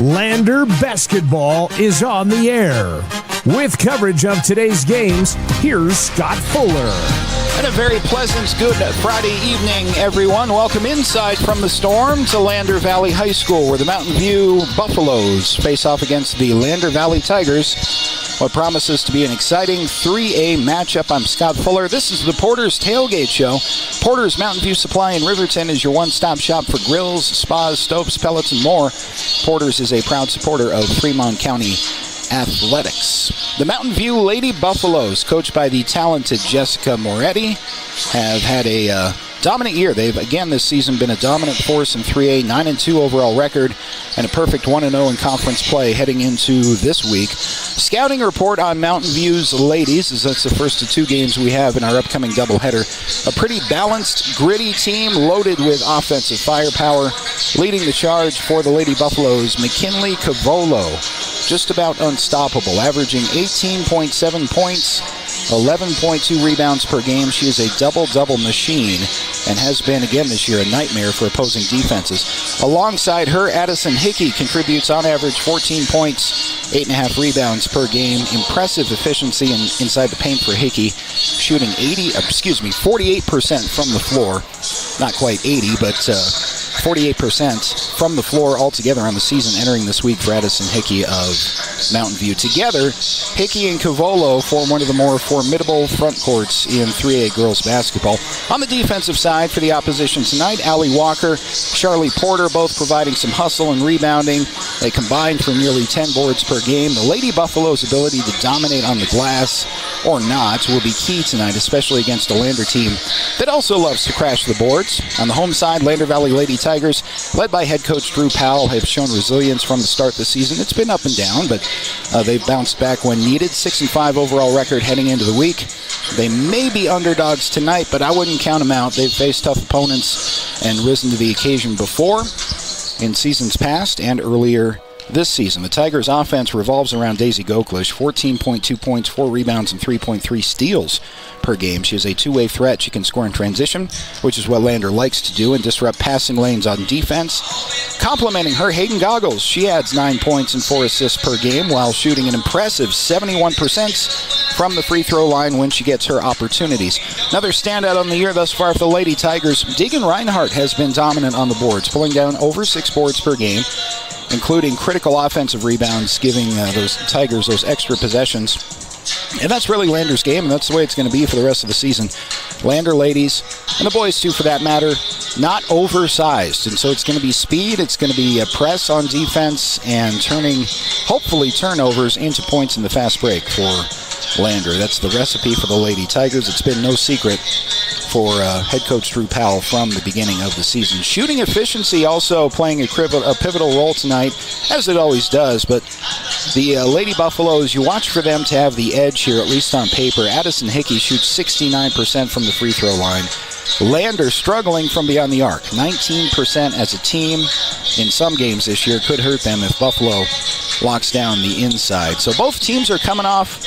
Lander Basketball is on the air. With coverage of today's games, here's Scott Fuller. And a very pleasant, good Friday evening, everyone. Welcome inside from the storm to Lander Valley High School, where the Mountain View Buffaloes face off against the Lander Valley Tigers. What promises to be an exciting 3A matchup. I'm Scott Fuller. This is the Porter's Tailgate Show. Porter's Mountain View Supply in Riverton is your one-stop shop for grills, spas, stoves, pellets, and more. Porter's is a proud supporter of Fremont County Athletics. The Mountain View Lady Buffaloes, coached by the talented Jessica Moretti, have had a dominant year. They've, again, this season been a dominant force in 3A, 9-2 overall record, and a perfect 1-0 in conference play heading into this week. Scouting report on Mountain View's ladies, as that's the first of two games we have in our upcoming doubleheader. A pretty balanced, gritty team loaded with offensive firepower. Leading the charge for the Lady Buffaloes, McKinley Cavolo, just about unstoppable, averaging 18.7 points, 11.2 rebounds per game. She is a double-double machine and has been, again this year, a nightmare for opposing defenses. Alongside her, Addison Hickey contributes on average 14 points, 8.5 rebounds per game. Impressive efficiency inside the paint for Hickey, shooting 48% from the floor. Not quite 80, but 48% from the floor altogether on the season, entering this week for Addison Hickey of Mountain View. Together, Hickey and Cavolo form one of the more formidable front courts in 3A girls basketball. On the defensive side for the opposition tonight, Allie Walker, Charlie Porter, both providing some hustle and rebounding. They combine for nearly 10 boards per game. The Lady Buffaloes' ability to dominate on the glass or not will be key tonight, especially against a Lander team that also loves to crash the boards. On the home side, Lander Valley Lady Tigers, led by head coach Drew Powell, have shown resilience from the start of the season. It's been up and down, but they've bounced back when needed. 6-5 overall record heading into the week. They may be underdogs tonight, but I wouldn't count them out. They've faced tough opponents and risen to the occasion before in seasons past and earlier this season. The Tigers' offense revolves around Daisy Goklish, 14.2 points, 4 rebounds, and 3.3 steals per game. She is a two-way threat. She can score in transition, which is what Lander likes to do, and disrupt passing lanes on defense. Complementing her, Hayden Goggles. She adds 9 points and 4 assists per game while shooting an impressive 71% from the free throw line when she gets her opportunities. Another standout on the year thus far for the Lady Tigers, Deegan Reinhardt has been dominant on the boards, pulling down over 6 boards per game, including critical offensive rebounds, giving those Tigers those extra possessions. And that's really Lander's game, and that's the way it's going to be for the rest of the season. Lander ladies, and the boys too for that matter, not oversized. And so it's going to be speed, it's going to be a press on defense, and turning, hopefully, turnovers into points in the fast break for Lander. That's the recipe for the Lady Tigers. It's been no secret for head coach Drew Powell from the beginning of the season. Shooting efficiency also playing a pivotal role tonight, as it always does, but the Lady Buffaloes, you watch for them to have the edge here, at least on paper. Addison Hickey shoots 69% from the free throw line. Lander struggling from beyond the arc. 19% as a team in some games this year. Could hurt them if Buffalo locks down the inside. So both teams are coming off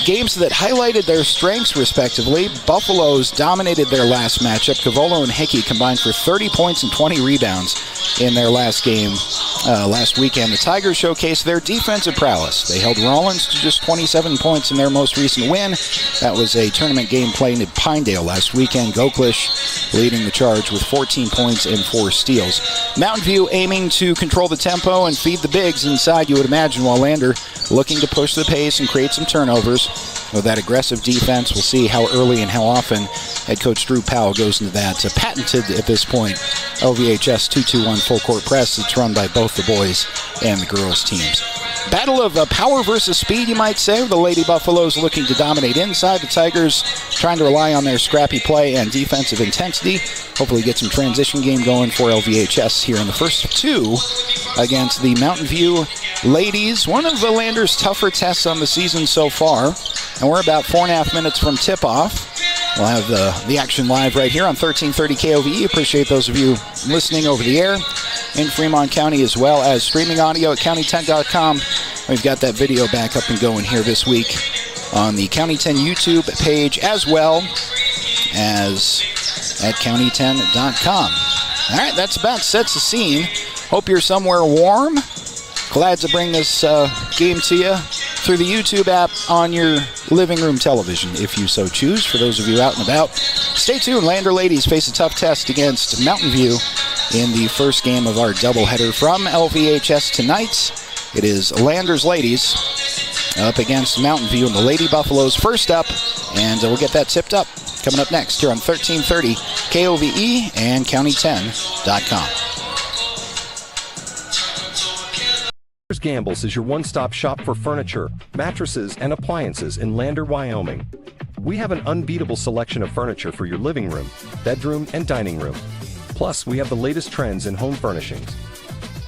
games that highlighted their strengths respectively. Buffaloes dominated their last matchup. Cavolo and Hickey combined for 30 points and 20 rebounds in their last game last weekend. The Tigers showcased their defensive prowess. They held Rollins to just 27 points in their most recent win. That was a tournament game played in Pinedale last weekend. Goklish leading the charge with 14 points and 4 steals. Mountain View aiming to control the tempo and feed the bigs inside, you would imagine, while Lander looking to push the pace and create some turnovers. With that aggressive defense, we'll see how early and how often head coach Drew Powell goes into that patented, at this point, LVHS 2-2-1 full court press that's run by both the boys and the girls teams. Battle of power versus speed, you might say. The Lady Buffaloes looking to dominate inside. The Tigers trying to rely on their scrappy play and defensive intensity. Hopefully get some transition game going for LVHS here in the first two against the Mountain View ladies. One of the Lander's tougher tests on the season so far. And we're about 4.5 minutes from tip-off. We'll have the action live right here on 1330 KOVE. Appreciate those of you listening over the air in Fremont County, as well as streaming audio at county10.com. We've got that video back up and going here this week on the County 10 YouTube page, as well as at county10.com. All right, that's about sets the scene. Hope you're somewhere warm Glad to bring this game to you through the YouTube app on your living room television, if you so choose. For those of you out and about, stay tuned. Lander ladies face a tough test against Mountain View in the first game of our doubleheader from LVHS tonight. It is Landers ladies up against Mountain View, and the Lady Buffaloes first up, and we'll get that tipped up coming up next here on 1330 KOVE and County10.com. Gambles is your one-stop shop for furniture, mattresses, and appliances in Lander, Wyoming. We have an unbeatable selection of furniture for your living room, bedroom, and dining room. Plus, we have the latest trends in home furnishings.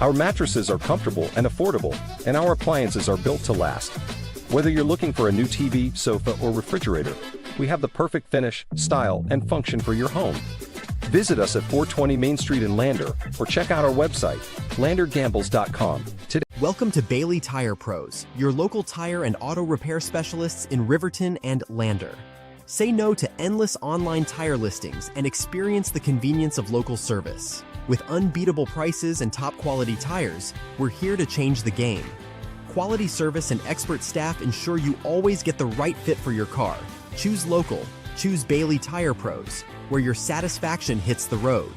Our mattresses are comfortable and affordable, and our appliances are built to last. Whether you're looking for a new TV, sofa, or refrigerator, we have the perfect finish, style, and function for your home. Visit us at 420 Main Street in Lander, or check out our website, landergambles.com. Today. Welcome to Bailey Tire Pros, your local tire and auto repair specialists in Riverton and Lander. Say no to endless online tire listings and experience the convenience of local service. With unbeatable prices and top quality tires, we're here to change the game. Quality service and expert staff ensure you always get the right fit for your car. Choose local. Choose Bailey Tire Pros, where your satisfaction hits the road.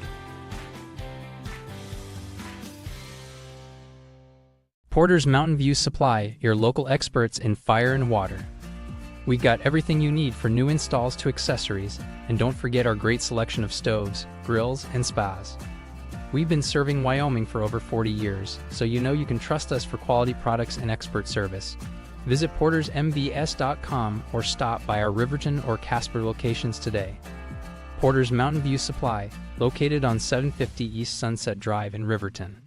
Porter's Mountain View Supply, your local experts in fire and water. We got everything you need for new installs to accessories, and don't forget our great selection of stoves, grills, and spas. We've been serving Wyoming for over 40 years, so you know you can trust us for quality products and expert service. Visit portersmbs.com or stop by our Riverton or Casper locations today. Porter's Mountain View Supply, located on 750 East Sunset Drive in Riverton.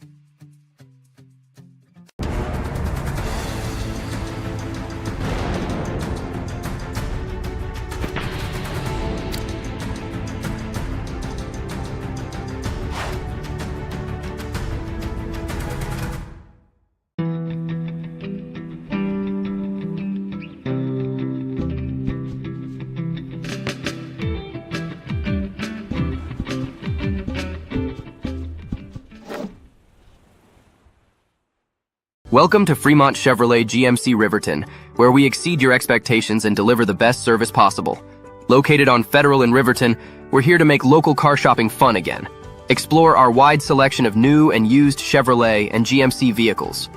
Welcome to Fremont Chevrolet GMC Riverton, where we exceed your expectations and deliver the best service possible. Located on Federal in Riverton, we're here to make local car shopping fun again. Explore our wide selection of new and used Chevrolet and GMC vehicles.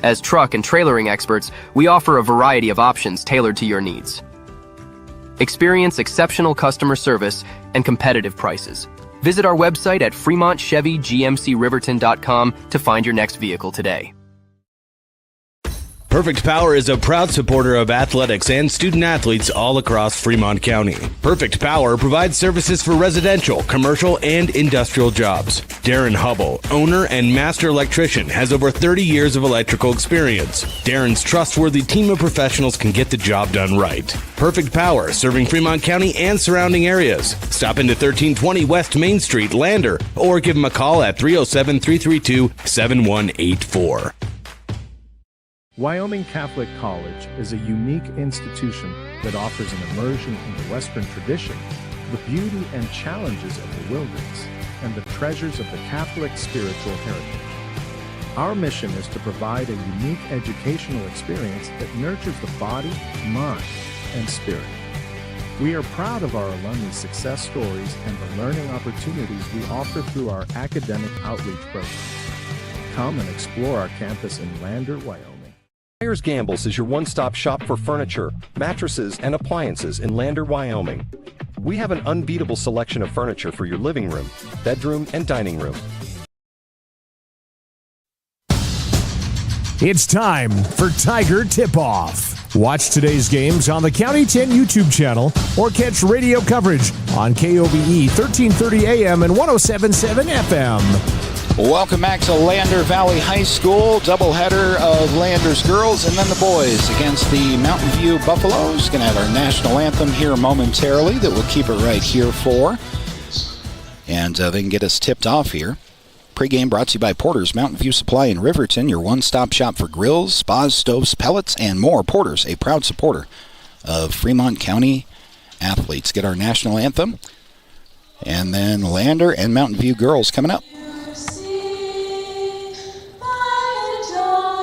As truck and trailering experts, we offer a variety of options tailored to your needs. Experience exceptional customer service and competitive prices. Visit our website at FremontChevyGMCRiverton.com to find your next vehicle today. Perfect Power is a proud supporter of athletics and student athletes all across Fremont County. Perfect Power provides services for residential, commercial, and industrial jobs. Darren Hubble, owner and master electrician, has over 30 years of electrical experience. Darren's trustworthy team of professionals can get the job done right. Perfect Power, serving Fremont County and surrounding areas. Stop into 1320 West Main Street, Lander, or give them a call at 307-332-7184. Wyoming Catholic College is a unique institution that offers an immersion in the Western tradition, the beauty and challenges of the wilderness, and the treasures of the Catholic spiritual heritage. Our mission is to provide a unique educational experience that nurtures the body, mind, and spirit. We are proud of our alumni success stories and the learning opportunities we offer through our academic outreach programs. Come and explore our campus in Lander, Wyoming. Myers Gambles is your one-stop shop for furniture, mattresses, and appliances in Lander, Wyoming. We have an unbeatable selection of furniture for your living room, bedroom, and dining room. It's time for Tiger Tip-Off. Watch today's games on the County 10 YouTube channel or catch radio coverage on KOVE 1330 AM and 107.7 FM. Welcome back to Lander Valley High School. Doubleheader of Landers girls and then the boys against the Mountain View Buffaloes. Going to have our national anthem here momentarily that we'll keep it right here for. And they can get us tipped off here. Pre-game brought to you by Porter's Mountain View Supply in Riverton, your one-stop shop for grills, spas, stoves, pellets, and more. Porter's, a proud supporter of Fremont County athletes. Get our national anthem. And then Lander and Mountain View girls coming up. By the dawn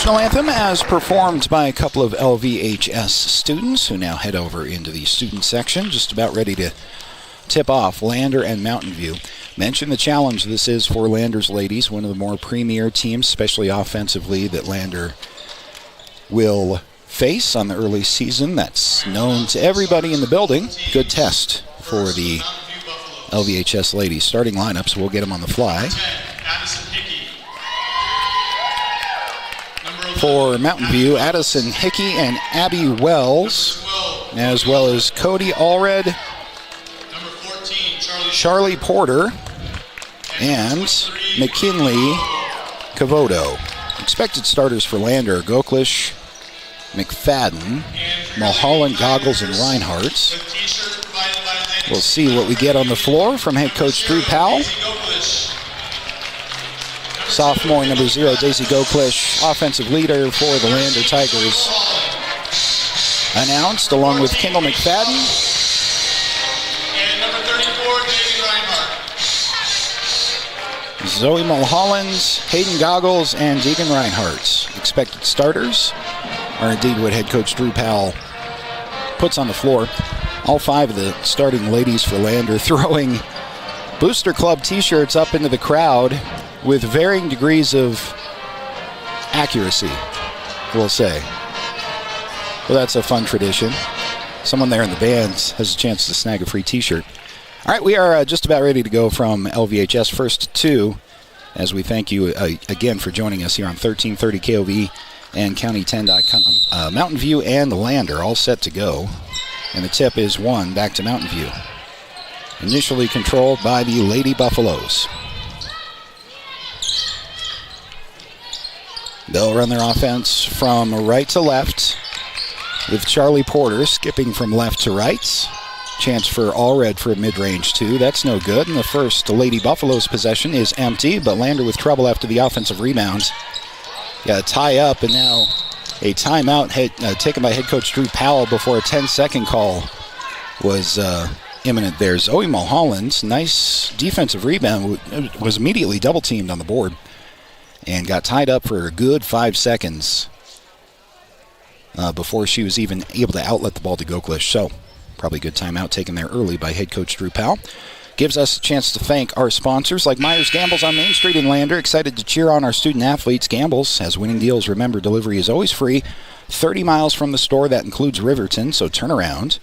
national anthem as performed by a couple of LVHS students who now head over into the student section, just about ready to tip off Lander and Mountain View. Mention the challenge this is for Lander's ladies, one of the more premier teams, especially offensively, that Lander will face on the early season. That's known to everybody in the building. Good test for the LVHS ladies. Starting lineups, we'll get them on the fly. For Mountain View, Addison Hickey and Abby Wells, as well as Cody Allred, Charlie Porter, and McKinley Cavoto. Expected starters for Lander: Goklish, McFadden, Mulholland, Goggles, and Reinhardt. We'll see what we get on the floor from head coach Drew Powell. Sophomore number 0, Daisy Goklish, offensive leader for the Lander Tigers, announced, along with Kendall McFadden. And number 34, Daisy Reinhardt. Zoe Mulholland, Hayden Goggles, and Deegan Reinhardt. Expected starters are indeed what head coach Drew Powell puts on the floor. All 5 of the starting ladies for Lander throwing Booster Club t-shirts up into the crowd with varying degrees of accuracy, we'll say. Well, that's a fun tradition. Someone there in the bands has a chance to snag a free t-shirt. All right, we are just about ready to go from LVHS first to 2, as we thank you again for joining us here on 1330 KOV and County10.com. Mountain View and Lander all set to go. And the tip is 1 back to Mountain View. Initially controlled by the Lady Buffaloes. They'll run their offense from right to left, with Charlie Porter skipping from left to right. Chance for Allred for a mid-range 2. That's no good. And the first Lady Buffaloes possession is empty, but Lander with trouble after the offensive rebound. Got a tie up, and now a timeout taken by head coach Drew Powell before a 10-second call was imminent there. Zoe Mulholland, nice defensive rebound, was immediately double-teamed on the board and got tied up for a good 5 seconds before she was even able to outlet the ball to Goklish. So probably a good timeout taken there early by head coach Drew Powell. Gives us a chance to thank our sponsors like Myers Gambles on Main Street in Lander. Excited to cheer on our student athletes. Gambles has winning deals. Remember, delivery is always free. 30 miles from the store. That includes Riverton, so turn around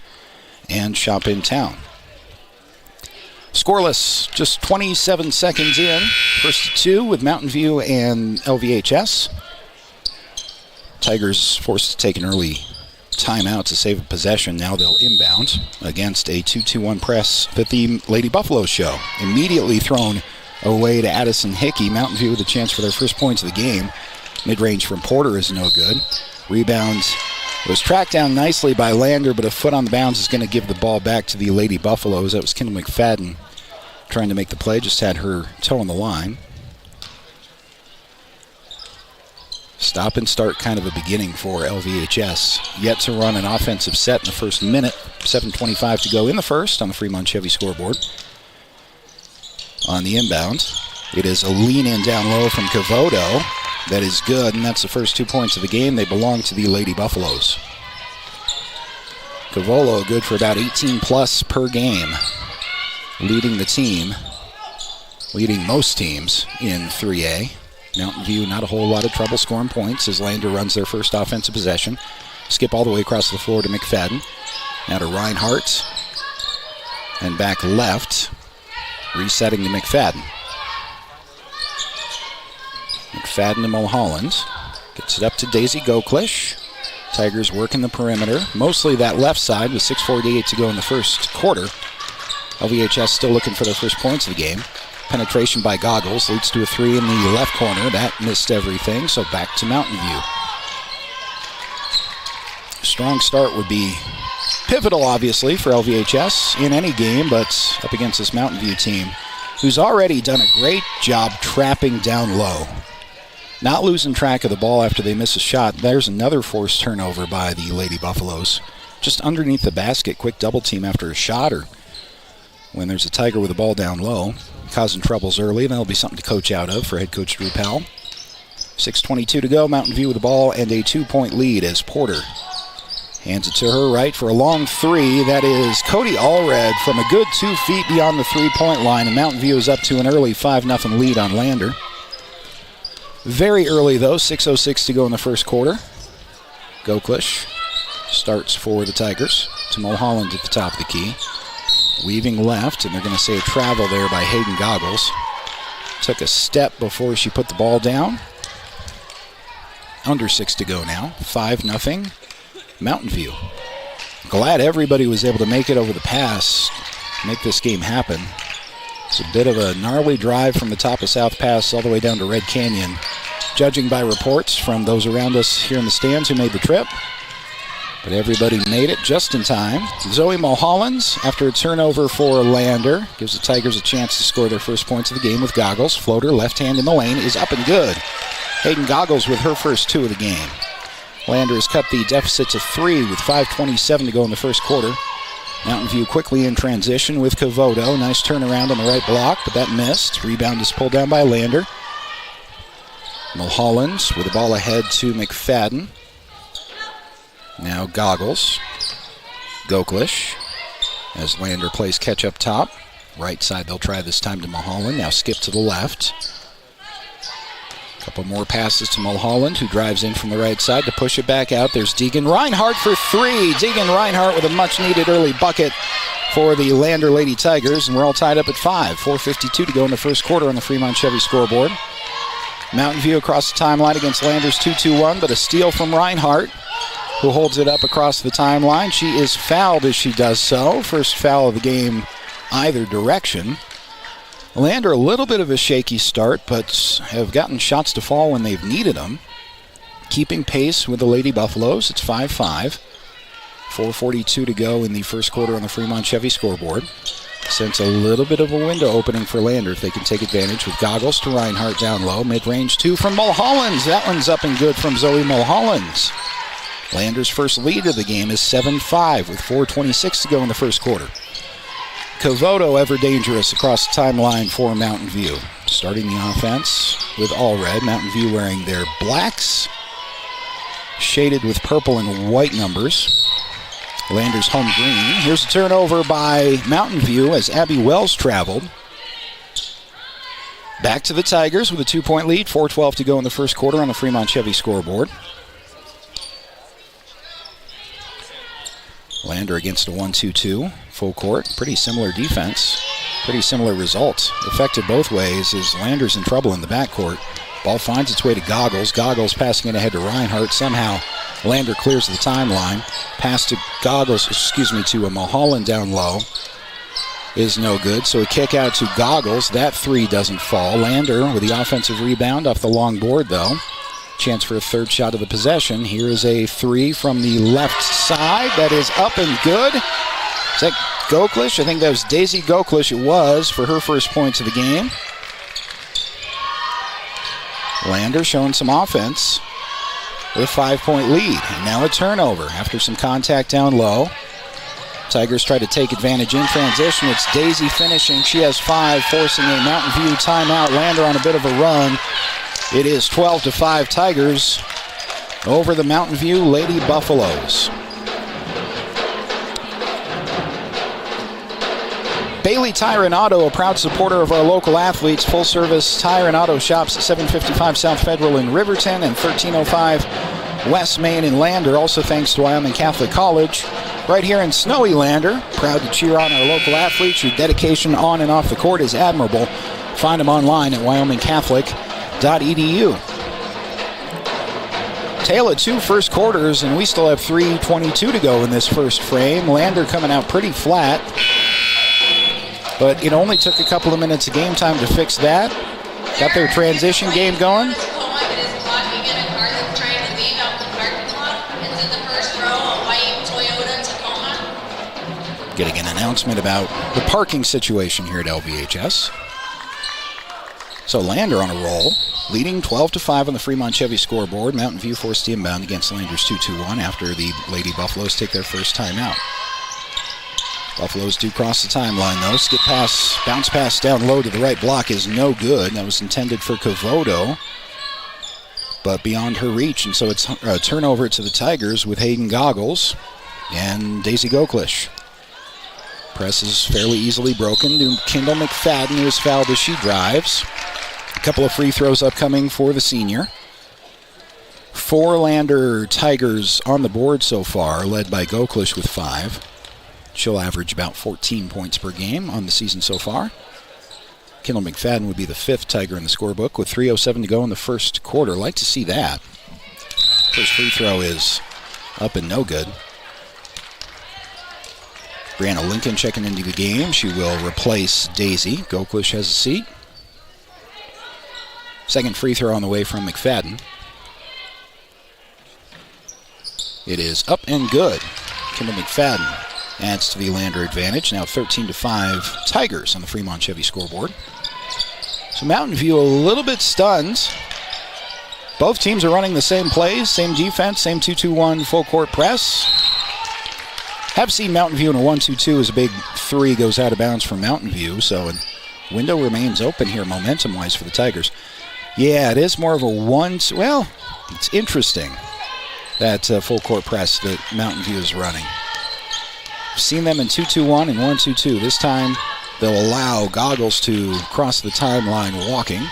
and shop in town. Scoreless, just 27 seconds in. First to 2 with Mountain View and LVHS. Tigers forced to take an early timeout to save a possession. Now they'll inbound against a 2-2-1 press that the Lady Buffaloes show. Immediately thrown away to Addison Hickey. Mountain View with a chance for their first points of the game. Mid-range from Porter is no good. Rebound was tracked down nicely by Lander, but a foot on the bounds is going to give the ball back to the Lady Buffaloes. That was Kendall McFadden trying to make the play, just had her toe on the line. Stop and start kind of a beginning for LVHS. Yet to run an offensive set in the first minute. 7:25 to go in the first on the Fremont Chevy scoreboard. On the inbound, it is a lean-in down low from Cavoto. That is good, and that's the first 2 points of the game. They belong to the Lady Buffaloes. Cavoto good for about 18-plus per game. Leading the team, leading most teams in 3A. Mountain View, not a whole lot of trouble scoring points as Lander runs their first offensive possession. Skip all the way across the floor to McFadden. Now to Reinhardt. And back left. Resetting to McFadden. McFadden to Mulholland. Gets it up to Daisy Goklish. Tigers working the perimeter. Mostly that left side with 6:48 to go in the first quarter. LVHS still looking for their first points of the game. Penetration by Goggles leads to a 3 in the left corner. That missed everything, so back to Mountain View. Strong start would be pivotal, obviously, for LVHS in any game, but up against this Mountain View team, who's already done a great job trapping down low. Not losing track of the ball after they miss a shot. There's another forced turnover by the Lady Buffaloes. Just underneath the basket, quick double team after a shot, or when there's a Tiger with the ball down low, causing troubles early, and that'll be something to coach out of for head coach Drew Powell. 6:22 to go. Mountain View with the ball and a 2-point lead as Porter hands it to her right for a long three. That is Cody Allred from a good 2 feet beyond the 3-point line. And Mountain View is up to an early 5-0 lead on Lander. Very early, though. 6:06 to go in the first quarter. Goklish starts for the Tigers to Mulholland at the top of the key. Weaving left, and they're going to say a travel there by Hayden Goggles. Took a step before she put the ball down. Under 6 to go now. 5-0 Mountain View. Glad everybody was able to make it over the pass, make this game happen. It's a bit of a gnarly drive from the top of South Pass all the way down to Red Canyon. Judging by reports from those around us here in the stands who made the trip. But everybody made it just in time. Zoe Mulholland, after a turnover for Lander, gives the Tigers a chance to score their first points of the game with Goggles. Floater, left hand in the lane, is up and good. Hayden Goggles with her first 2 of the game. Lander has cut the deficit to 3 with 5:27 to go in the first quarter. Mountain View quickly in transition with Cavoto. Nice turnaround on the right block, but that missed. Rebound is pulled down by Lander. Mulholland with the ball ahead to McFadden. Now Goggles. Goklish as Lander plays catch up top. Right side they'll try this time to Mulholland. Now skip to the left. Couple more passes to Mulholland, who drives in from the right side to push it back out. There's Deegan Reinhardt for 3. Deegan Reinhardt with a much-needed early bucket for the Lander Lady Tigers, and we're all tied up at 5. 4:52 to go in the first quarter on the Fremont Chevy scoreboard. Mountain View across the timeline against Lander's 2-2-1, but a steal from Reinhardt, who holds it up across the timeline. She is fouled as she does so. First foul of the game either direction. Lander a little bit of a shaky start, but have gotten shots to fall when they've needed them. Keeping pace with the Lady Buffaloes. It's 5-5. 4:42 to go in the first quarter on the Fremont Chevy scoreboard. Sense a little bit of a window opening for Lander if they can take advantage with Goggles to Reinhardt down low. Mid-range 2 from Mulholland. That one's up and good from Zoe Mulholland. Lander's first lead of the game is 7-5 with 4:26 to go in the first quarter. Cavoto ever dangerous across the timeline for Mountain View. Starting the offense with all red. Mountain View wearing their blacks, shaded with purple and white numbers. Lander's home green. Here's a turnover by Mountain View as Abby Wells traveled. Back to the Tigers with a 2-point lead. 4:12 to go in the first quarter on the Fremont Chevy scoreboard. Lander against a 1-2-2, full court. Pretty similar defense, pretty similar result. Effective both ways as Lander's in trouble in the backcourt. Ball finds its way to Goggles. Goggles passing it ahead to Reinhardt. Somehow Lander clears the timeline. Pass to Goggles, to a Mulholland down low is no good. So a kick out to Goggles. That 3 doesn't fall. Lander with the offensive rebound off the long board though. Chance for a third shot of the possession. Here is a 3 from the left side. That is up and good. Is that Goklish? I think that was Daisy Goklish. It was for her first points of the game. Lander showing some offense with a 5-point lead. And now a turnover after some contact down low. Tigers try to take advantage in transition. It's Daisy finishing. She has 5, forcing a Mountain View timeout. Lander on a bit of a run. It is 12-5 Tigers over the Mountain View Lady Buffaloes. Bailey Tire and Auto, a proud supporter of our local athletes. Full-service tire and auto shops at 755 South Federal in Riverton and 1305 West Main in Lander. Also thanks to Wyoming Catholic College right here in snowy Lander. Proud to cheer on our local athletes. Your dedication on and off the court is admirable. Find them online at wyomingcatholic.edu. Tale of 2 first quarters, and we still have 3:22 to go in this first frame. Lander coming out pretty flat, but it only took a couple of minutes of game time to fix that. Got their transition game going. Getting an announcement about the parking situation here at LVHS. So Lander on a roll, leading 12-5 on the Fremont Chevy scoreboard. Mountain View forced the inbound against Lander's 2-2-1 after the Lady Buffaloes take their first timeout. Buffaloes do cross the timeline though. Skip pass, bounce pass down low to the right block is no good. That was intended for Cavoto. but beyond her reach. And so it's a turnover to the Tigers with Hayden Goggles and Daisy Goklish. Press is fairly easily broken to Kendall McFadden, who is fouled as she drives. A couple of free throws upcoming for the senior. 4 Lander Tigers on the board so far, led by Goklish with 5. She'll average about 14 points per game on the season so far. Kendall McFadden would be the 5th Tiger in the scorebook with 3:07 to go in the first quarter. Like to see that. First free throw is up and no good. Brianna Lincoln checking into the game. She will replace Daisy. Goklish has a seat. Second free throw on the way from McFadden. It is up and good. Kendall McFadden adds to the Lander advantage. Now 13-5 Tigers on the Fremont Chevy scoreboard. So Mountain View a little bit stunned. Both teams are running the same plays, same defense, same 2-2-1 full court press. Have seen Mountain View in a 1-2-2 as a big 3 goes out of bounds from Mountain View. So a window remains open here momentum-wise for the Tigers. Yeah, it is more of a well, it's interesting that full court press that Mountain View is running. I've seen them in 2-2-1 and 1-2-2. This time they'll allow Goggles to cross the timeline walking.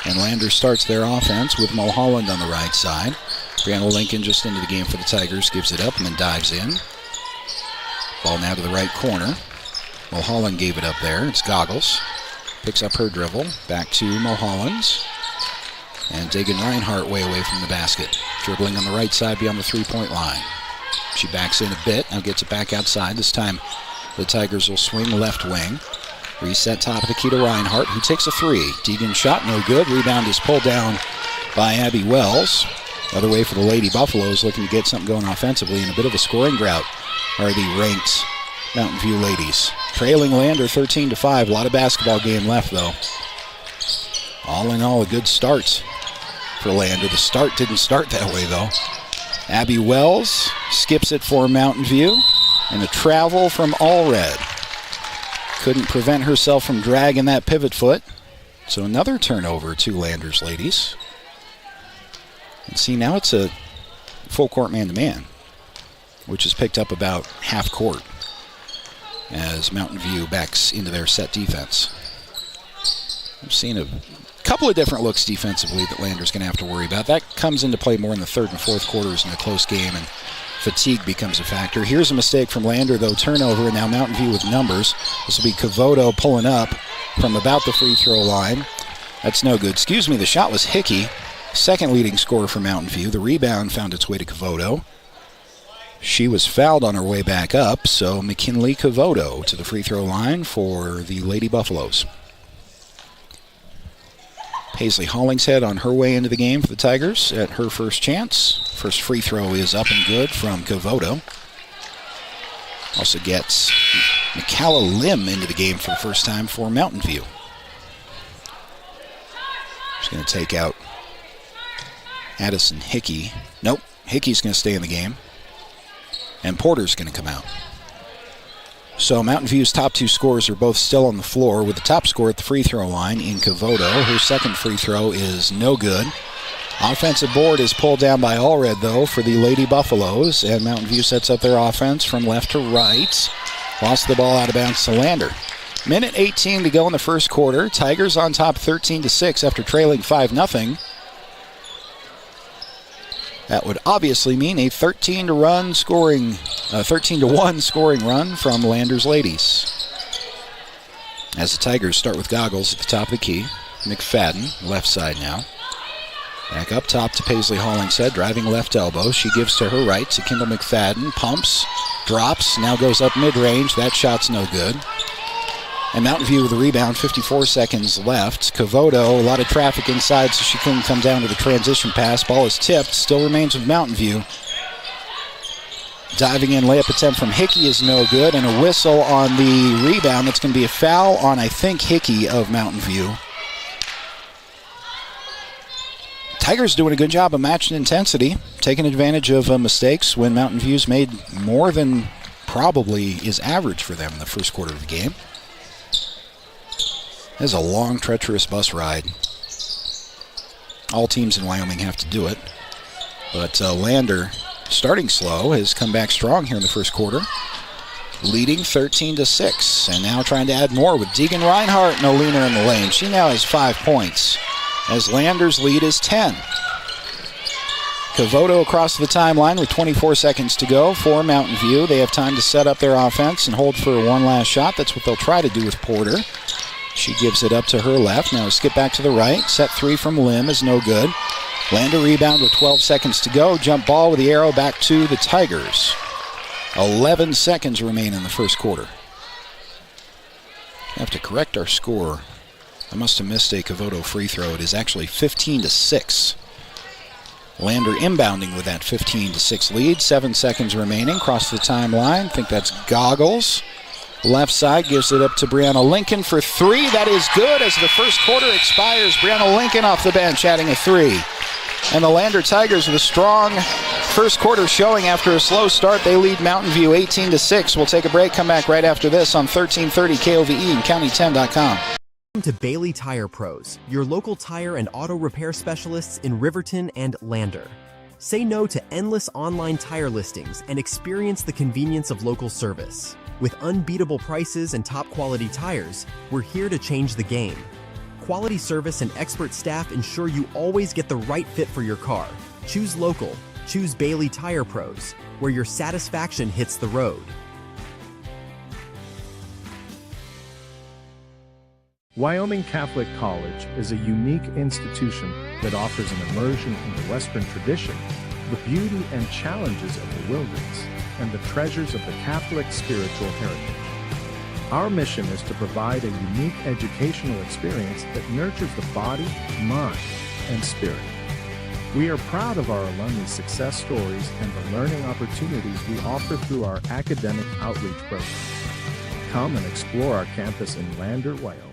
And Lander starts their offense with Mulholland on the right side. Brianna Lincoln just into the game for the Tigers, gives it up and then dives in. Ball now to the right corner. Mulholland gave it up there. It's Goggles. Picks up her dribble. Back to Mulholland's. And Dagan Reinhart way away from the basket. Dribbling on the right side beyond the three-point line. She backs in a bit. Now gets it back outside. This time the Tigers will swing left wing. Reset top of the key to Reinhart, who takes a 3. Deegan's shot, no good. Rebound is pulled down by Abby Wells. Other way for the Lady Buffaloes, looking to get something going offensively. In a bit of a scoring drought are the ranked Mountain View ladies. Trailing Lander 13-5. A lot of basketball game left, though. All in all, a good start for Lander. The start didn't start that way, though. Abby Wells skips it for Mountain View. And a travel from Allred. Couldn't prevent herself from dragging that pivot foot. So another turnover to Landers ladies. And see, now it's a full court man-to-man, which is picked up about half court as Mountain View backs into their set defense. We've seen a couple of different looks defensively that Landers going to have to worry about. That comes into play more in the third and fourth quarters in a close game, and fatigue becomes a factor. Here's a mistake from Lander, though. Turnover, and now Mountain View with numbers. This will be Cavoto pulling up from about the free throw line. That's no good. Excuse me, the shot was Hickey, second leading scorer for Mountain View. The rebound found its way to Cavoto. She was fouled on her way back up, so McKinley Cavoto to the free throw line for the Lady Buffaloes. Paisley Hollingshead on her way into the game for the Tigers at her first chance. First free throw is up and good from Cavoto. Also gets McCalla Lim into the game for the first time for Mountain View. She's going to take out Addison Hickey. Nope, Hickey's going to stay in the game. And Porter's going to come out. So Mountain View's top 2 scorers are both still on the floor, with the top scorer at the free throw line in Cavoto. Her second free throw is no good. Offensive board is pulled down by Allred, though, for the Lady Buffaloes, and Mountain View sets up their offense from left to right. Lost the ball out of bounds to Lander. Minute 18 to go in the first quarter. Tigers on top 13-6 after trailing 5-0. That would obviously mean a 13-1 scoring run from Landers ladies. As the Tigers start with Goggles at the top of the key. McFadden, left side now. Back up top to Paisley Hollingshead, driving left elbow. She gives to her right to Kendall McFadden. Pumps, drops, now goes up mid-range. That shot's no good. And Mountain View with the rebound, 54 seconds left. Cavoto, a lot of traffic inside, so she couldn't come down to the transition pass. Ball is tipped, still remains with Mountain View. Diving in, layup attempt from Hickey is no good, and a whistle on the rebound. That's going to be a foul on, I think, Hickey of Mountain View. Tigers doing a good job of matching intensity, taking advantage of mistakes when Mountain View's made more than probably is average for them in the first quarter of the game. This is a long, treacherous bus ride All teams in Wyoming have to do it. But Lander, starting slow, has come back strong here in the first quarter, leading 13-6. And now trying to add more with Deegan Reinhardt, no leaner in the lane. She now has 5 points, as Lander's lead is 10. Cavoto across the timeline with 24 seconds to go for Mountain View. They have time to set up their offense and hold for one last shot. That's what they'll try to do with Porter. She gives it up to her left. Now skip back to the right. Set 3 from Lim is no good. Lander rebound with 12 seconds to go. Jump ball with the arrow back to the Tigers. 11 seconds remain in the first quarter. I have to correct our score. I must have missed a Cavoto free throw. It is actually 15-6. Lander inbounding with that 15-6 lead. 7 seconds remaining. Cross the timeline. I think that's Goggles. Left side gives it up to Brianna Lincoln for 3. That is good as the first quarter expires. Brianna Lincoln off the bench adding a 3. And the Lander Tigers with a strong first quarter showing after a slow start. They lead Mountain View 18-6. We'll take a break, come back right after this on 1330 KOVE and county10.com. Welcome to Bailey Tire Pros, your local tire and auto repair specialists in Riverton and Lander. Say no to endless online tire listings and experience the convenience of local service. With unbeatable prices and top quality tires, we're here to change the game. Quality service and expert staff ensure you always get the right fit for your car. Choose local. Choose Bailey Tire Pros, where your satisfaction hits the road. Wyoming Catholic College is a unique institution that offers an immersion in the Western tradition, the beauty and challenges of the wilderness, and the treasures of the Catholic spiritual heritage. Our mission is to provide a unique educational experience that nurtures the body, mind, and spirit. We are proud of our alumni success stories and the learning opportunities we offer through our academic outreach program. Come and explore our campus in Lander, Wyoming.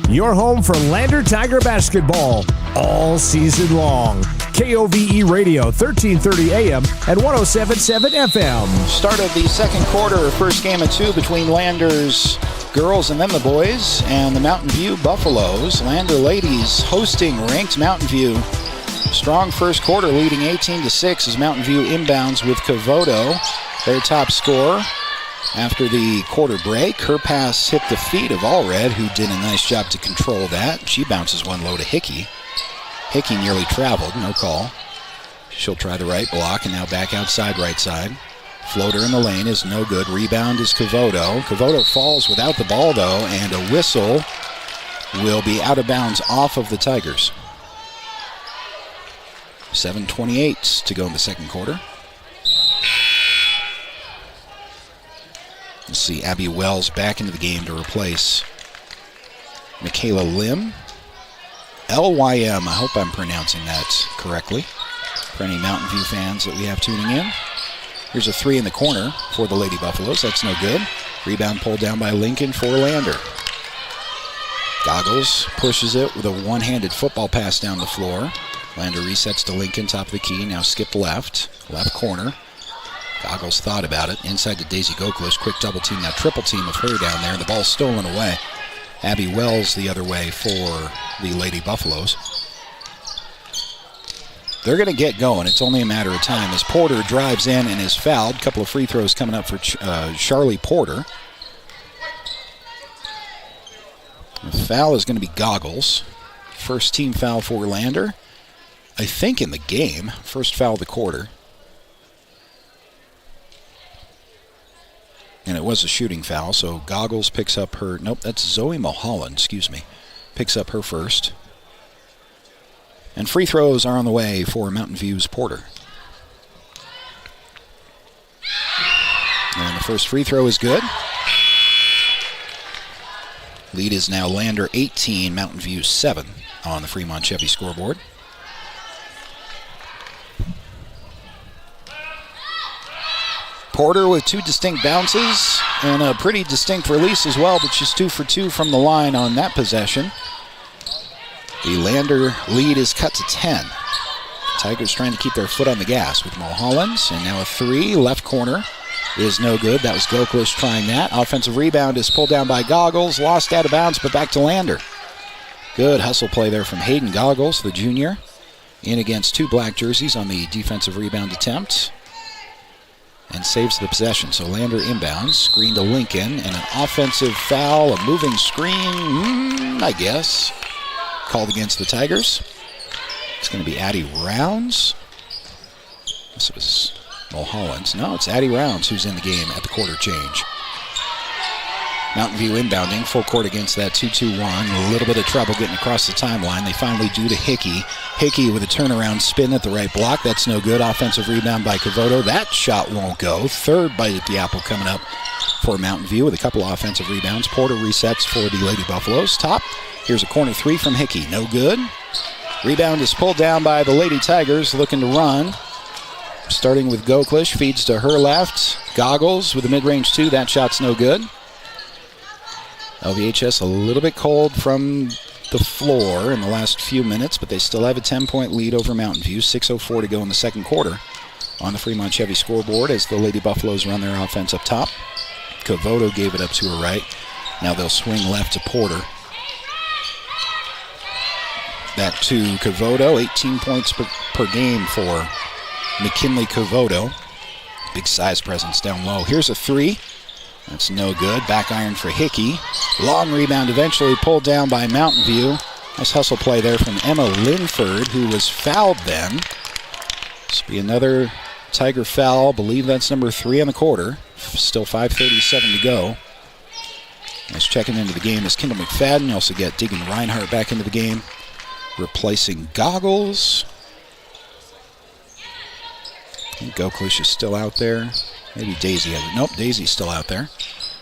Your home for Lander Tiger basketball all season long. KOVE Radio, 1330 AM and 107.7 FM. Start of the second quarter, first game of 2 between Lander's girls and then the boys and the Mountain View Buffaloes. Lander ladies hosting ranked Mountain View. Strong first quarter, leading 18-6 as Mountain View inbounds with Cavoto, their top scorer. After the quarter break, her pass hit the feet of Allred, who did a nice job to control that. She bounces one low to Hickey. Hickey nearly traveled, no call. She'll try the right block and now back outside right side. Floater in the lane is no good. Rebound is Cavoto. Cavoto falls without the ball though, and a whistle will be out of bounds off of the Tigers. 7:28 to go in the second quarter. We'll see Abby Wells back into the game to replace Michaela Lim. LYM, I hope I'm pronouncing that correctly. For any Mountain View fans that we have tuning in. Here's a 3 in the corner for the Lady Buffaloes. That's no good. Rebound pulled down by Lincoln for Lander. Goggles pushes it with a one-handed football pass down the floor. Lander resets to Lincoln, top of the key. Now skip left corner. Goggles thought about it. Inside to Daisy Goklish. Quick double team, now triple team of her down there. And the ball's stolen away. Abby Wells the other way for the Lady Buffaloes. They're going to get going. It's only a matter of time as Porter drives in and is fouled. A couple of free throws coming up for Charlie Porter. The foul is going to be Goggles. First team foul for Lander. I think in the game. First foul of the quarter. And it was a shooting foul, so Goggles picks up her... Nope, that's Zoe Mulholland, excuse me. Picks up her first. And free throws are on the way for Mountain View's Porter. And the first free throw is good. Lead is now Lander 18, Mountain View 7 on the Fremont Chevy scoreboard. Porter with 2 distinct bounces and a pretty distinct release as well, but she's 2 for 2 from the line on that possession. The Lander lead is cut to 10. Tigers trying to keep their foot on the gas with Mulholland, and now a 3, left corner. is no good. That was Goklish trying that. Offensive rebound is pulled down by Goggles. Lost out of bounds, but back to Lander. Good hustle play there from Hayden Goggles, the junior. In against 2 black jerseys on the defensive rebound attempt. And saves the possession. So Lander inbounds. Screen to Lincoln. And an offensive foul. A moving screen, I guess. Called against the Tigers. It's going to be Addie Rounds. This was Mulholland's. No, it's Addie Rounds who's in the game at the quarter change. Mountain View inbounding, full court against that 2-2-1. A little bit of trouble getting across the timeline. They finally do to Hickey. Hickey with a turnaround spin at the right block. That's no good. Offensive rebound by Cavoto. That shot won't go. Third bite at the apple coming up for Mountain View with a couple of offensive rebounds. Porter resets for the Lady Buffaloes. Top. Here's a corner 3 from Hickey. No good. Rebound is pulled down by the Lady Tigers looking to run. Starting with Goklish. Feeds to her left. Goggles with a mid-range 2. That shot's no good. LVHS a little bit cold from the floor in the last few minutes, but they still have a 10-point lead over Mountain View. 6:04 to go in the second quarter on the Fremont Chevy scoreboard as the Lady Buffaloes run their offense up top. Cavoto gave it up to her right. Now they'll swing left to Porter. That to Cavoto, 18 points per game for McKinley Cavoto. Big size presence down low. Here's a 3. That's no good. Back iron for Hickey. Long rebound eventually pulled down by Mountain View. Nice hustle play there from Emma Linford, who was fouled then. This will be another Tiger foul. I believe that's number 3 on the quarter. Still 5:37 to go. As checking into the game is Kendall McFadden. You also get Deegan Reinhardt back into the game, replacing Goggles. I think Goklish is still out there. Maybe Daisy has it. Nope, Daisy's still out there.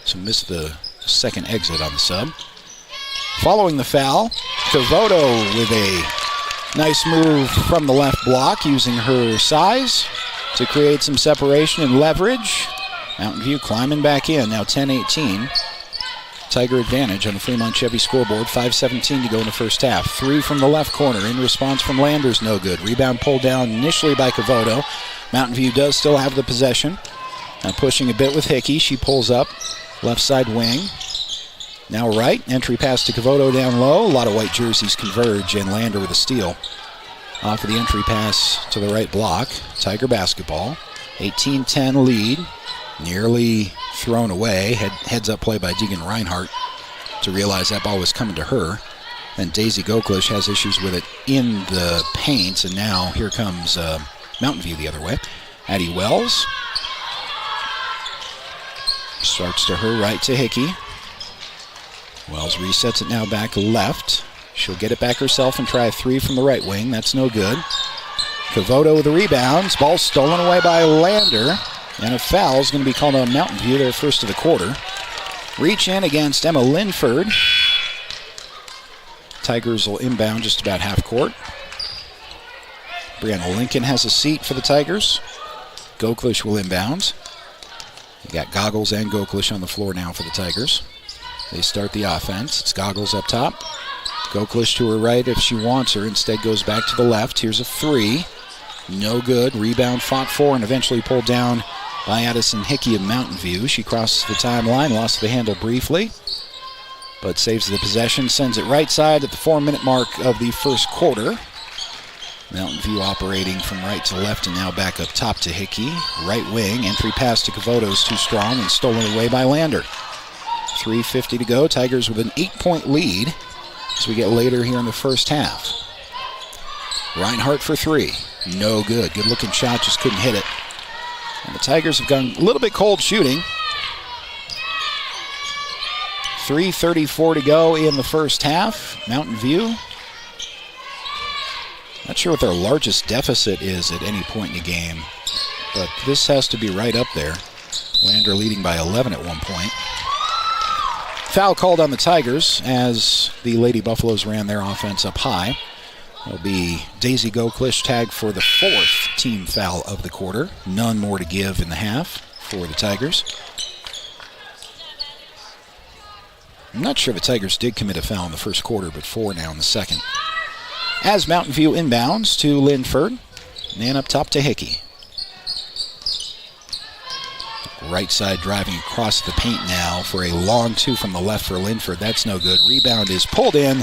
So missed the second exit on the sub. Following the foul, Cavoto with a nice move from the left block using her size to create some separation and leverage. Mountain View climbing back in. Now 10-18. Tiger advantage on the Fremont Chevy scoreboard. 5:17 to go in the first half. 3 from the left corner. In response from Landers, no good. Rebound pulled down initially by Cavoto. Mountain View does still have the possession. Now pushing a bit with Hickey. She pulls up. Left side wing. Now right. Entry pass to Cavoto down low. A lot of white jerseys converge, and Lander with a steal. Off of the entry pass to the right block. Tiger basketball. 18-10 lead. Nearly thrown away. Heads up play by Deegan Reinhardt to realize that ball was coming to her. And Daisy Goklish has issues with it in the paint. And now here comes Mountain View the other way. Addie Wells. Starts to her right to Hickey. Wells resets it now back left. She'll get it back herself and try a 3 from the right wing. That's no good. Cavoto with the rebounds. Ball stolen away by Lander. And a foul is going to be called on Mountain View, their first of the quarter. Reach in against Emma Linford. Tigers will inbound just about half court. Brianna Lincoln has a seat for the Tigers. Goklish will inbound. You got Goggles and Goklish on the floor now for the Tigers. They start the offense. It's Goggles up top. Goklish to her right if she wants her. Instead goes back to the left. Here's a 3. No good. Rebound fought for and eventually pulled down by Addison Hickey of Mountain View. She crosses the timeline, lost the handle briefly, but saves the possession, sends it right side at the 4-minute mark of the first quarter. Mountain View operating from right to left and now back up top to Hickey. Right wing, entry pass to Cavoto is too strong and stolen away by Lander. 3:50 to go. Tigers with an 8-point lead as we get later here in the first half. Reinhardt for 3. No good. Good looking shot, just couldn't hit it. And the Tigers have gone a little bit cold shooting. 3:34 to go in the first half. Mountain View. Not sure what their largest deficit is at any point in the game, but this has to be right up there. Lander leading by 11 at one point. Foul called on the Tigers as the Lady Buffaloes ran their offense up high. It'll be Daisy Goklish tagged for the 4th team foul of the quarter. None more to give in the half for the Tigers. I'm not sure the Tigers did commit a foul in the first quarter, but 4 now in the second. As Mountain View inbounds to Linford, and up top to Hickey. Right side driving across the paint now for a long two from the left for Linford. That's no good. Rebound is pulled in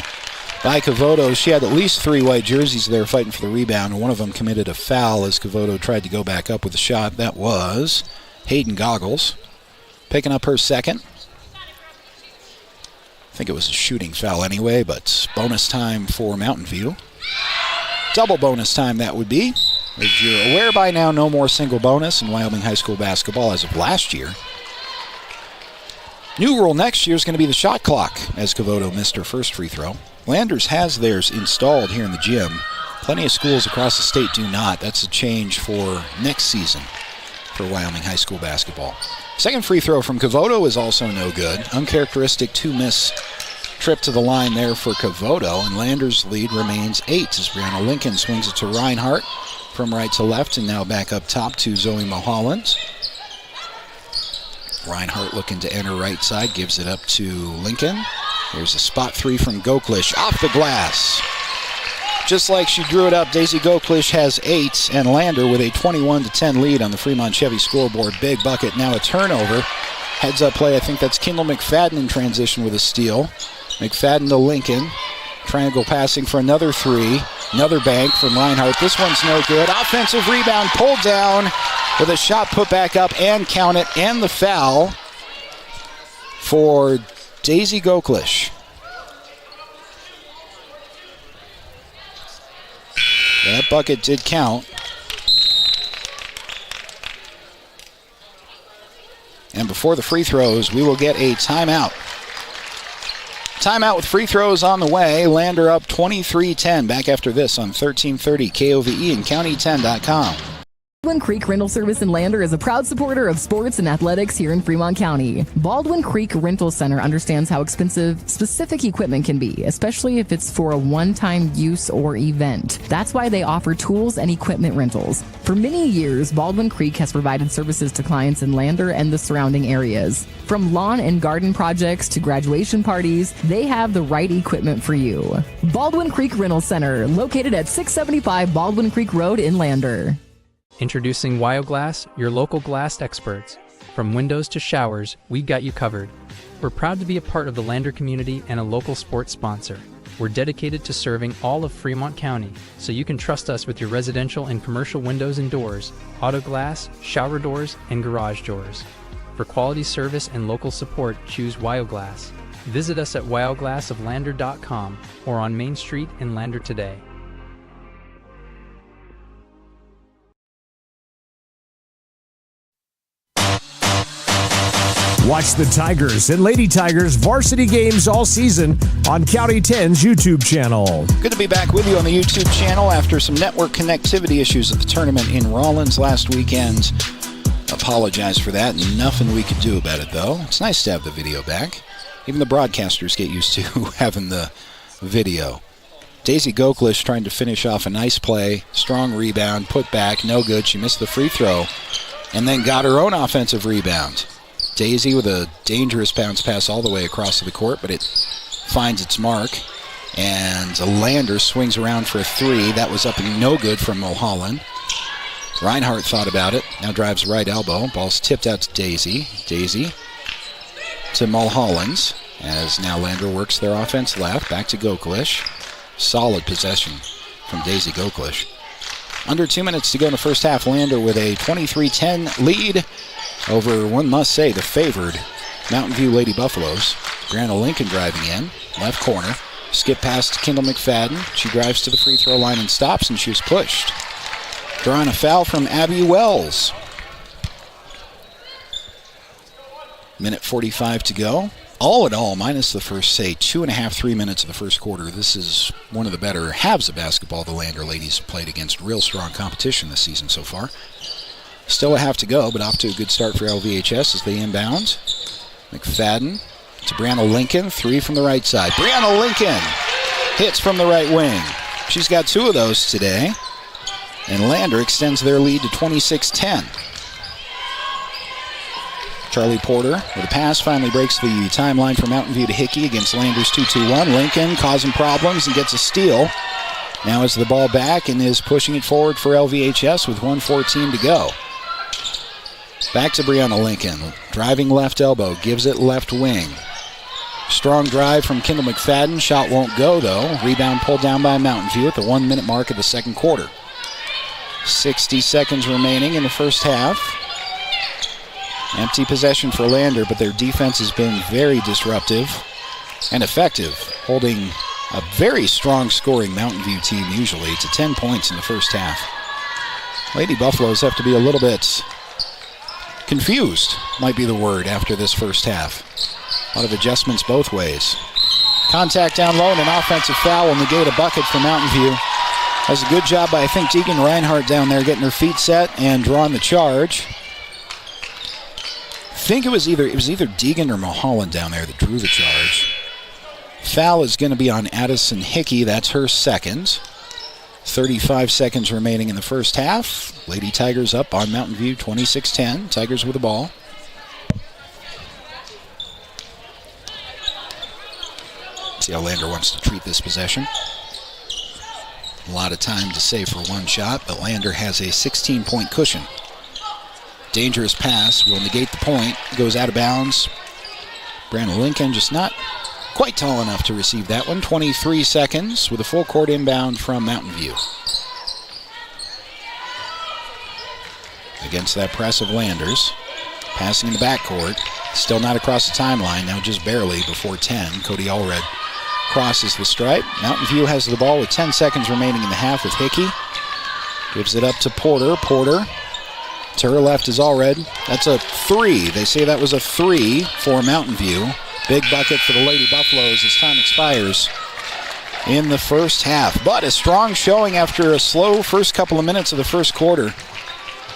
by Kavoto. She had at least 3 white jerseys there fighting for the rebound, and one of them committed a foul as Kavoto tried to go back up with a shot. That was Hayden Goggles picking up her second. I think it was a shooting foul anyway, but bonus time for Mountain View. Double bonus time that would be. As you're aware by now, no more single bonus in Wyoming high school basketball as of last year. New rule next year is going to be the shot clock, as Kavoto missed her first free throw. Landers has theirs installed here in the gym. Plenty of schools across the state do not. That's a change for next season for Wyoming high school basketball. Second free throw from Kavoto is also no good. Uncharacteristic 2-miss trip to the line there for Kavoto, and Landers' lead remains 8 as Brianna Lincoln swings it to Reinhardt from right to left, and now back up top to Zoe Mulholland. Reinhardt looking to enter right side, gives it up to Lincoln. Here's a spot 3 from Goklish off the glass. Just like she drew it up, Daisy Goklish has 8, and Lander with a 21-10 lead on the Fremont Chevy scoreboard. Big bucket, now a turnover. Heads up play, I think that's Kendall McFadden in transition with a steal. McFadden to Lincoln. Triangle passing for another 3. Another bank from Reinhardt. This one's no good. Offensive rebound pulled down with a shot put back up and count it, and the foul for Daisy Goklish. That bucket did count. And before the free throws, we will get a timeout. Timeout with free throws on the way. Lander up 23-10. Back after this on 1330 KOVE and County10.com. Baldwin Creek Rental Service in Lander is a proud supporter of sports and athletics here in Fremont County. Baldwin Creek Rental Center understands how expensive specific equipment can be, especially if it's for a one-time use or event. That's why they offer tools and equipment rentals. For many years, Baldwin Creek has provided services to clients in Lander and the surrounding areas. From lawn and garden projects to graduation parties, they have the right equipment for you. Baldwin Creek Rental Center, located at 675 Baldwin Creek Road in Lander. Introducing WyoGlass, your local glass experts. From windows to showers, we've got you covered. We're proud to be a part of the Lander community and a local sports sponsor. We're dedicated to serving all of Fremont County, so you can trust us with your residential and commercial windows and doors, auto glass, shower doors, and garage doors. For quality service and local support, choose WyoGlass. Visit us at wyoglassoflander.com or on Main Street in Lander today. Watch the Tigers and Lady Tigers varsity games all season on County 10's YouTube channel. Good to be back with you on the YouTube channel after some network connectivity issues at the tournament in Rawlins last weekend. Apologize for that. Nothing we could do about it, though. It's nice to have the video back. Even the broadcasters get used to having the video. Daisy Goklish trying to finish off a nice play. Strong rebound, put back, no good. She missed the free throw and then got her own offensive rebound. Daisy with a dangerous bounce pass all the way across the court, but it finds its mark. And Lander swings around for a 3. That was up and no good from Mulholland. Reinhardt thought about it. Now drives right elbow. Ball's tipped out to Daisy. Daisy to Mulholland as now Lander works their offense left. Back to Goklish. Solid possession from Daisy Goklish. Under 2 minutes to go in the first half. Lander with a 23-10 lead over, one must say, the favored Mountain View Lady Buffaloes. Brianna Lincoln driving in, left corner. Skip pass to Kendall McFadden. She drives to the free throw line and stops, and she was pushed. Drawing a foul from Abby Wells. Minute 45 to go. All in all, minus the first, say, 2.5, 3 minutes of the first quarter, this is one of the better halves of basketball the Lander ladies have played against real strong competition this season so far. Still a half to go, but off to a good start for LVHS as they inbound. McFadden to Brianna Lincoln. 3 from the right side. Brianna Lincoln hits from the right wing. She's got 2 of those today. And Lander extends their lead to 26-10. Charlie Porter with a pass finally breaks the timeline for Mountain View to Hickey against Lander's 2-2-1. Lincoln causing problems and gets a steal. Now has the ball back and is pushing it forward for LVHS with 1:14 to go. Back to Brianna Lincoln. Driving left elbow, gives it left wing. Strong drive from Kendall McFadden. Shot won't go, though. Rebound pulled down by Mountain View at the 1 minute mark of the second quarter. 60 seconds remaining in the first half. Empty possession for Lander, but their defense has been very disruptive and effective, holding a very strong scoring Mountain View team usually to 10 points in the first half. Lady Buffaloes have to be a little bit confused, might be the word, after this first half. A lot of adjustments both ways. Contact down low and an offensive foul will negate a bucket for Mountain View. Does a good job by, I think, Deegan Reinhardt down there getting her feet set and drawing the charge. I think it was either Deegan or Mulholland down there that drew the charge. Foul is going to be on Addison Hickey. That's her second. 35 seconds remaining in the first half. Lady Tigers up on Mountain View 26-10. Tigers with the ball. See how Lander wants to treat this possession. A lot of time to save for one shot, but Lander has a 16-point cushion. Dangerous pass will negate the point. Goes out of bounds. Brandon Lincoln just not quite tall enough to receive that one. 23 seconds with a full court inbound from Mountain View. Against that press of Landers. Passing in the backcourt. Still not across the timeline. Now just barely before 10. Cody Allred crosses the stripe. Mountain View has the ball with 10 seconds remaining in the half with Hickey. Gives it up to Porter. Porter to her left is Allred. That's a three. They say that was a three for Mountain View. Big bucket for the Lady Buffaloes as time expires in the first half. But a strong showing after a slow first couple of minutes of the first quarter.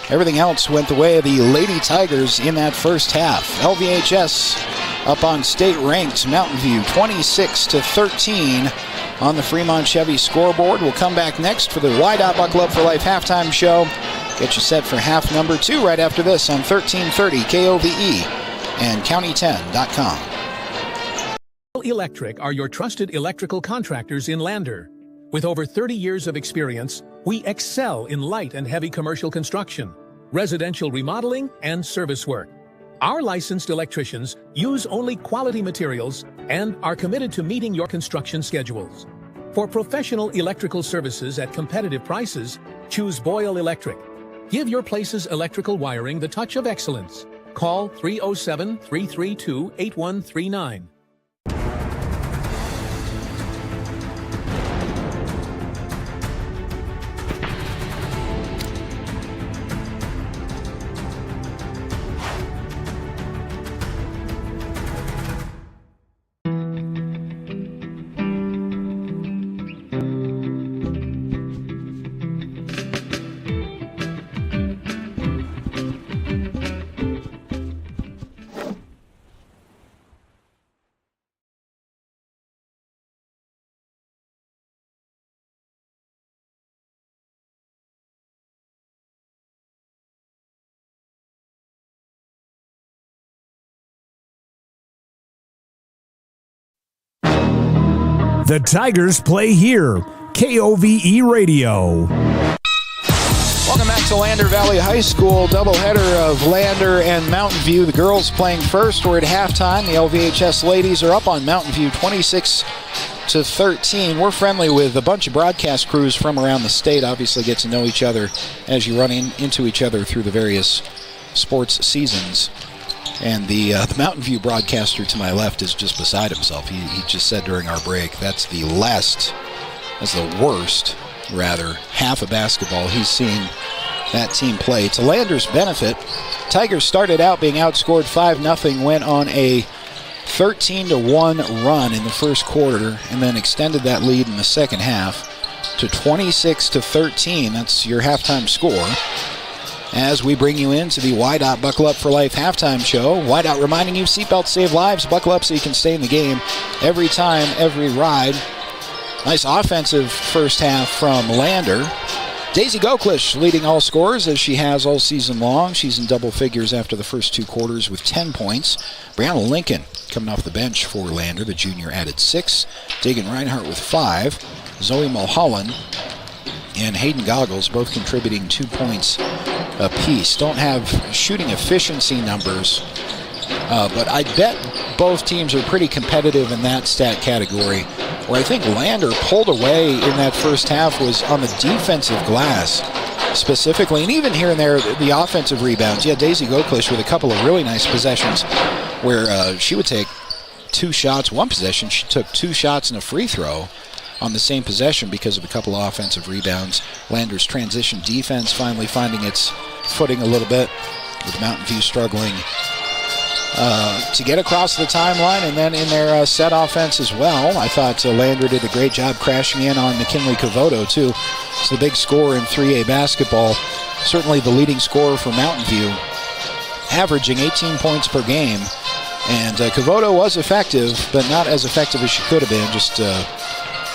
Everything else went the way of the Lady Tigers in that first half. LVHS up on state-ranked Mountain View 26-13 on the Fremont Chevy scoreboard. We'll come back next for the Wydot Buckle Up for Life halftime show. Get you set for half number 2 right after this on 1330 KOVE and county10.com. Electric are your trusted electrical contractors in Lander. With over 30 years of experience, we excel in light and heavy commercial construction, residential remodeling, and service work. Our licensed electricians use only quality materials and are committed to meeting your construction schedules. For professional electrical services at competitive prices, choose Boyle Electric. Give your place's electrical wiring the touch of excellence. Call 307-332-8139. The Tigers play here. KOVE Radio. Welcome back to Lander Valley High School. Doubleheader of Lander and Mountain View. The girls playing first. We're at halftime. The LVHS ladies are up on Mountain View 26-13. We're friendly with a bunch of broadcast crews from around the state. Obviously get to know each other as you run into each other through the various sports seasons. And the Mountain View broadcaster to my left is just beside himself. He just said during our break, that's the worst, half of basketball he's seen that team play. To Lander's benefit, Tigers started out being outscored 5-0, went on a 13-1 run in the first quarter, and then extended that lead in the second half to 26-13. That's your halftime score. As we bring you into the Wydot Buckle Up for Life halftime show. Wydot reminding you, seatbelts save lives. Buckle up so you can stay in the game every time, every ride. Nice offensive first half from Lander. Daisy Goklish leading all scorers as she has all season long. She's in double figures after the first 2 quarters with 10 points. Brianna Lincoln coming off the bench for Lander. The junior added 6. Deegan Reinhardt with 5. Zoe Mulholland and Hayden Goggles both contributing 2 points apiece. Don't have shooting efficiency numbers, but I bet both teams are pretty competitive in that stat category. Where I think Lander pulled away in that first half was on the defensive glass specifically, and even here and there, the offensive rebounds. Yeah, Daisy Goklish with a couple of really nice possessions where she would take 2 shots. One possession, she took 2 shots and a free throw on the same possession because of a couple of offensive rebounds. Lander's transition defense finally finding its footing a little bit, with Mountain View struggling to get across the timeline, and then in their set offense as well. I thought Lander did a great job crashing in on McKinley Cavoto, too. It's the big scorer in 3A basketball, certainly the leading scorer for Mountain View, averaging 18 points per game. And Cavoto was effective, but not as effective as she could have been. Just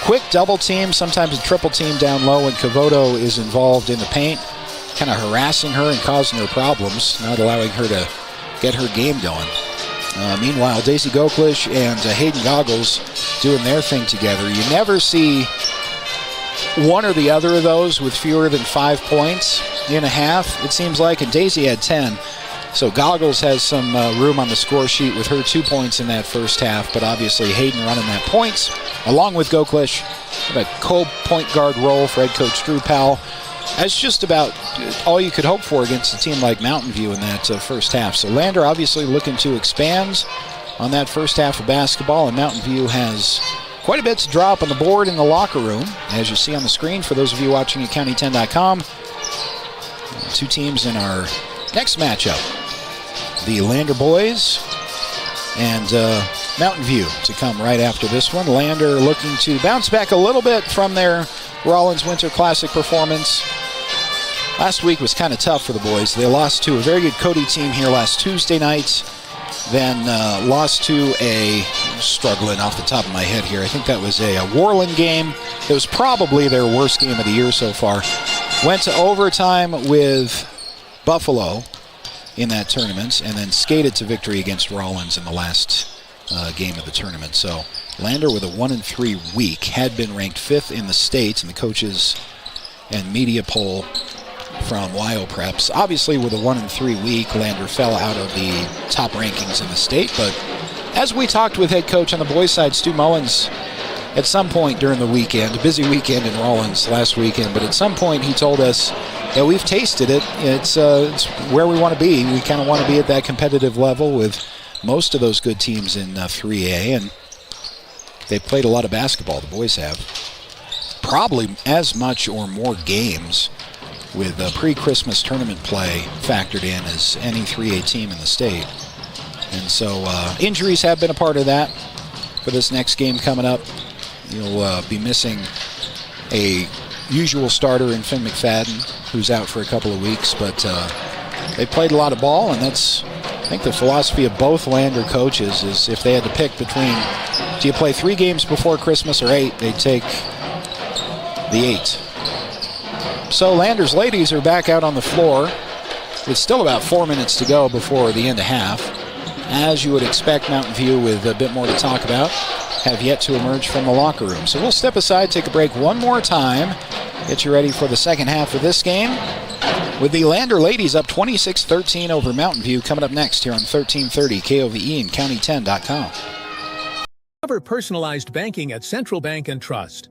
quick double team, sometimes a triple team down low when Cavoto is involved in the paint, kind of harassing her and causing her problems, not allowing her to get her game going. Meanwhile, Daisy Goklish and Hayden Goggles doing their thing together. You never see one or the other of those with fewer than 5 points in a half, it seems like, and Daisy had 10. So Goggles has some room on the score sheet with her 2 points in that first half, but obviously Hayden running that points, along with Goklish, a co-point guard role for head coach Drew Powell. That's just about all you could hope for against a team like Mountain View in that first half. So Lander obviously looking to expand on that first half of basketball, and Mountain View has quite a bit to drop on the board in the locker room, as you see on the screen for those of you watching at county10.com. 2 teams in our next matchup, the Lander boys and Mountain View to come right after this one. Lander looking to bounce back a little bit from their Rollins Winter Classic performance. Last week was kind of tough for the boys. They lost to a very good Cody team here last Tuesday night, then lost to struggling off the top of my head here, I think that was a Worland game. It was probably their worst game of the year so far. Went to overtime with Buffalo in that tournament, and then skated to victory against Rollins in the last game of the tournament. So Lander with a 1-3 week, had been ranked 5th in the state in the coaches and media poll from WyoPreps. Obviously with a 1-3 week, Lander fell out of the top rankings in the state, but as we talked with head coach on the boys side, Stu Mullins, at some point during the weekend, a busy weekend in Rollins last weekend, but at some point he told us that we've tasted it. It's where we want to be. We kind of want to be at that competitive level with most of those good teams in 3A, and they've played a lot of basketball, the boys have. Probably as much or more games with pre-Christmas tournament play factored in as any 3A team in the state. And so injuries have been a part of that. For this next game coming up, you'll be missing a usual starter in Finn McFadden, who's out for a couple of weeks, but they played a lot of ball, and that's, I think, the philosophy of both Lander coaches is if they had to pick between, do you play 3 games before Christmas or 8, they'd take the 8. So Lander's ladies are back out on the floor with still about 4 minutes to go before the end of half. As you would expect, Mountain View, with a bit more to talk about, have yet to emerge from the locker room. So we'll step aside, take a break one more time, get you ready for the second half of this game, with the Lander ladies up 26-13 over Mountain View, coming up next here on 1330 KOVE and county10.com. Cover personalized banking at Central Bank and Trust.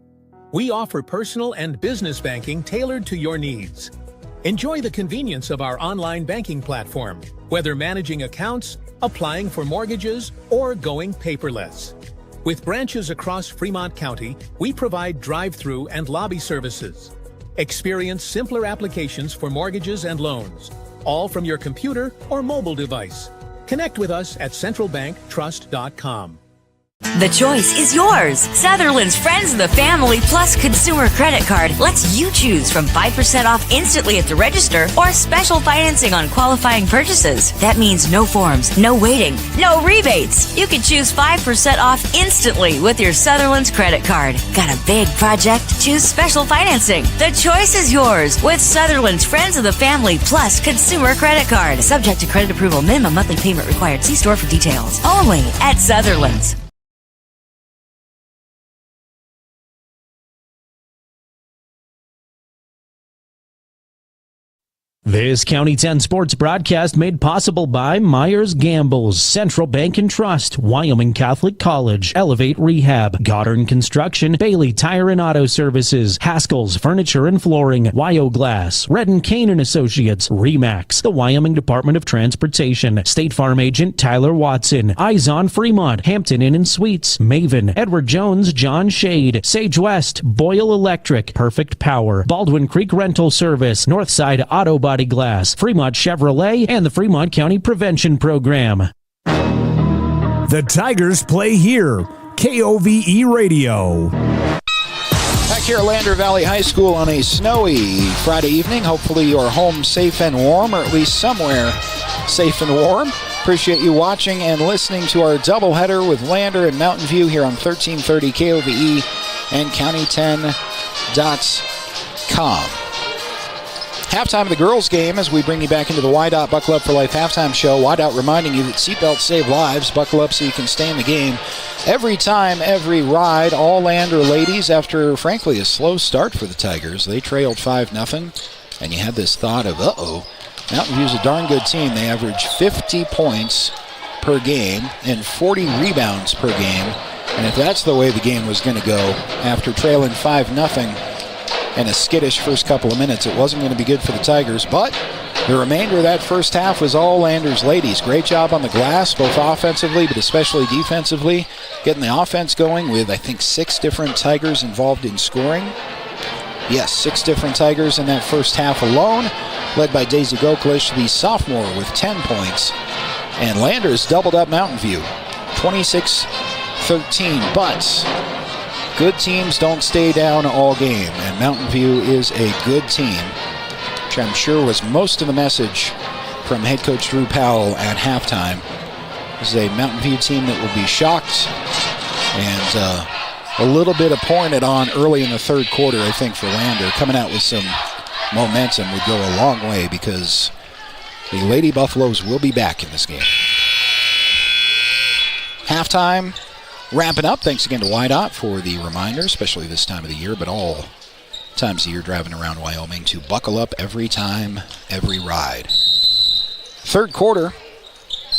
We offer personal and business banking tailored to your needs. Enjoy the convenience of our online banking platform, whether managing accounts, applying for mortgages, or going paperless. With branches across Fremont County, we provide drive-through and lobby services. Experience simpler applications for mortgages and loans, all from your computer or mobile device. Connect with us at centralbanktrust.com. The choice is yours. Sutherland's Friends of the Family Plus Consumer Credit Card lets you choose from 5% off instantly at the register or special financing on qualifying purchases. That means no forms, no waiting, no rebates. You can choose 5% off instantly with your Sutherland's credit card. Got a big project? Choose special financing. The choice is yours with Sutherland's Friends of the Family Plus Consumer Credit Card. Subject to credit approval. Minimum monthly payment required. See store for details. Only at Sutherland's. This County 10 sports broadcast made possible by Myers Gambles, Central Bank and Trust, Wyoming Catholic College, Elevate Rehab, Goddard Construction, Bailey Tire and Auto Services, Haskell's Furniture and Flooring, Wyo Glass, Red and Kane and Associates, Remax, the Wyoming Department of Transportation, State Farm Agent Tyler Watson, Eyes on Fremont, Hampton Inn and Suites, Maven, Edward Jones, John Shade, Sage West, Boyle Electric, Perfect Power, Baldwin Creek Rental Service, Northside Auto Body Glass, Fremont Chevrolet, and the Fremont County Prevention Program. The Tigers play here. KOVE Radio. Back here at Lander Valley High School on a snowy Friday evening. Hopefully you're home safe and warm, or at least somewhere safe and warm. Appreciate you watching and listening to our doubleheader with Lander and Mountain View here on 1330 KOVE and County10.com. Halftime of the girls' game as we bring you back into the YDOT Buckle Up for Life halftime show. YDOT reminding you that seatbelts save lives. Buckle up so you can stay in the game every time, every ride. All Lander ladies, after, frankly, a slow start for the Tigers. They trailed 5-0, and you had this thought of, Mountain View's a darn good team. They average 50 points per game and 40 rebounds per game. And if that's the way the game was going to go after trailing 5-0, and a skittish first couple of minutes, it wasn't going to be good for the Tigers. But the remainder of that first half was all Landers ladies. Great job on the glass, both offensively but especially defensively, getting the offense going with, I think, 6 different Tigers involved in scoring. Yes, 6 different Tigers in that first half alone, led by Daisy Goklish, the sophomore, with 10 points. And Landers doubled up Mountain View, 26-13. But good teams don't stay down all game, and Mountain View is a good team, which I'm sure was most of the message from head coach Drew Powell at halftime. This is a Mountain View team that will be shocked, and a little bit of pouring it on early in the third quarter, I think, for Lander. Coming out with some momentum would go a long way, because the Lady Buffaloes will be back in this game. Halftime wrapping up. Thanks again to YDOT for the reminder, especially this time of the year, but all times of year driving around Wyoming, to buckle up every time, every ride. Third quarter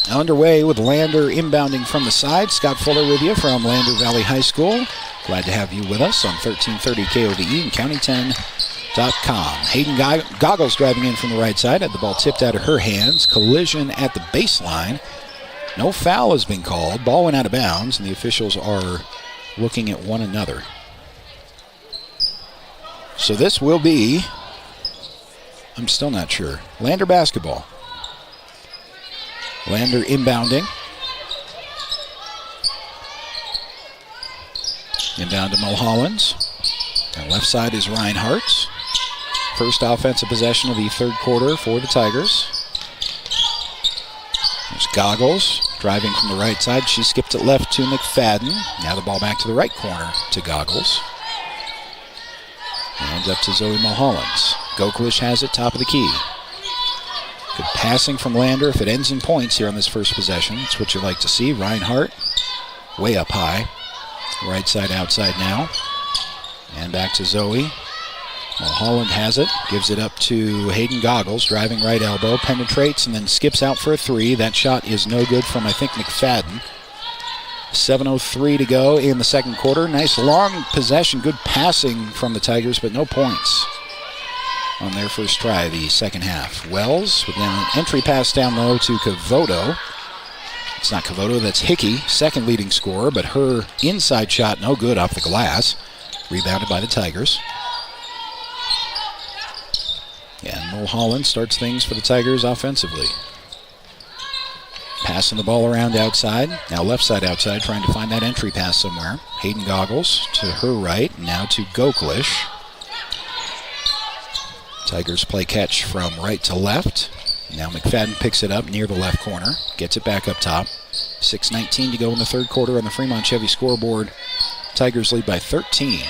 underway with Lander inbounding from the side. Scott Fuller with you from Lander Valley High School. Glad to have you with us on 1330 KOVE and County10.com. Hayden Goggles driving in from the right side, had the ball tipped out of her hands. Collision at the baseline. No foul has been called. Ball went out of bounds, and the officials are looking at one another. So this will be, I'm still not sure, Lander basketball. Lander inbounding. Inbound to Mulholland. And left side is Reinhardt. First offensive possession of the third quarter for the Tigers. There's Goggles driving from the right side. She skipped it left to McFadden. Now the ball back to the right corner to Goggles. And up to Zoe Mulholland. Goklish has it, top of the key. Good passing from Lander. If it ends in points here on this first possession, it's what you like to see. Reinhardt way up high. Right side outside now. And back to Zoe. Mulholland has it, gives it up to Hayden Goggles, driving right elbow, penetrates, and then skips out for a three. That shot is no good from, I think, McFadden. 7:03 to go in the second quarter. Nice long possession, good passing from the Tigers, but no points on their first try, the second half. Wells with an entry pass down low to Cavoto. It's not Cavoto, that's Hickey, second leading scorer, but her inside shot no good off the glass. Rebounded by the Tigers. And Mulholland starts things for the Tigers offensively. Passing the ball around outside. Now left side outside, trying to find that entry pass somewhere. Hayden Goggles to her right, now to Goklish. Tigers play catch from right to left. Now McFadden picks it up near the left corner. Gets it back up top. 6:19 to go in the third quarter on the Fremont Chevy scoreboard. Tigers lead by 13.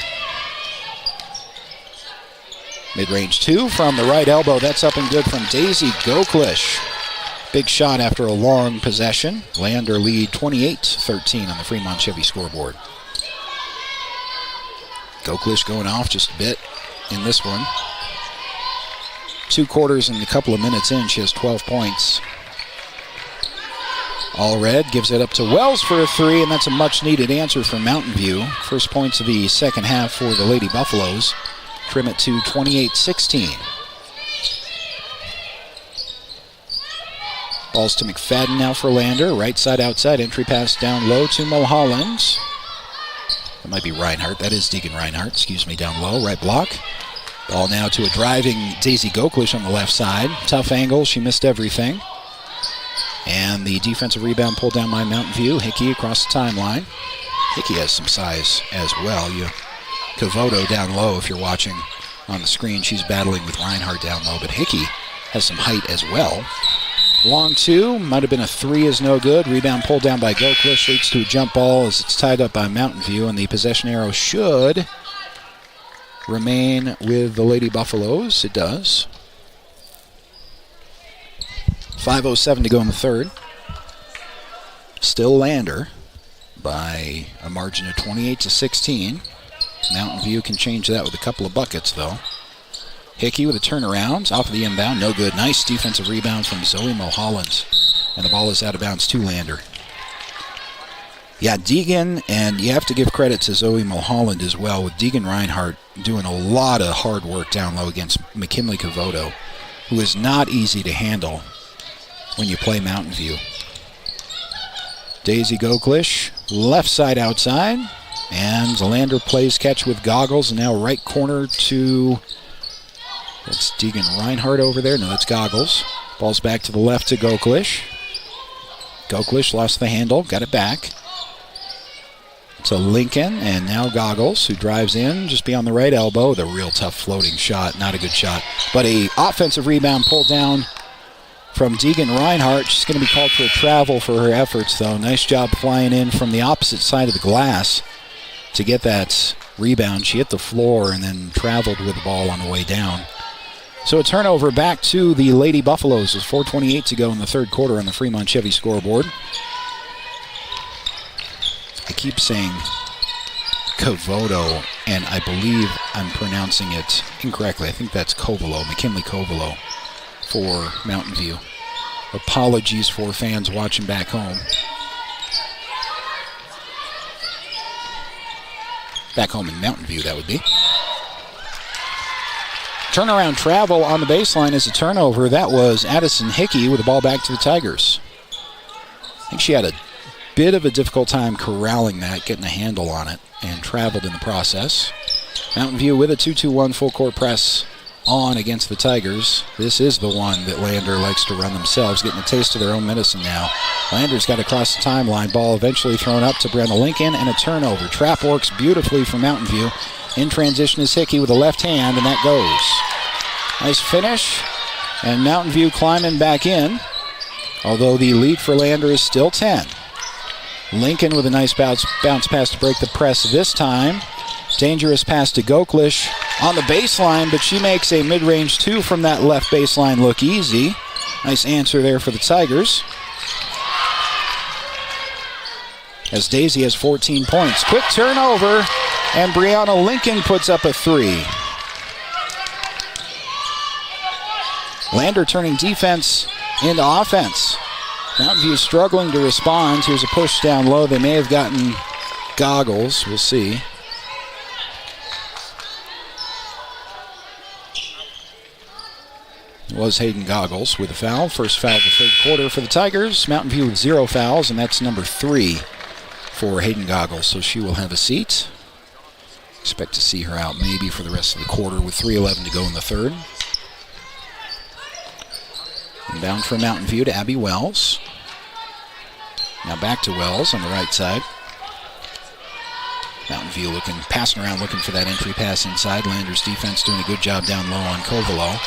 Mid-range two from the right elbow. That's up and good from Daisy Goklish. Big shot after a long possession. Lander lead 28-13 on the Fremont Chevy scoreboard. Goklish going off just a bit in this one. 2 quarters and a couple of minutes in, she has 12 points. All Red gives it up to Wells for a 3, and that's a much-needed answer for Mountain View. First points of the second half for the Lady Buffaloes. Trim it to 28-16. Balls to McFadden now for Lander. Right side outside. Entry pass down low to Mulholland. That might be Reinhardt. That is Deegan Reinhardt. Excuse me, down low. Right block. Ball now to a driving Daisy Goklish on the left side. Tough angle. She missed everything. And the defensive rebound pulled down by Mountain View. Hickey across the timeline. Hickey has some size as well. Kavoto down low if you're watching on the screen. She's battling with Reinhardt down low, but Hickey has some height as well. Long 2, might have been a 3 is no good. Rebound pulled down by Goklish, leads to a jump ball as it's tied up by Mountain View, and the possession arrow should remain with the Lady Buffaloes. It does. 5:07 to go in the third. Still Lander by a margin of 28-16. Mountain View can change that with a couple of buckets, though. Hickey with a turnaround, off of the inbound, no good. Nice defensive rebound from Zoe Mulholland. And the ball is out of bounds to Lander. Yeah, Deegan, and you have to give credit to Zoe Mulholland as well, with Deegan Reinhardt doing a lot of hard work down low against McKinley Kavoto, who is not easy to handle when you play Mountain View. Daisy Goklish, left side outside, and Lander plays catch with Goggles, and now right corner to, that's Deegan Reinhardt over there. No, that's Goggles. Ball's back to the left to Goklish. Goklish lost the handle, got it back to Lincoln, and now Goggles, who drives in just beyond the right elbow with a real tough floating shot. Not a good shot, but a offensive rebound pulled down from Deegan Reinhardt. She's going to be called for a travel for her efforts, though. Nice job flying in from the opposite side of the glass to get that rebound. She hit the floor and then traveled with the ball on the way down. So a turnover back to the Lady Buffaloes with 4:28 to go in the third quarter on the Fremont Chevy scoreboard. I keep saying Kavoto, and I believe I'm pronouncing it incorrectly. I think that's Kovalo, McKinley Kovalo for Mountain View. Apologies for fans watching back home. Back home in Mountain View, that would be. Turnaround travel on the baseline is a turnover. That was Addison Hickey with the ball back to the Tigers. I think she had a bit of a difficult time corralling that, getting a handle on it, and traveled in the process. Mountain View with a 2-2-1 full court press on against the Tigers. This is the one that Lander likes to run themselves, getting a taste of their own medicine now. Lander's got across the timeline. Ball eventually thrown up to Brenda Lincoln, and a turnover. Trap works beautifully for Mountain View. In transition is Hickey with a left hand, and that goes. Nice finish, and Mountain View climbing back in, although the lead for Lander is still 10. Lincoln with a nice bounce pass to break the press this time. Dangerous pass to Goklish on the baseline, but she makes a mid-range 2 from that left baseline look easy. Nice answer there for the Tigers. As Daisy has 14 points. Quick turnover, and Brianna Lincoln puts up a 3. Lander turning defense into offense. Mountain View struggling to respond. Here's a push down low. They may have gotten Goggles. We'll see. It was Hayden Goggles with a foul. First foul of the third quarter for the Tigers. Mountain View with 0 fouls, and that's number 3 for Hayden Goggles. So she will have a seat. Expect to see her out maybe for the rest of the quarter with 3:11 to go in the third. Inbound from Mountain View to Abby Wells. Now back to Wells on the right side. Mountain View passing around looking for that entry pass inside. Lander's defense doing a good job down low on Kovalo.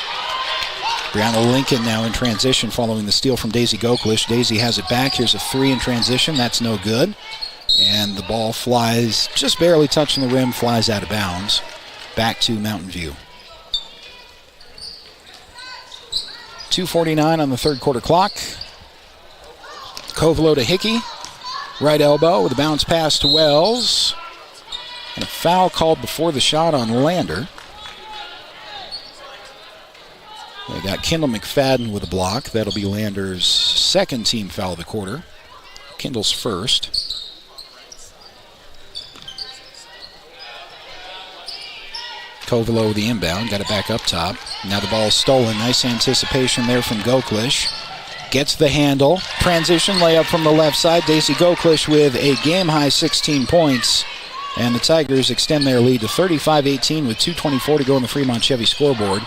Brianna Lincoln now in transition following the steal from Daisy Goklish. Daisy has it back. Here's a 3 in transition. That's no good. And the ball flies, just barely touching the rim, flies out of bounds. Back to Mountain View. 2:49 on the third quarter clock. Kovalo to Hickey. Right elbow with a bounce pass to Wells. And a foul called before the shot on Lander. They got Kendall McFadden with a block. That'll be Lander's second team foul of the quarter. Kendall's first. Kovalo with the inbound, got it back up top. Now the ball is stolen. Nice anticipation there from Goklish. Gets the handle. Transition layup from the left side. Daisy Goklish with a game-high 16 points. And the Tigers extend their lead to 35-18 with 2:24 to go on the Fremont Chevy scoreboard.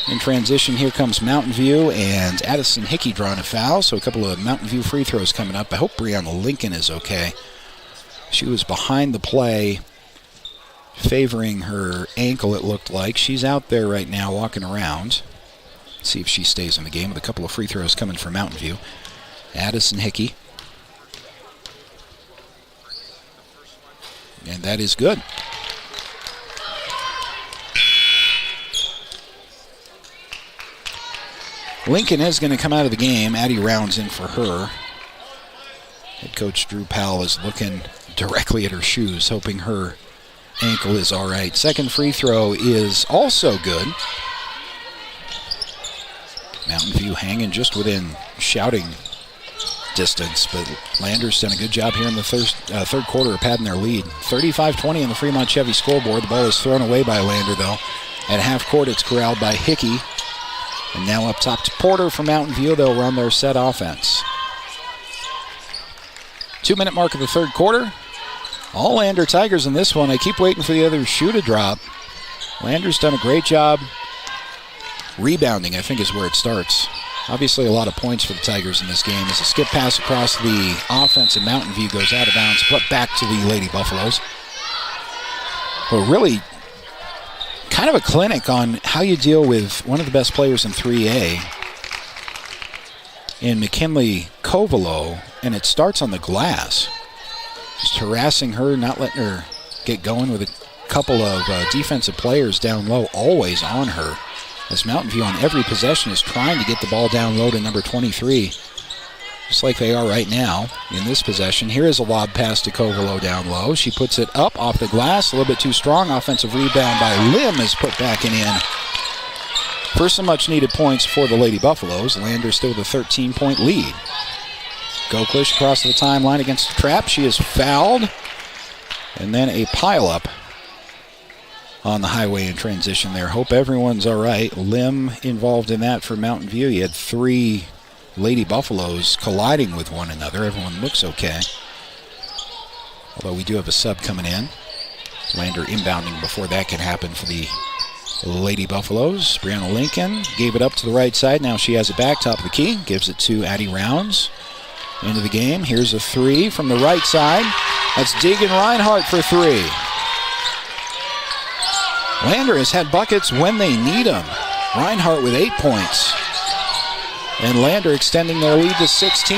In transition, here comes Mountain View, and Addison Hickey drawing a foul, so a couple of Mountain View free throws coming up. I hope Brianna Lincoln is okay. She was behind the play, favoring her ankle, it looked like. She's out there right now walking around. Let's see if she stays in the game with a couple of free throws coming from Mountain View. Addison Hickey. And that is good. Lincoln is going to come out of the game. Addie Rounds in for her. Head coach Drew Powell is looking directly at her shoes, hoping her ankle is all right. Second free throw is also good. Mountain View hanging just within shouting distance, but Lander's done a good job here in the third quarter of padding their lead. 35-20 on the Fremont Chevy scoreboard. The ball is thrown away by Lander, though. At half court, it's corralled by Hickey. And now up top to Porter for Mountain View. They'll run their set offense. 2-minute mark of the third quarter. All Lander Tigers in this one. I keep waiting for the other shoe to drop. Lander's done a great job rebounding, I think is where it starts. Obviously a lot of points for the Tigers in this game as a skip pass across the offense and Mountain View goes out of bounds, put back to the Lady Buffaloes. But really kind of a clinic on how you deal with one of the best players in 3A in McKinley Kovalo, and it starts on the glass. Just harassing her, not letting her get going with a couple of defensive players down low, always on her. As Mountain View on every possession is trying to get the ball down low to number 23, just like they are right now in this possession. Here is a lob pass to Kovalo down low. She puts it up off the glass, a little bit too strong. Offensive rebound by Lim is put back and in. For some much-needed points for the Lady Buffaloes. Lander still with a 13-point lead. Goklish across the timeline against the trap. She is fouled. And then a pile-up on the highway in transition there. Hope everyone's all right. Lim involved in that for Mountain View. You had three Lady Buffaloes colliding with one another. Everyone looks okay. Although we do have a sub coming in. Lander inbounding before that can happen for the Lady Buffaloes. Brianna Lincoln gave it up to the right side. Now she has it back, top of the key. Gives it to Addie Rounds. Into the game. Here's a three from the right side. That's Deegan Reinhardt for three. Lander has had buckets when they need them. Reinhardt with 8 points. And Lander extending their lead to 16.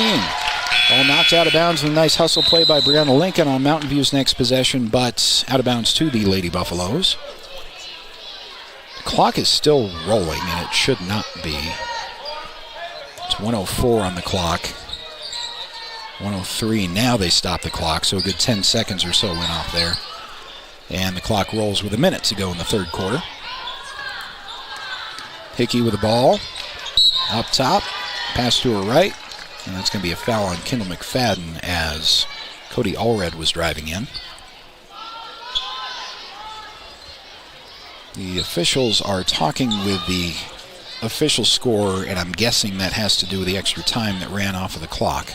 Ball knocked out of bounds with a nice hustle play by Brianna Lincoln on Mountain View's next possession, but out of bounds to the Lady Buffaloes. The clock is still rolling, and it should not be. It's 1:04 on the clock. 1:03, now they stop the clock, so a good 10 seconds or so went off there. And the clock rolls with a minute to go in the third quarter. Hickey with the ball. Up top. Pass to her right. And that's going to be a foul on Kendall McFadden as Cody Allred was driving in. The officials are talking with the official scorer, and I'm guessing that has to do with the extra time that ran off of the clock.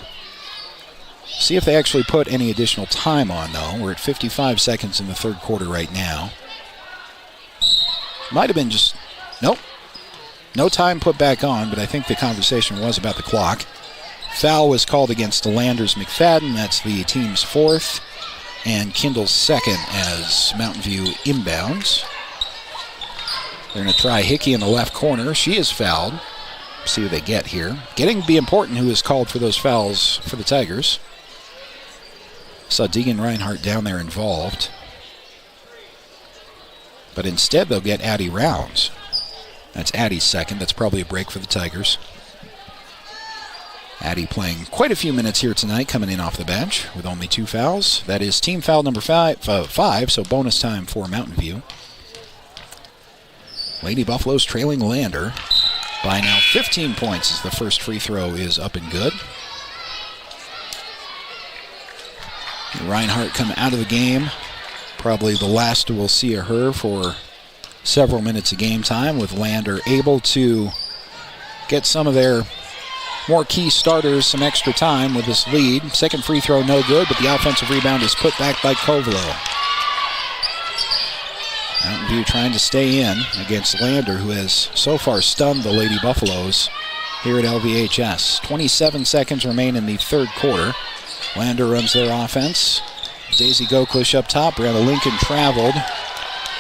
See if they actually put any additional time on, though. We're at 55 seconds in the third quarter right now. Might have been just, nope. No time put back on, but I think the conversation was about the clock. Foul was called against Landers McFadden. That's the team's fourth. And Kendall's second as Mountain View inbounds. They're going to try Hickey in the left corner. She is fouled. See what they get here. Getting to be important who is called for those fouls for the Tigers. Saw Deegan Reinhardt down there involved. But instead they'll get Addie Rounds. That's Addie's second. That's probably a break for the Tigers. Addie playing quite a few minutes here tonight, coming in off the bench with only 2 fouls. That is team foul number five, so bonus time for Mountain View. Lady Buffaloes trailing Lander by now 15 points as the first free throw is up and good. Reinhardt come out of the game. Probably the last we'll see of her for several minutes of game time, with Lander able to get some of their more key starters some extra time with this lead. Second free throw no good, but the offensive rebound is put back by Kovalo. Mountain View trying to stay in against Lander, who has so far stunned the Lady Buffaloes here at LVHS. 27 seconds remain in the third quarter. Lander runs their offense. Daisy Goklish up top. Brianna Lincoln traveled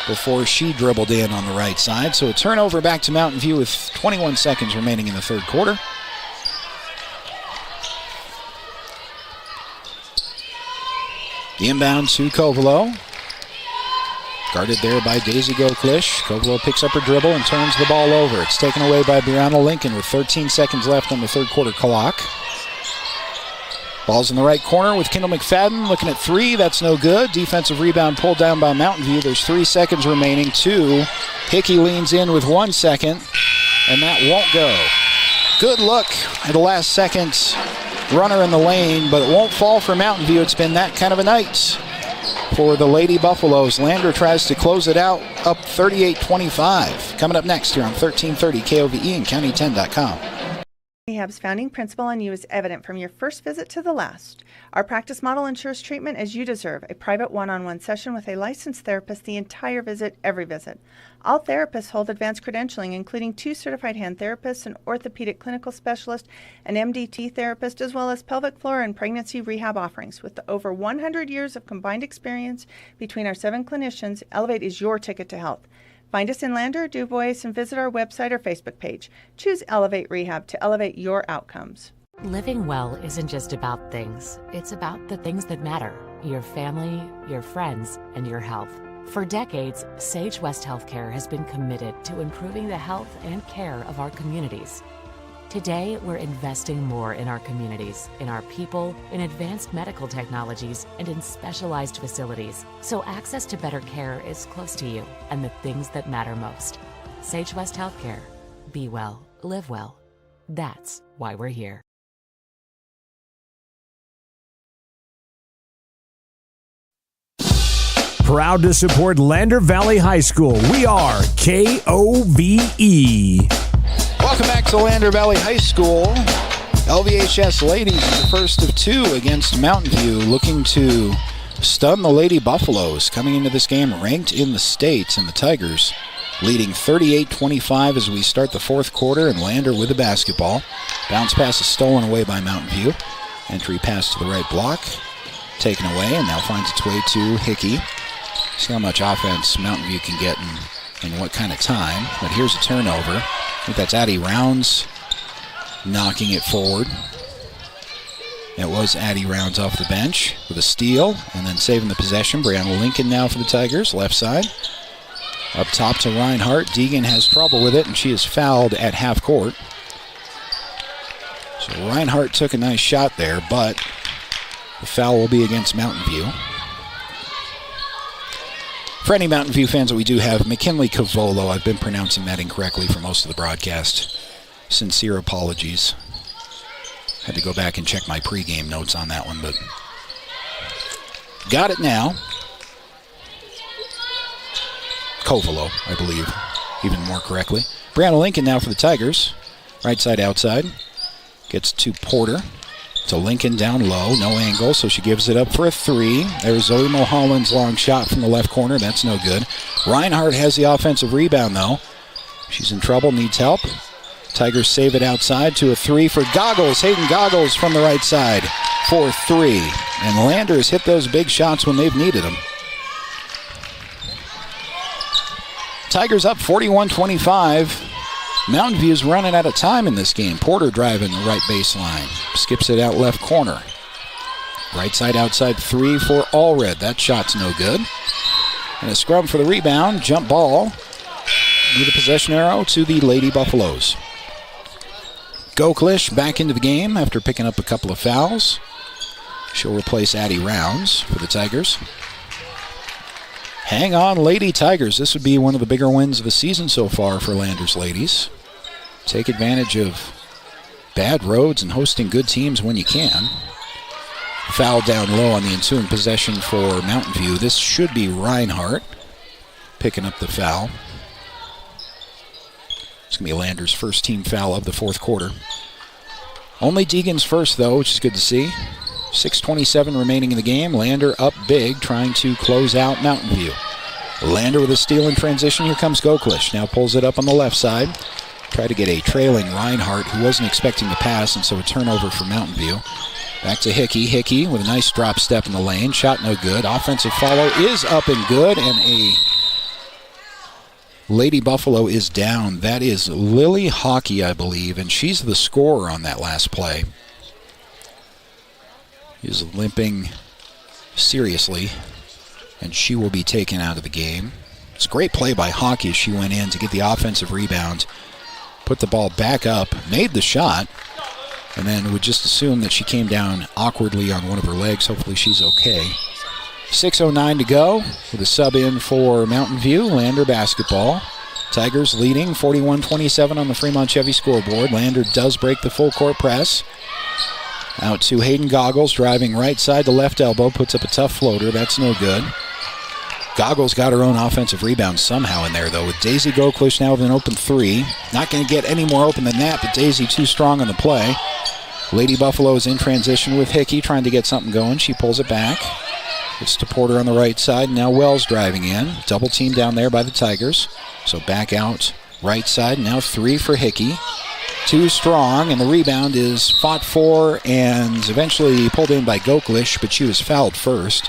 before she dribbled in on the right side. So a turnover back to Mountain View with 21 seconds remaining in the third quarter. The inbound to Kovalo. Guarded there by Daisy Goklish. Kovalo picks up her dribble and turns the ball over. It's taken away by Brianna Lincoln with 13 seconds left on the third quarter clock. Ball's in the right corner with Kendall McFadden looking at three. That's no good. Defensive rebound pulled down by Mountain View. There's 3 seconds remaining. 2. Hickey leans in with 1 second, and that won't go. Good look at the last second runner in the lane, but it won't fall for Mountain View. It's been that kind of a night for the Lady Buffaloes. Lander tries to close it out, up 38-25. Coming up next here on 1330 KOVE and County10.com. Rehab's founding principle on you is evident from your first visit to the last. Our practice model ensures treatment as you deserve, a private one-on-one session with a licensed therapist the entire visit, every visit. All therapists hold advanced credentialing, including 2 certified hand therapists, an orthopedic clinical specialist, an MDT therapist, as well as pelvic floor and pregnancy rehab offerings. With over 100 years of combined experience between our 7 clinicians, Elevate is your ticket to health. Find us in Lander or DuBois and visit our website or Facebook page. Choose Elevate Rehab to elevate your outcomes. Living well isn't just about things. It's about the things that matter. Your family, your friends, and your health. For decades, Sage West Healthcare has been committed to improving the health and care of our communities. Today, we're investing more in our communities, in our people, in advanced medical technologies, and in specialized facilities, so access to better care is close to you and the things that matter most. Sage West Healthcare. Be well, live well. That's why we're here. Proud to support Lander Valley High School. We are KOVE. Welcome back to Lander Valley High School. LVHS ladies, the first of 2 against Mountain View, looking to stun the Lady Buffaloes. Coming into this game ranked in the state, and the Tigers leading 38-25 as we start the fourth quarter, and Lander with the basketball. Bounce pass is stolen away by Mountain View. Entry pass to the right block, taken away, and now finds its way to Hickey. See how much offense Mountain View can get in what kind of time. But here's a turnover. I think that's Addie Rounds knocking it forward. It was Addie Rounds off the bench with a steal and then saving the possession. Brianna Lincoln now for the Tigers, left side. Up top to Reinhardt. Deegan has trouble with it, and she is fouled at half court. So Reinhardt took a nice shot there, but the foul will be against Mountain View. For any Mountain View fans that we do have, McKinley Cavolo, I've been pronouncing that incorrectly for most of the broadcast. Sincere apologies. Had to go back and check my pregame notes on that one, but got it now. Covolo, I believe, even more correctly. Brianna Lincoln now for the Tigers. Right side outside. Gets to Porter. To Lincoln down low, no angle, so she gives it up for a 3. There's Zoe Mulholland's long shot from the left corner. That's no good. Reinhardt has the offensive rebound, though. She's in trouble, needs help. Tigers save it outside to a 3 for Goggles. Hayden Goggles from the right side for 3. And Landers hit those big shots when they've needed them. Tigers up 41-25. Mountain View's running out of time in this game. Porter driving the right baseline. Skips it out left corner. Right side outside 3 for Allred. That shot's no good. And a scrum for the rebound. Jump ball. With a possession arrow to the Lady Buffaloes. Goklish back into the game after picking up a couple of fouls. She'll replace Addie Rounds for the Tigers. Hang on, Lady Tigers. This would be one of the bigger wins of the season so far for Landers ladies. Take advantage of bad roads and hosting good teams when you can. Foul down low on the ensuing possession for Mountain View. This should be Reinhardt picking up the foul. It's going to be Landers' first team foul of the fourth quarter. Only Deegan's first, though, which is good to see. 6:27 remaining in the game. Lander up big, trying to close out Mountain View. Lander with a steal in transition. Here comes Goklish. Now pulls it up on the left side. Try to get a trailing Reinhardt, who wasn't expecting the pass, and so a turnover for Mountain View. Back to Hickey. Hickey with a nice drop step in the lane. Shot no good. Offensive follow is up and good, and a Lady Buffalo is down. That is Lily Hockey, I believe, and she's the scorer on that last play. Is limping seriously, and she will be taken out of the game. It's a great play by Hockey as she went in to get the offensive rebound, put the ball back up, made the shot, and then would just assume that she came down awkwardly on one of her legs. Hopefully she's okay. 6:09 to go with a sub in for Mountain View. Lander basketball. Tigers leading 41-27 on the Fremont Chevy scoreboard. Lander does break the full court press. Out to Hayden Goggles, driving right side to left elbow, puts up a tough floater. That's no good. Goggles got her own offensive rebound somehow in there, though, with Daisy Goklish now with an open three. Not going to get any more open than that, but Daisy too strong on the play. Lady Buffalo is in transition with Hickey, trying to get something going. She pulls it back. It's to Porter on the right side. Now Wells driving in. Double team down there by the Tigers. So back out right side. Now three for Hickey. Too strong, and the rebound is fought for and eventually pulled in by Goklish, but she was fouled first.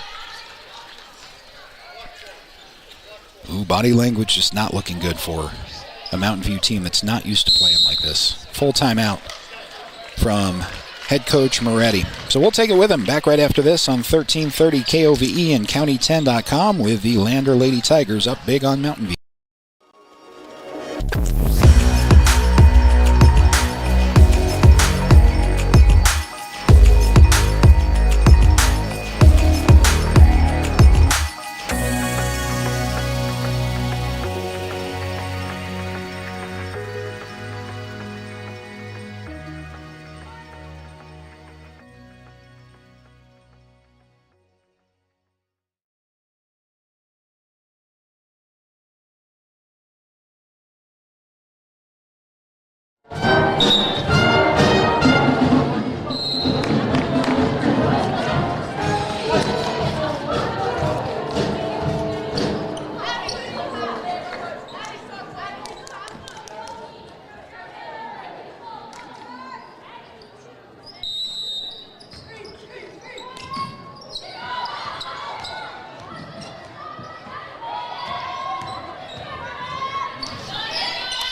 Ooh, body language just not looking good for a Mountain View team that's not used to playing like this. Full timeout from head coach Moretti. So we'll take it with him. Back right after this on 1330 KOVE and County10.com with the Lander Lady Tigers up big on Mountain View.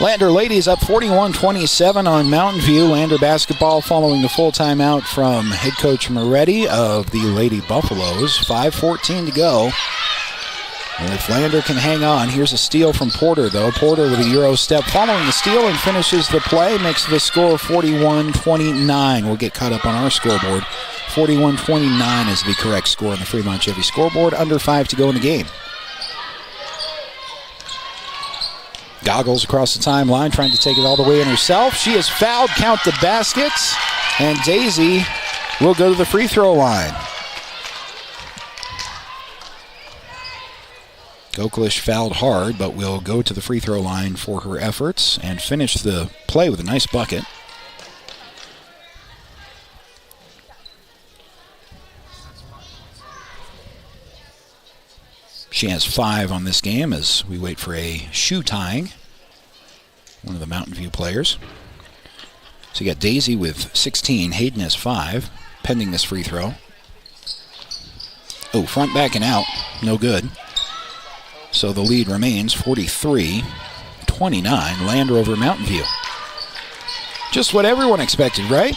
Lander ladies up 41-27 on Mountain View. Lander basketball following the full timeout from head coach Moretti of the Lady Buffaloes. 5:14 to go. And if Lander can hang on, here's a steal from Porter, though. Porter with a Euro step following the steal and finishes the play. Makes the score 41-29. We'll get caught up on our scoreboard. 41-29 is the correct score on the Fremont Chevy scoreboard. Under 5 to go in the game. Goggles across the timeline, trying to take it all the way in herself. She is fouled, count the baskets, and Daisy will go to the free throw line. Goklish fouled hard, but will go to the free throw line for her efforts and finish the play with a nice bucket. She has 5 on this game as we wait for a shoe tying. One of the Mountain View players. So you got Daisy with 16. Hayden has 5, pending this free throw. Oh, front back and out. No good. So the lead remains 43-29. Lander over Mountain View. Just what everyone expected, right?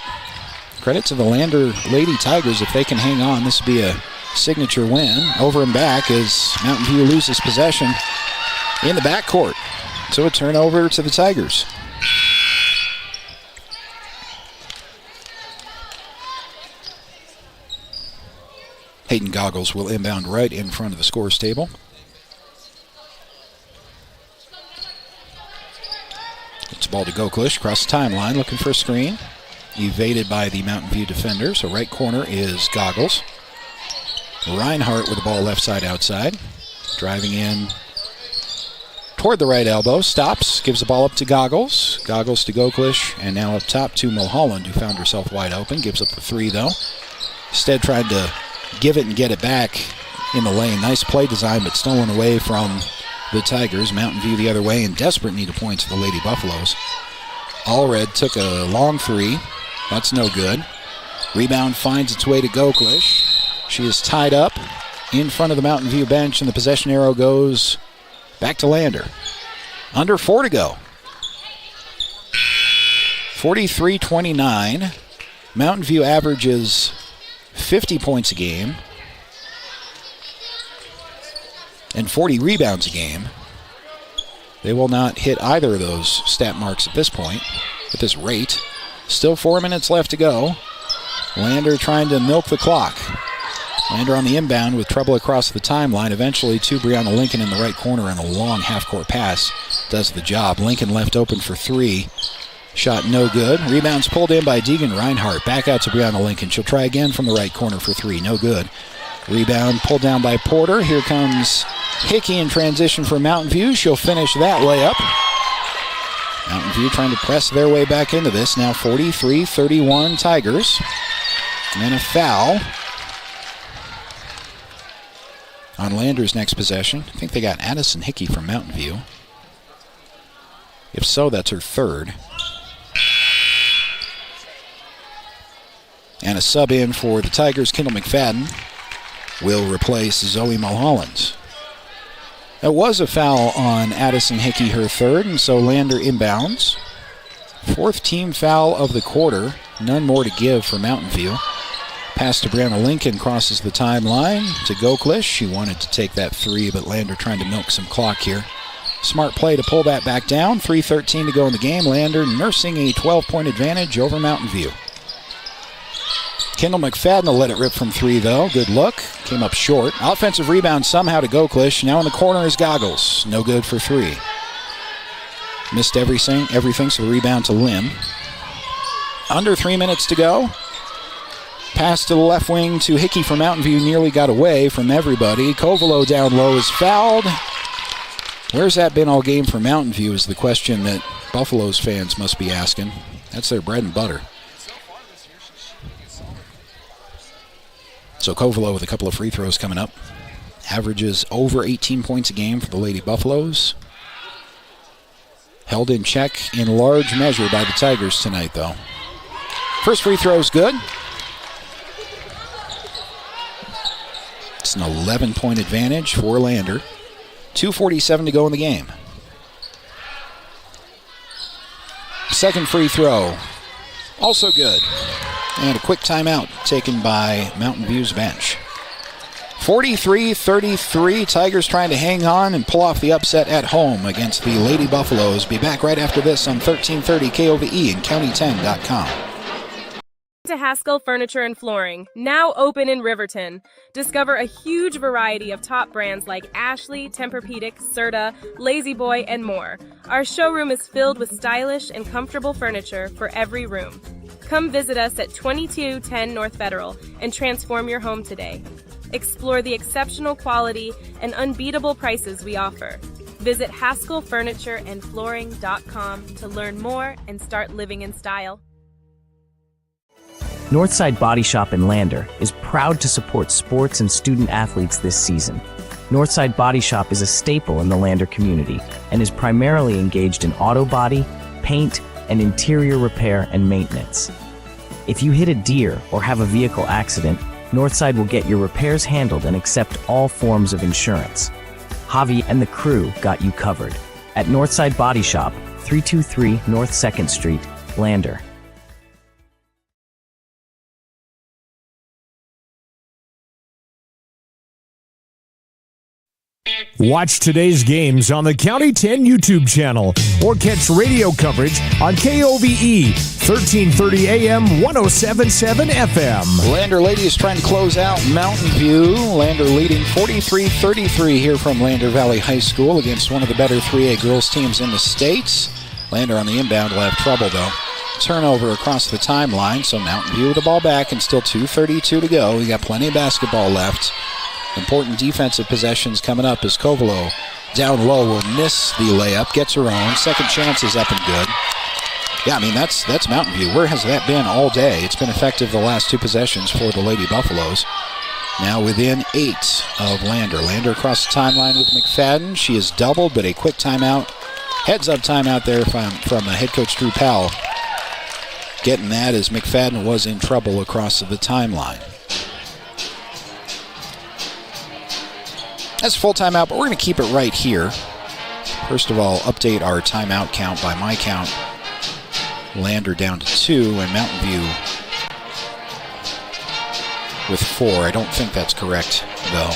Credit to the Lander Lady Tigers. If they can hang on, this would be a signature win. Over and back as Mountain View loses possession in the backcourt. So a turnover to the Tigers. Hayden Goggles will inbound right in front of the scores table. the ball to Goklish, across the timeline, looking for a screen. Evaded by the Mountain View defender, so right corner is Goggles. Reinhardt with the ball left side outside. Driving in toward the right elbow, stops, gives the ball up to Goggles. Goggles to Goklish, and now up top to Mulholland, who found herself wide open. Gives up the three, though. Instead tried to give it and get it back in the lane. Nice play design, but stolen away from the Tigers. Mountain View the other way, in desperate need of points for the Lady Buffaloes. Allred took a long three. That's no good. Rebound finds its way to Goklish. She is tied up in front of the Mountain View bench, and the possession arrow goes back to Lander. Under 4 to go. 43-29. Mountain View averages 50 points a game and 40 rebounds a game. They will not hit either of those stat marks at this point, at this rate. Still 4 minutes left to go. Lander trying to milk the clock. Lander on the inbound with trouble across the timeline. Eventually to Brianna Lincoln in the right corner, and a long half-court pass does the job. Lincoln left open for three. Shot no good. Rebounds pulled in by Deegan Reinhardt. Back out to Brianna Lincoln. She'll try again from the right corner for three. No good. Rebound pulled down by Porter. Here comes Hickey in transition for Mountain View. She'll finish that layup. Mountain View trying to press their way back into this. Now 43-31 Tigers. And a foul on Lander's next possession. I think they got Addison Hickey from Mountain View. If so, that's her third. And a sub in for the Tigers, Kendall McFadden, will replace Zoe Mulholland. That was a foul on Addison Hickey, her third, and so Lander inbounds. Fourth team foul of the quarter. None more to give for Mountain View. Pass to Brianna Lincoln, crosses the timeline to Goklish. She wanted to take that three, but Lander trying to milk some clock here. Smart play to pull that back down. 3:13 to go in the game. Lander nursing a 12-point advantage over Mountain View. Kendall McFadden will let it rip from three, though. Good look. Came up short. Offensive rebound somehow to Goklish. Now in the corner is Goggles. No good for three. Missed everything, so the rebound to Lim. Under 3 minutes to go. Pass to the left wing to Hickey from Mountain View. Nearly got away from everybody. Kovalo down low is fouled. Where's that been all game for Mountain View is the question that Buffaloes fans must be asking. That's their bread and butter. So Kovalo with a couple of free throws coming up. Averages over 18 points a game for the Lady Buffaloes. Held in check in large measure by the Tigers tonight, though. First free throw is good. It's an 11-point advantage for Lander. 2:47 to go in the game. Second free throw, also good. And a quick timeout taken by Mountain View's bench. 43-33, Tigers trying to hang on and pull off the upset at home against the Lady Buffaloes. Be back right after this on 1330 KOVE and County10.com. To Haskell Furniture and Flooring, now open in Riverton. Discover a huge variety of top brands like Ashley, Tempur-Pedic, Serta, Lazy Boy, and more. Our showroom is filled with stylish and comfortable furniture for every room. Come visit us at 2210 North Federal and transform your home today. Explore the exceptional quality and unbeatable prices we offer. Visit HaskellFurnitureandFlooring.com to learn more and start living in style. Northside Body Shop in Lander is proud to support sports and student athletes this season. Northside Body Shop is a staple in the Lander community and is primarily engaged in auto body, paint, and interior repair and maintenance. If you hit a deer or have a vehicle accident, Northside will get your repairs handled and accept all forms of insurance. Javi and the crew got you covered at Northside Body Shop, 323 North 2nd Street, Lander. Watch today's games on the County 10 YouTube channel or catch radio coverage on KOVE 1330 AM 107.7 FM. Lander Ladies trying to close out Mountain View. Lander leading 43-33 here from Lander Valley High School against one of the better 3A girls teams in the States. Lander on the inbound will have trouble, though. Turnover across the timeline, so Mountain View with the ball back and still 2:32 to go. We got plenty of basketball left. Important defensive possessions coming up as Kovalo down low will miss the layup, gets her own. Second chance is up and good. Yeah, I mean, that's Mountain View. Where has that been all day? It's been effective the last 2 possessions for the Lady Buffaloes. Now within 8 of Lander. Lander across the timeline with McFadden. She is doubled, but a quick timeout. Heads-up timeout there from head coach Drew Powell. Getting that as McFadden was in trouble across the timeline. That's a full timeout, but we're going to keep it right here. First of all, update our timeout count by my count. Lander down to 2, and Mountain View with 4. I don't think that's correct, though.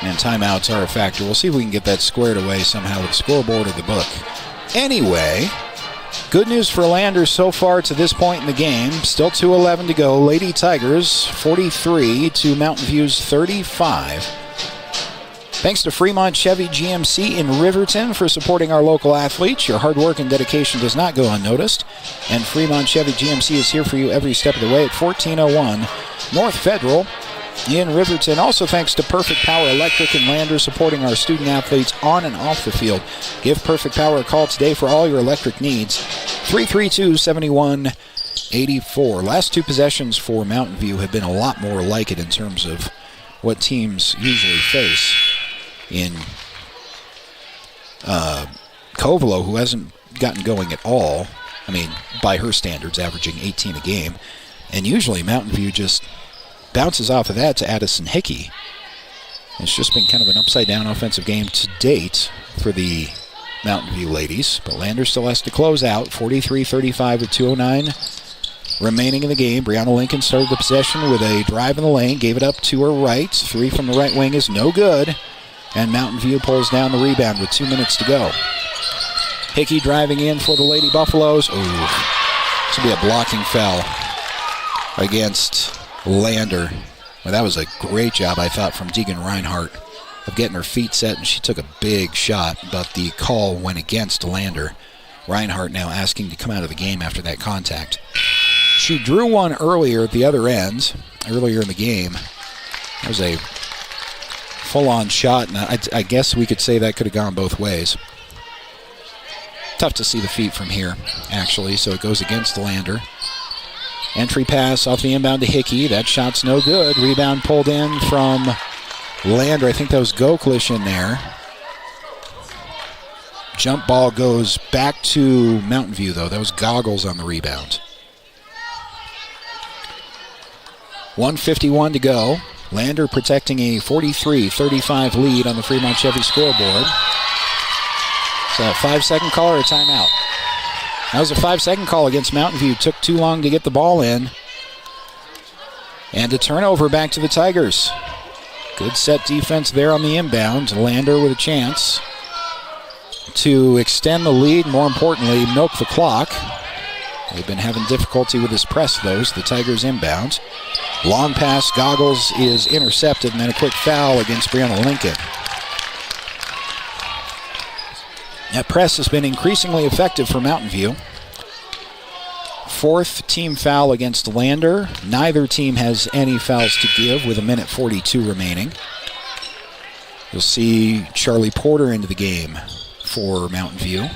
And timeouts are a factor. We'll see if we can get that squared away somehow with the scoreboard or the book. Anyway, good news for Lander so far to this point in the game. Still 2:11 to go. Lady Tigers 43 to Mountain View's 35. Thanks to Fremont Chevy GMC in Riverton for supporting our local athletes. Your hard work and dedication does not go unnoticed. And Fremont Chevy GMC is here for you every step of the way at 1401 North Federal in Riverton. Also thanks to Perfect Power Electric and Lander supporting our student athletes on and off the field. Give Perfect Power a call today for all your electric needs. 332-7184. Last 2 possessions for Mountain View have been a lot more like it in terms of what teams usually face. In Kovalo, who hasn't gotten going at all, I mean, by her standards, averaging 18 a game, and usually Mountain View just bounces off of that to Addison Hickey. It's just been kind of an upside-down offensive game to date for the Mountain View ladies, but Lander still has to close out, 43-35 with 2:09 remaining in the game. Brianna Lincoln started the possession with a drive in the lane, gave it up to her right. 3 from the right wing is no good. And Mountain View pulls down the rebound with 2 minutes to go. Hickey driving in for the Lady Buffaloes. Ooh, this will be a blocking foul against Lander. Well, that was a great job, I thought, from Deegan Reinhardt of getting her feet set, and she took a big shot, but the call went against Lander. Reinhardt now asking to come out of the game after that contact. She drew one earlier at the other end, earlier in the game. That was a full-on shot, and I guess we could say that could have gone both ways. Tough to see the feet from here, actually, so it goes against Lander. Entry pass off the inbound to Hickey. That shot's no good. Rebound pulled in from Lander. I think that was Goklish in there. Jump ball goes back to Mountain View, though. That was Goggles on the rebound. 1:51 to go. Lander protecting a 43-35 lead on the Fremont Chevy scoreboard. Is that a 5-second call or a timeout? That was a 5-second call against Mountain View. Took too long to get the ball in. And a turnover back to the Tigers. Good set defense there on the inbound. Lander with a chance to extend the lead, more importantly, milk the clock. They've been having difficulty with this press, though. The Tigers inbound. Long pass, Goggles is intercepted, and then a quick foul against Brianna Lincoln. That press has been increasingly effective for Mountain View. 4th team foul against Lander. Neither team has any fouls to give with 1:42 remaining. You'll see Charlie Porter into the game for Mountain View.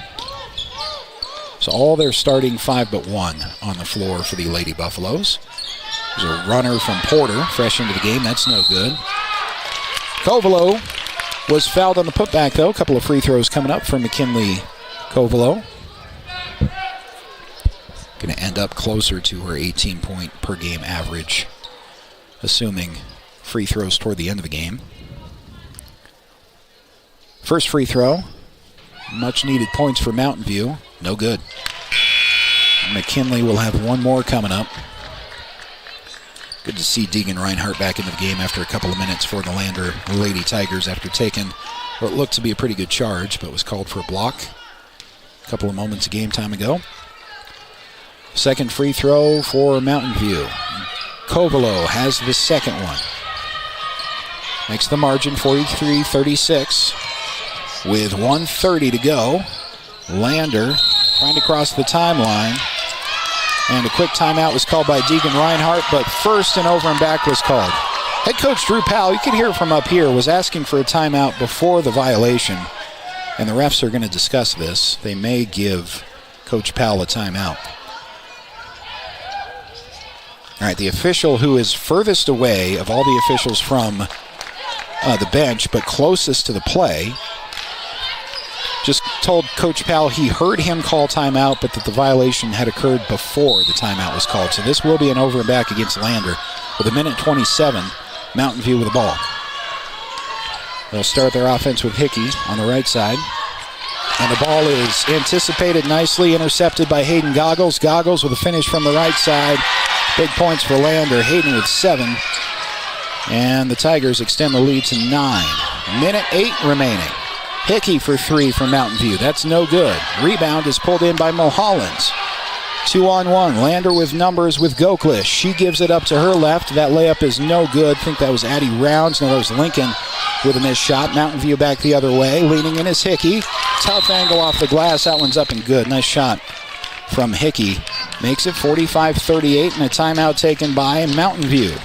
So all their starting 5 but 1 on the floor for the Lady Buffaloes. There's a runner from Porter, fresh into the game. That's no good. Kovalo was fouled on the putback, though. A couple of free throws coming up from McKinley Kovalo. Going to end up closer to her 18-point per game average, assuming free throws toward the end of the game. First free throw. Much needed points for Mountain View. No good. McKinley will have one more coming up. Good to see Deegan Reinhardt back into the game after a couple of minutes for the Lander Lady Tigers after taking what looked to be a pretty good charge, but was called for a block a couple of moments of game time ago. Second free throw for Mountain View. Kovalo has the second one. Makes the margin 43-36. with 1:30 to go. Lander trying to cross the timeline. And a quick timeout was called by Deegan Reinhardt, but first an over and back was called. Head coach Drew Powell, you can hear it from up here, was asking for a timeout before the violation. And the refs are going to discuss this. They may give Coach Powell a timeout. All right, the official who is furthest away of all the officials from the bench, but closest to the play, just told Coach Powell he heard him call timeout, but that the violation had occurred before the timeout was called. So this will be an over and back against Lander with 1:27, Mountain View with the ball. They'll start their offense with Hickey on the right side. And the ball is anticipated nicely, intercepted by Hayden Goggles. Goggles with a finish from the right side. Big points for Lander. Hayden with 7. And the Tigers extend the lead to 9. 1:08 remaining. Hickey for 3 from Mountain View. That's no good. Rebound is pulled in by Mulholland. 2-on-1. Lander with numbers with Goklish. She gives it up to her left. That layup is no good. I think that was Addie Rounds. No, that was Lincoln with a missed shot. Mountain View back the other way. Leaning in is Hickey. Tough angle off the glass. That one's up and good. Nice shot from Hickey. Makes it 45-38 and a timeout taken by Mountain View.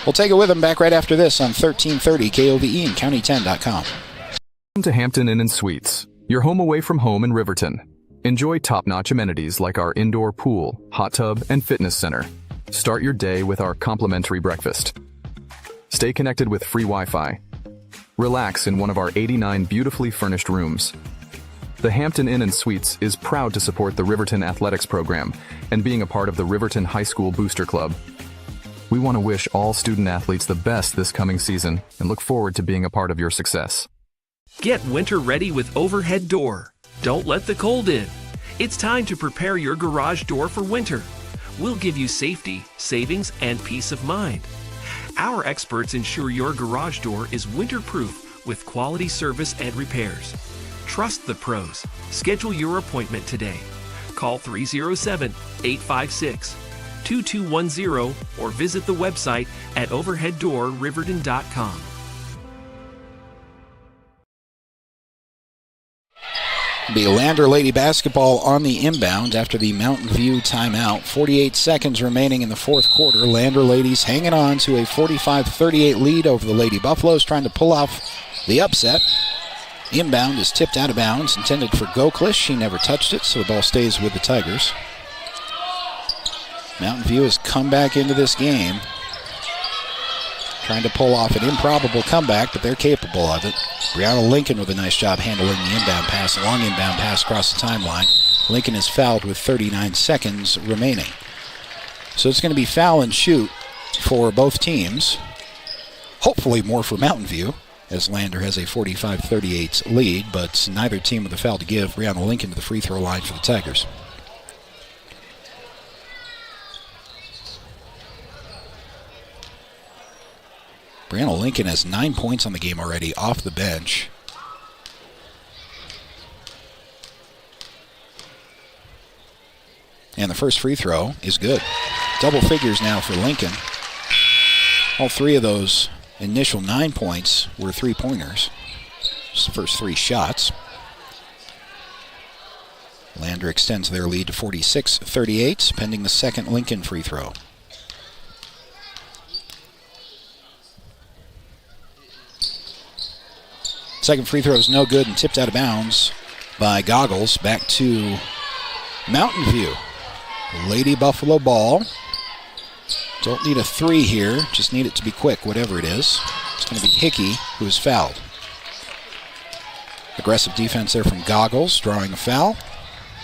We'll take it with them back right after this on 1330 KOVE and County10.com. Welcome to Hampton Inn and Suites, your home away from home in Riverton. Enjoy top-notch amenities like our indoor pool, hot tub, and fitness center. Start your day with our complimentary breakfast. Stay connected with free Wi-Fi. Relax in one of our 89 beautifully furnished rooms. The Hampton Inn and Suites is proud to support the Riverton Athletics program and being a part of the Riverton High School Booster Club. We want to wish all student athletes the best this coming season and look forward to being a part of your success. Get winter ready with Overhead Door. Don't let the cold in. It's time to prepare your garage door for winter. We'll give you safety, savings, and peace of mind. Our experts ensure your garage door is winter-proof with quality service and repairs. Trust the pros. Schedule your appointment today. Call 307-856-2210 or visit the website at overheaddoorriverton.com. Be Lander Lady basketball on the inbound after the Mountain View timeout. 48 seconds remaining in the fourth quarter. Lander Ladies hanging on to a 45-38 lead over the Lady Buffaloes, trying to pull off the upset. Inbound is tipped out of bounds, intended for Goklish. She never touched it, so the ball stays with the Tigers. Mountain View has come back into this game, trying to pull off an improbable comeback, but they're capable of it. Brianna Lincoln with a nice job handling the inbound pass, a long inbound pass across the timeline. Lincoln is fouled with 39 seconds remaining. So it's going to be foul and shoot for both teams. Hopefully more for Mountain View, as Lander has a 45-38 lead, but neither team with a foul to give. Brianna Lincoln to the free throw line for the Tigers. Brianna Lincoln has 9 points on the game already off the bench. And the first free throw is good. Double figures now for Lincoln. All 3 of those initial 9 points were three-pointers. Just the first 3 shots. Lander extends their lead to 46-38, pending the second Lincoln free throw. Second free throw is no good and tipped out of bounds by Goggles. Back to Mountain View. Lady Buffalo ball. Don't need a 3 here, just need it to be quick, whatever it is. It's going to be Hickey who is fouled. Aggressive defense there from Goggles, drawing a foul.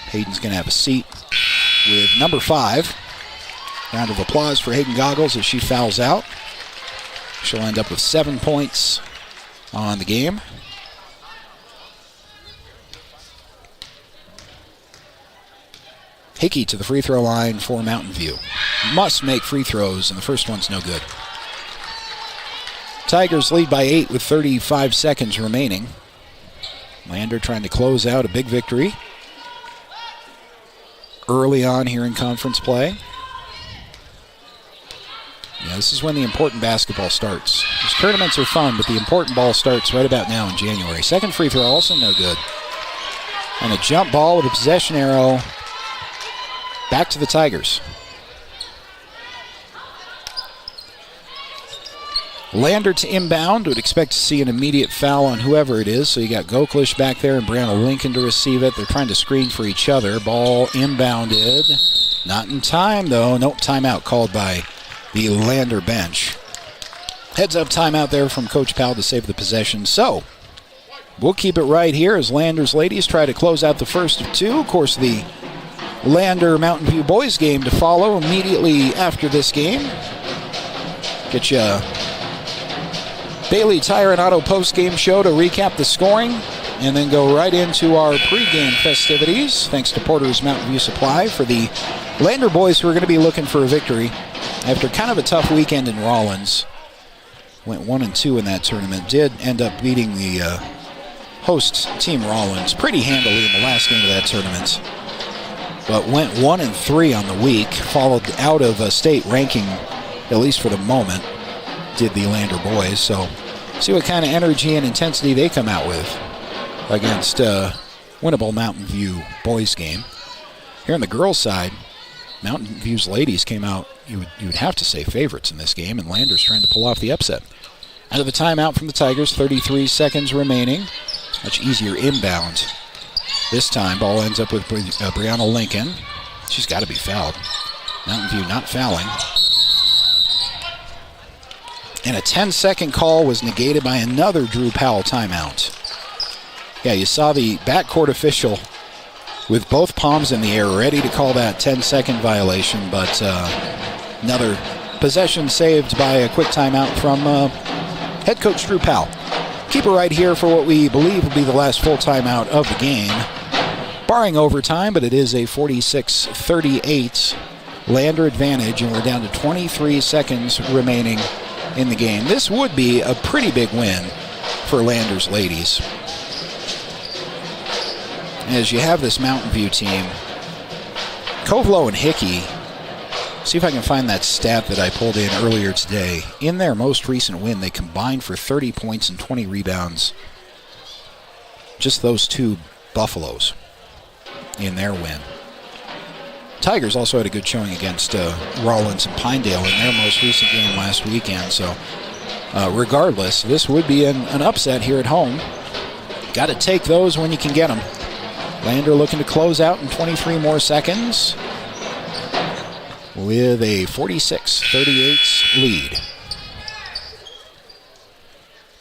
Hayden's going to have a seat with number 5. Round of applause for Hayden Goggles as she fouls out. She'll end up with 7 points on the game. Hickey to the free throw line for Mountain View. Must make free throws, and the first one's no good. Tigers lead by 8 with 35 seconds remaining. Lander trying to close out a big victory early on here in conference play. This is when the important basketball starts. These tournaments are fun, but the important ball starts right about now in January. Second free throw also no good. And a jump ball with a possession arrow back to the Tigers. Lander to inbound. Would expect to see an immediate foul on whoever it is. So you got Goklish back there and Brianna Lincoln to receive it. They're trying to screen for each other. Ball inbounded. Not in time, though. Nope, timeout called by the Lander bench. Heads up timeout there from Coach Powell to save the possession. So we'll keep it right here as Lander's ladies try to close out the first of two. Of course, the Lander Mountain View boys game to follow immediately after this game. Get you Bailey Tire and Auto post-game show to recap the scoring and then go right into our pregame festivities, thanks to Porter's Mountain View Supply for the Lander boys who are going to be looking for a victory after kind of a tough weekend in Rawlins. Went 1-2 in that tournament. Did end up beating the host team Rawlins pretty handily in the last game of that tournament. But went 1-3 on the week, followed out of a state ranking, at least for the moment, did the Lander boys. So see what kind of energy and intensity they come out with against winnable Mountain View boys game. Here on the girls' side, Mountain View's ladies came out, you would have to say, favorites in this game, and Lander's trying to pull off the upset. Out of the timeout from the Tigers, 33 seconds remaining. Much easier inbound. This time, ball ends up with Brianna Lincoln. She's got to be fouled. Mountain View not fouling. And a 10-second call was negated by another Drew Powell timeout. Yeah, you saw the backcourt official with both palms in the air, ready to call that 10-second violation, but another possession saved by a quick timeout from head coach Drew Powell. Keep it right here for what we believe will be the last full timeout of the game, barring overtime, but it is a 46-38 Lander advantage, and we're down to 23 seconds remaining in the game. This would be a pretty big win for Lander's ladies. As you have this Mountain View team, Covelo and Hickey, see if I can find that stat that I pulled in earlier today. In their most recent win, they combined for 30 points and 20 rebounds. Just those two Buffaloes in their win. Tigers also had a good showing against Rawlins and Pinedale in their most recent game last weekend. So regardless, this would be an upset here at home. Got to take those when you can get them. Lander looking to close out in 23 more seconds with a 46-38 lead.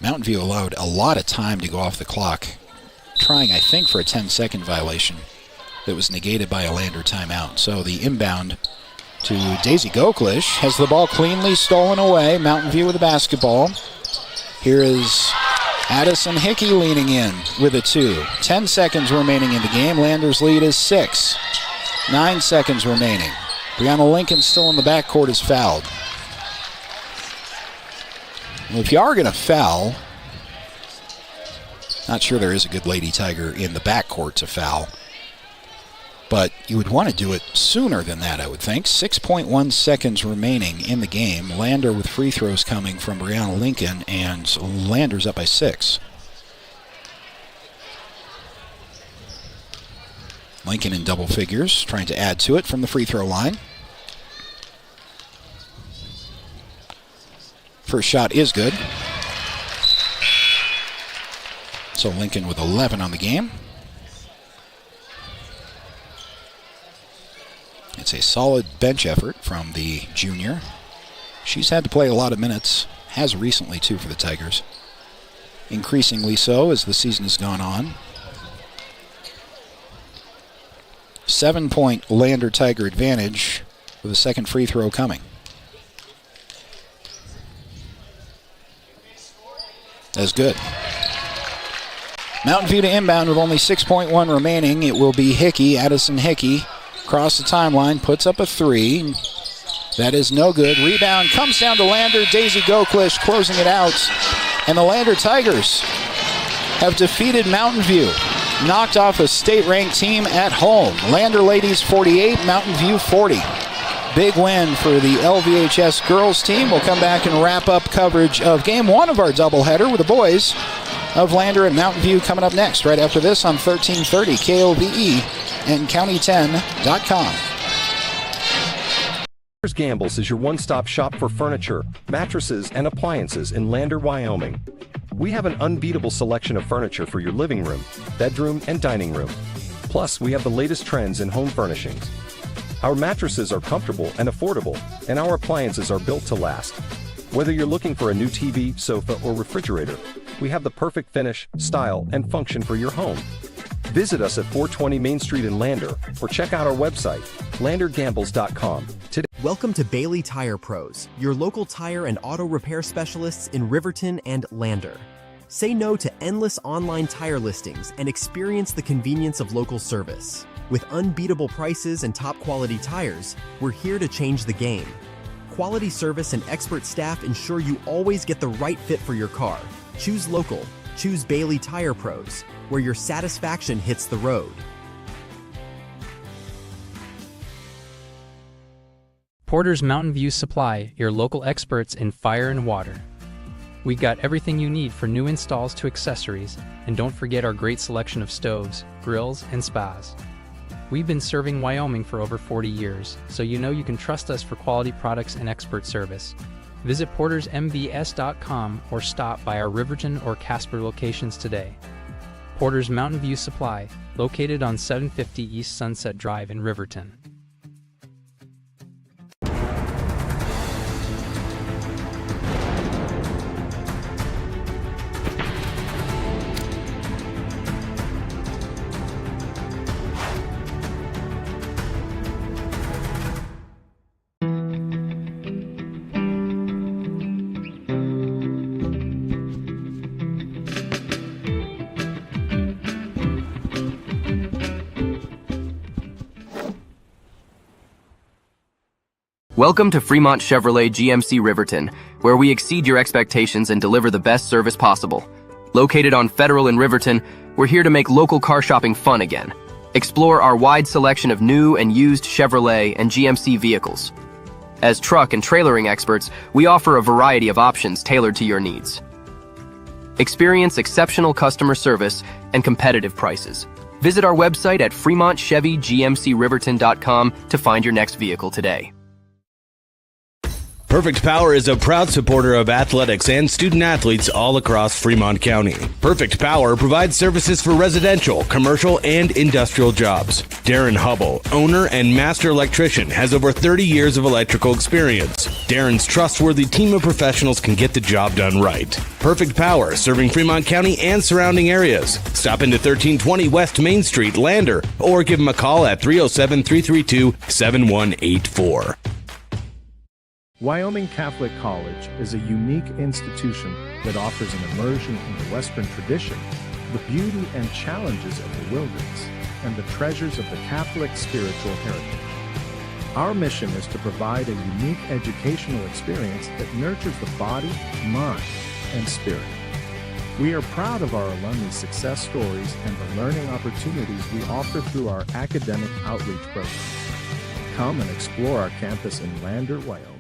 Mountain View allowed a lot of time to go off the clock, trying, I think, for a 10-second violation that was negated by a Lander timeout. So the inbound to Daisy Goklish has the ball cleanly stolen away. Mountain View with the basketball. Here is Addison Hickey leaning in with a 2. 10 seconds remaining in the game. Lander's lead is 6. 9 seconds remaining. Brianna Lincoln still in the backcourt is fouled. Well, if you are going to foul, not sure there is a good Lady Tiger in the backcourt to foul. But you would want to do it sooner than that, I would think. 6.1 seconds remaining in the game. Lander with free throws coming from Brianna Lincoln, and Lander's up by 6. Lincoln in double figures, trying to add to it from the free throw line. First shot is good. So Lincoln with 11 on the game. It's a solid bench effort from the junior. She's had to play a lot of minutes, has recently too for the Tigers. Increasingly so as the season has gone on. 7-point Lander Tiger advantage with a second free throw coming. That's good. Mountain View to inbound with only 6.1 remaining. It will be Hickey, Addison Hickey. Across the timeline, puts up a 3. That is no good. Rebound comes down to Lander. Daisy Goklish closing it out. And the Lander Tigers have defeated Mountain View. Knocked off a state-ranked team at home. Lander ladies 48, Mountain View 40. Big win for the LVHS girls team. We'll come back and wrap up coverage of game one of our doubleheader with the boys of Lander and Mountain View coming up next, right after this on 1330 KOVE and county10.com. Gambles is your one-stop shop for furniture, mattresses, and appliances in Lander, Wyoming. We have an unbeatable selection of furniture for your living room, bedroom, and dining room. Plus, we have the latest trends in home furnishings. Our mattresses are comfortable and affordable, and our appliances are built to last. Whether you're looking for a new TV, sofa, or refrigerator, we have the perfect finish, style, and function for your home. Visit us at 420 Main Street in Lander, or check out our website, landergambles.com. Today. Welcome to Bailey Tire Pros, your local tire and auto repair specialists in Riverton and Lander. Say no to endless online tire listings and experience the convenience of local service. With unbeatable prices and top quality tires, we're here to change the game. Quality service and expert staff ensure you always get the right fit for your car. Choose local. Choose Bailey Tire Pros, where your satisfaction hits the road. Porter's Mountain View Supply, your local experts in fire and water. We got everything you need for new installs to accessories, and don't forget our great selection of stoves, grills, and spas. We've been serving Wyoming for over 40 years, so you know you can trust us for quality products and expert service. Visit portersmbs.com or stop by our Riverton or Casper locations today. Porter's Mountain View Supply, located on 750 East Sunset Drive in Riverton. Welcome to Fremont Chevrolet GMC Riverton, where we exceed your expectations and deliver the best service possible. Located on Federal in Riverton, we're here to make local car shopping fun again. Explore our wide selection of new and used Chevrolet and GMC vehicles. As truck and trailering experts, we offer a variety of options tailored to your needs. Experience exceptional customer service and competitive prices. Visit our website at fremontchevygmcriverton.com to find your next vehicle today. Perfect Power is a proud supporter of athletics and student athletes all across Fremont County. Perfect Power provides services for residential, commercial, and industrial jobs. Darren Hubble, owner and master electrician, has over 30 years of electrical experience. Darren's trustworthy team of professionals can get the job done right. Perfect Power, serving Fremont County and surrounding areas. Stop into 1320 West Main Street, Lander, or give them a call at 307-332-7184. Wyoming Catholic College is a unique institution that offers an immersion into Western tradition, the beauty and challenges of the wilderness, and the treasures of the Catholic spiritual heritage. Our mission is to provide a unique educational experience that nurtures the body, mind, and spirit. We are proud of our alumni success stories and the learning opportunities we offer through our academic outreach programs. Come and explore our campus in Lander, Wyoming.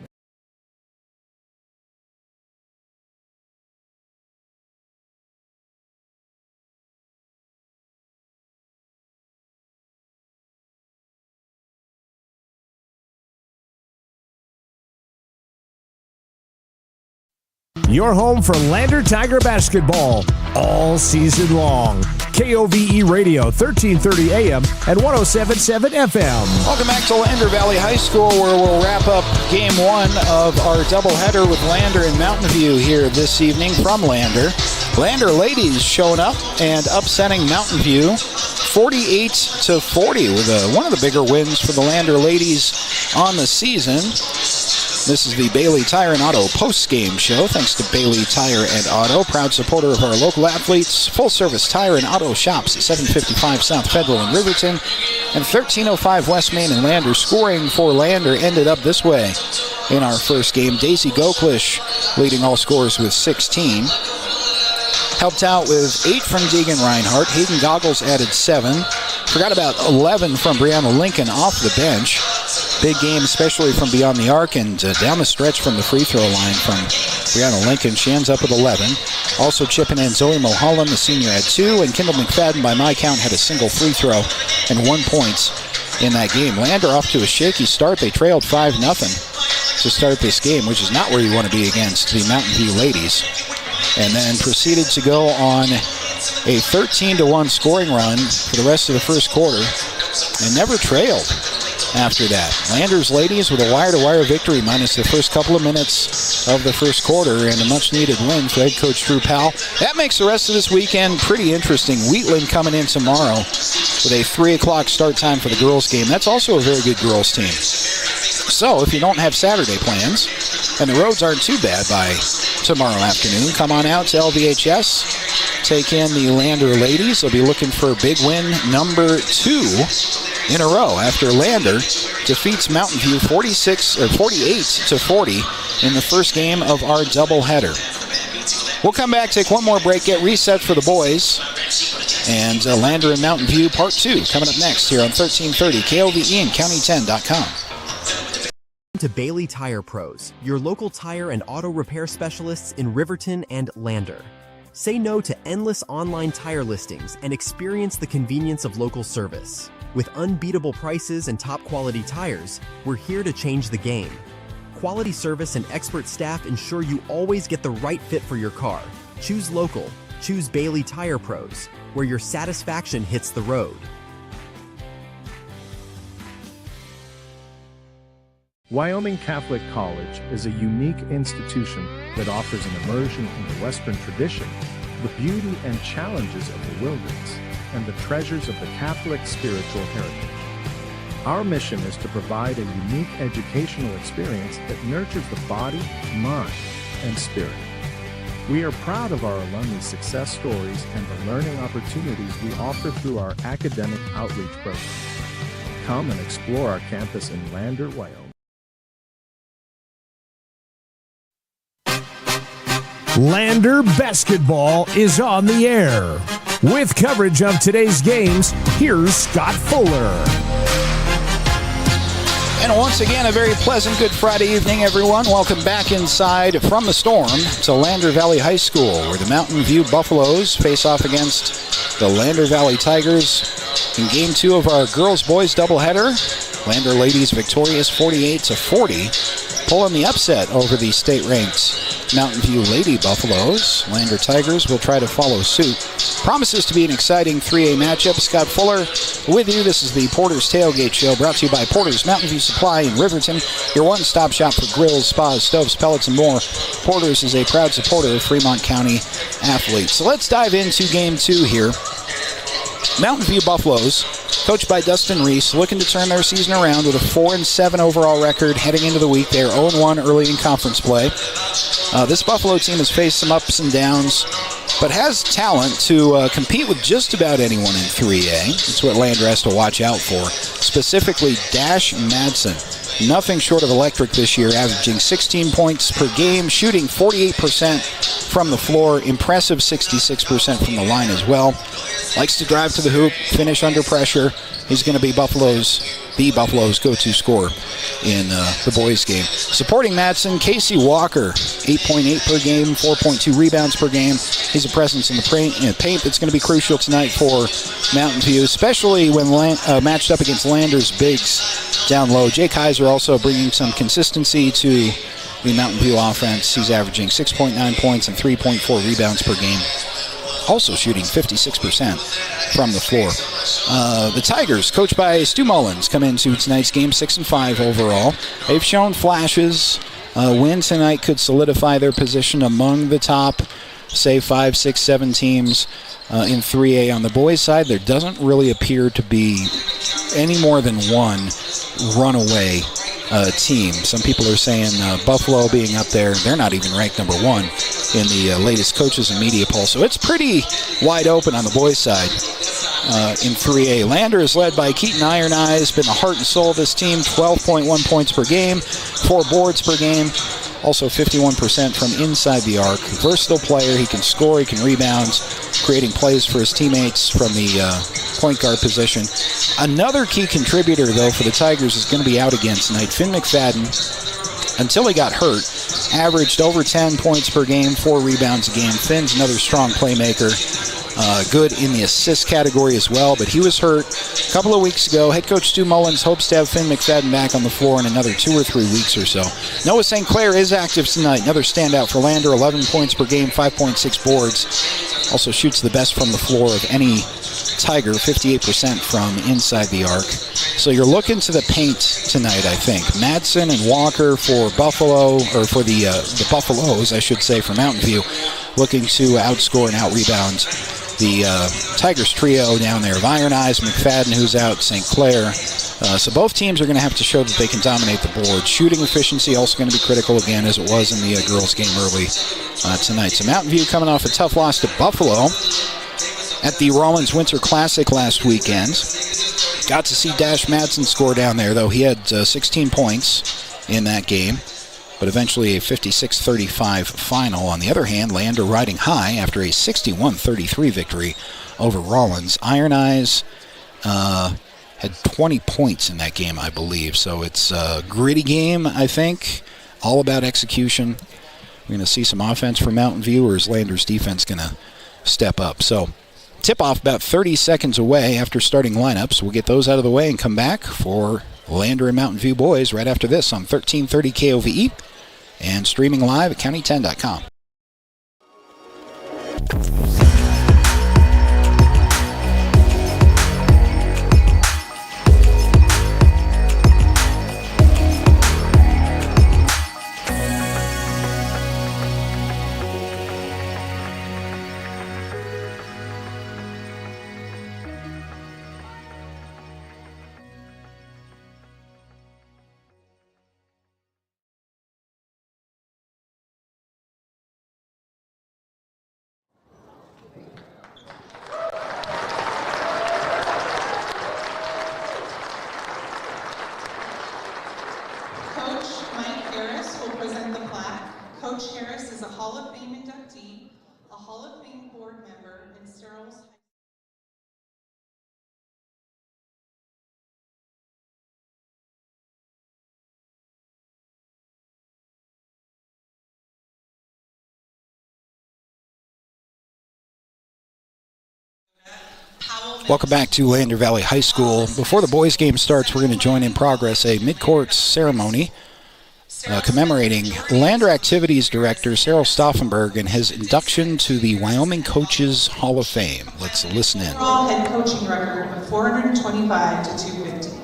Your home for Lander Tiger basketball all season long. KOVE Radio, 1330 AM and 107.7 FM. Welcome back to Lander Valley High School, where we'll wrap up game one of our doubleheader with Lander and Mountain View here this evening from Lander. Lander ladies showing up and upsetting Mountain View 48-40 with one of the bigger wins for the Lander ladies on the season. This is the Bailey Tire and Auto post-game show. Thanks to Bailey Tire and Auto, proud supporter of our local athletes. Full-service tire and auto shops at 755 South Federal in Riverton and 1305 West Main in Lander. Scoring for Lander ended up this way in our first game. Daisy Goklish leading all scorers with 16. Helped out with 8 from Deegan Reinhardt. Hayden Goggles added 7. Forgot about 11 from Brianna Lincoln off the bench. big game, especially from beyond the arc and down the stretch from the free throw line from Brianna Lincoln. She ends up with 11. Also chipping in Zoe Mulholland, the senior, had 2, and Kendall McFadden, by my count, had a single free throw and 1 point in that game. Lander off to a shaky start. They trailed 5-0 to start this game, which is not where you want to be against the Mountain View ladies. And then proceeded to go on a 13-1 scoring run for the rest of the first quarter and never trailed after that. Landers ladies with a wire-to-wire victory minus the first couple of minutes of the first quarter and a much-needed win for head coach Drew Powell. That makes the rest of this weekend pretty interesting. Wheatland coming in tomorrow with a 3 o'clock start time for the girls game. That's also a very good girls team. So if you don't have Saturday plans and the roads aren't too bad by tomorrow afternoon, come on out to LVHS, take in the Lander ladies. They'll be looking for big win number 2 in a row after Lander defeats Mountain View 48-40 in the first game of our doubleheader. We'll come back, take one more break, get reset for the boys, and Lander and Mountain View Part 2 coming up next here on 1330 KOVE and County10.com. To Bailey Tire Pros, your local tire and auto repair specialists in Riverton and Lander. Say no to endless online tire listings and experience the convenience of local service. With unbeatable prices and top quality tires, we're here to change the game. Quality service and expert staff ensure you always get the right fit for your car. Choose local. Choose Bailey Tire Pros, where your satisfaction hits the road. Wyoming Catholic College is a unique institution that offers an immersion in the Western tradition, the beauty and challenges of the wilderness, and the treasures of the Catholic spiritual heritage. Our mission is to provide a unique educational experience that nurtures the body, mind, and spirit. We are proud of our alumni success stories and the learning opportunities we offer through our academic outreach programs. Come and explore our campus in Lander, Wyoming. Lander basketball is on the air. With coverage of today's games, here's Scott Fuller. And once again, a very pleasant Good Friday evening, everyone. Welcome back inside from the storm to Lander Valley High School, where the Mountain View Buffaloes face off against the Lander Valley Tigers in Game 2 of our girls-boys doubleheader. Lander ladies victorious 48-40, pulling the upset over the state-ranked Mountain View Lady Buffaloes. Lander Tigers will try to follow suit. Promises to be an exciting 3A matchup. Scott Fuller with you. This is the Porter's Tailgate Show, brought to you by Porter's Mountain View Supply in Riverton, your one-stop shop for grills, spas, stoves, pellets, and more. Porter's is a proud supporter of Fremont County athletes. So let's dive into Game 2 here. Mountain View Buffaloes, coached by Dustin Reese, looking to turn their season around with a 4-7 overall record heading into the week. They are 0-1 early in conference play. This Buffalo team has faced some ups and downs, but has talent to compete with just about anyone in 3A. That's what Lander has to watch out for, specifically Dash Madsen. Nothing short of electric this year, averaging 16 points per game, shooting 48% from the floor, impressive 66% from the line as well. Likes to drive to the hoop, finish under pressure. He's going to be the Buffaloes' go-to scorer in the boys' game. Supporting Madsen, Casey Walker, 8.8 per game, 4.2 rebounds per game. He's a presence in the paint that's going to be crucial tonight for Mountain View, especially when matched up against Lander's bigs down low. Jay Kaiser also bringing some consistency to the Mountain View offense. He's averaging 6.9 points and 3.4 rebounds per game. Also shooting 56% from the floor. The Tigers, coached by Stu Mullins, come into tonight's game 6-5 overall. They've shown flashes. A win tonight could solidify their position among the top, say, 5, 6, 7 teams in 3A. On the boys' side, there doesn't really appear to be any more than one runaway team. Some people are saying Buffalo being up there, they're not even ranked number 1 in the latest coaches and media poll. So it's pretty wide open on the boys' side in 3A. Lander is led by Keaton Iron Eyes, been the heart and soul of this team, 12.1 points per game, 4 boards per game. Also 51% from inside the arc. Versatile player. He can score, he can rebound, creating plays for his teammates from the point guard position. Another key contributor, though, for the Tigers is going to be out again tonight. Finn McFadden, until he got hurt, averaged over 10 points per game, 4 rebounds a game. Finn's another strong playmaker. Good in the assist category as well, but he was hurt a couple of weeks ago. Head coach Stu Mullins hopes to have Finn McFadden back on the floor in another 2 or 3 weeks or so. Noah St. Clair is active tonight. Another standout for Lander, 11 points per game, 5.6 boards. Also shoots the best from the floor of any Tiger, 58% from inside the arc. So you're looking to the paint tonight, I think. Madsen and Walker for Buffalo, or for the Buffaloes, I should say, for Mountain View, looking to outscore and out-rebound the Tigers trio down there of Iron Eyes, McFadden, who's out, St. Clair. So both teams are going to have to show that they can dominate the board. Shooting efficiency also going to be critical again, as it was in the girls' game early tonight. So Mountain View coming off a tough loss to Buffalo at the Rollins Winter Classic last weekend. Got to see Dash Madsen score down there, though. He had 16 points in that game, but eventually a 56-35 final. On the other hand, Lander riding high after a 61-33 victory over Rollins. Iron Eyes had 20 points in that game, I believe. So it's a gritty game, I think, all about execution. We're going to see some offense from Mountain View, or is Lander's defense going to step up? So tip-off about 30 seconds away after starting lineups. We'll get those out of the way and come back for Lander and Mountain View boys right after this on 1330 KOVE and streaming live at county10.com. Coach Harris is a Hall of Fame inductee, a Hall of Fame board member, and Sterl's Welcome back to Lander Valley High School. Before the boys' game starts, we're going to join in progress a mid-court ceremony commemorating Lander Activities Director Cyril Stauffenberg and his induction to the Wyoming Coaches Hall of Fame. Let's listen in. Overall head coaching record of 425 to 250.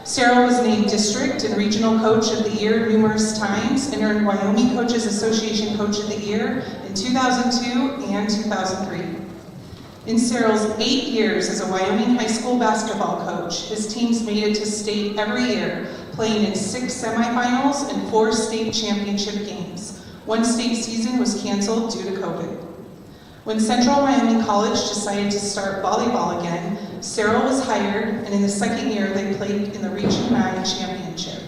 Cyril was named District and Regional Coach of the Year numerous times and earned Wyoming Coaches Association Coach of the Year in 2002 and 2003. In Cyril's 8 years as a Wyoming high school basketball coach, his teams made it to state every year, playing in 6 semifinals and 4 state championship games. One state season was canceled due to COVID. When Central Wyoming College decided to start volleyball again, Cyril was hired, and in the second year they played in the Region 9 championship.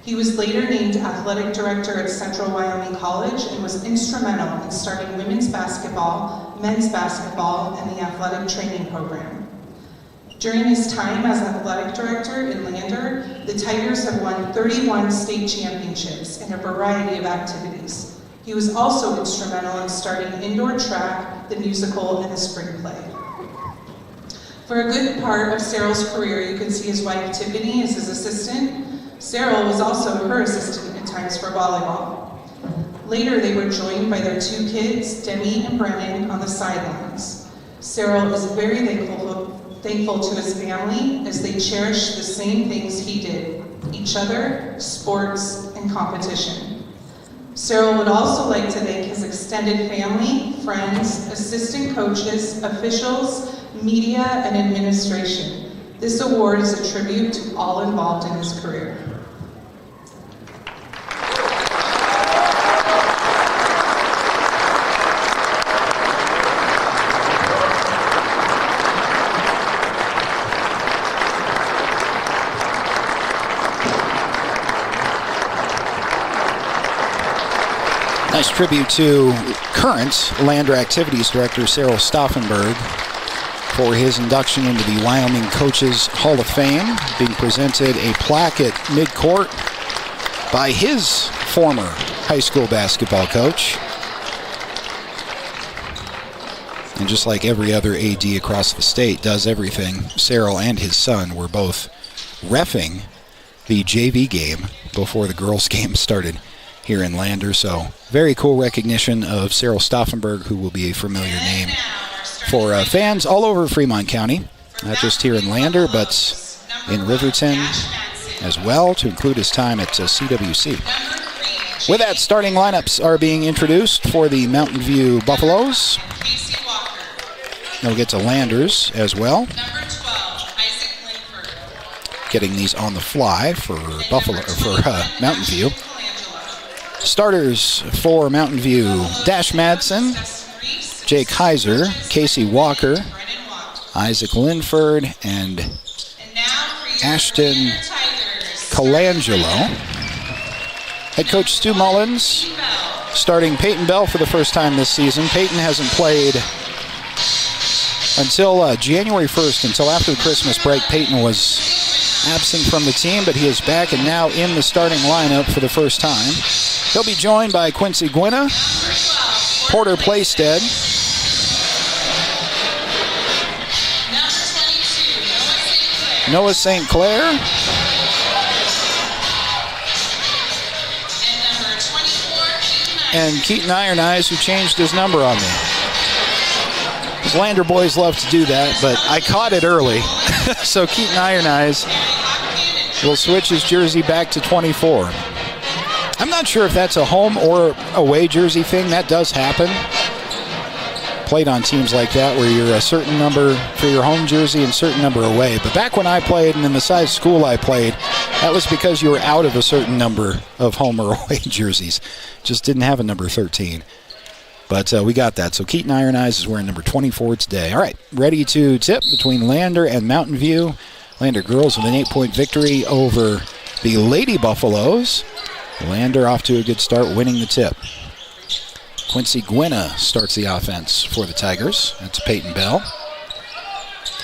He was later named athletic director at Central Wyoming College and was instrumental in starting women's basketball, men's basketball, and the athletic training program. During his time as athletic director in Lander, the Tigers have won 31 state championships in a variety of activities. He was also instrumental in starting indoor track, the musical, and the spring play. For a good part of Cyril's career, you can see his wife Tiffany as his assistant. Cyril was also her assistant at times for volleyball. Later, they were joined by their 2 kids, Demi and Brennan, on the sidelines. Cyril is very thankful to his family as they cherish the same things he did: each other, sports, and competition. Cyril would also like to thank his extended family, friends, assistant coaches, officials, media, and administration. This award is a tribute to all involved in his career. Nice tribute to current Lander Activities Director Cyril Stauffenberg for his induction into the Wyoming Coaches Hall of Fame, being presented a plaque at midcourt by his former high school basketball coach. And just like every other AD across the state does everything, Cyril and his son were both reffing the JV game before the girls' game started here in Lander. So very cool recognition of Cyril Stauffenberg, who will be a familiar name for fans all over Fremont County, not just here in Lander, but in Riverton as well, to include his time at CWC. With that, starting lineups are being introduced for the Mountain View Buffaloes. We'll get to Landers as well. Getting these on the fly for Mountain View. Starters for Mountain View: Dash Madsen, Jake Heiser, Casey Walker, Isaac Linford, and Ashton Colangelo. Head coach Stu Mullins starting Peyton Bell for the first time this season. Peyton hasn't played until January 1st, until after the Christmas break. Peyton was absent from the team, but he is back and now in the starting lineup for the first time. He'll be joined by Quincy Gwinna, Porter Playstead, Noah St. Clair, and Keaton Iron Eyes, who changed his number on me. Those Lander boys love to do that, but I caught it early. So Keaton Iron Eyes will switch his jersey back to 24. I'm not sure if that's a home or away jersey thing. That does happen. Played on teams like that where you're a certain number for your home jersey and certain number away. But back when I played and in the size school I played, that was because you were out of a certain number of home or away jerseys. Just didn't have a number 13. But we got that. So Keaton Iron Eyes is wearing number 24 today. All right, ready to tip between Lander and Mountain View. Lander girls with an 8-point victory over the Lady Buffaloes. Lander off to a good start, winning the tip. Quincy Gwinna starts the offense for the Tigers. That's Peyton Bell.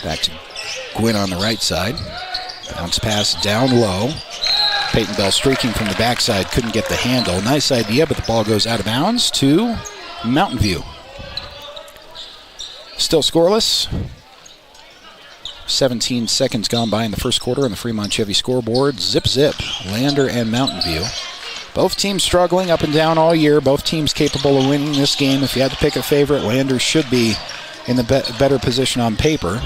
Back to Gwinna on the right side. Bounce pass down low. Peyton Bell streaking from the backside, couldn't get the handle. Nice idea, but the ball goes out of bounds to Mountain View. Still scoreless. 17 seconds gone by in the first quarter on the Fremont Chevy scoreboard. Zip, zip, Lander and Mountain View. Both teams struggling up and down all year. Both teams capable of winning this game. If you had to pick a favorite, Lander should be in the better position on paper.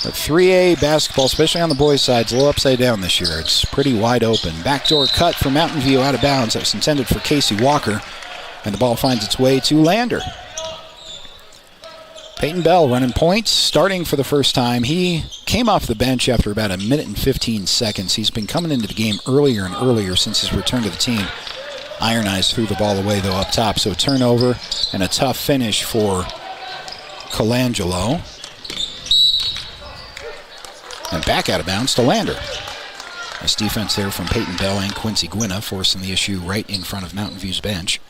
But 3A basketball, especially on the boys' side, is a little upside down this year. It's pretty wide open. Backdoor cut for Mountain View out of bounds. That was intended for Casey Walker. And the ball finds its way to Lander. Peyton Bell running points, starting for the first time. He came off the bench after about a minute and 15 seconds. He's been coming into the game earlier and earlier since his return to the team. Iron Eyes threw the ball away, though, up top. So a turnover and a tough finish for Colangelo. And back out of bounds to Lander. Nice defense there from Peyton Bell and Quincy Gwinna, forcing the issue right in front of Mountain View's bench.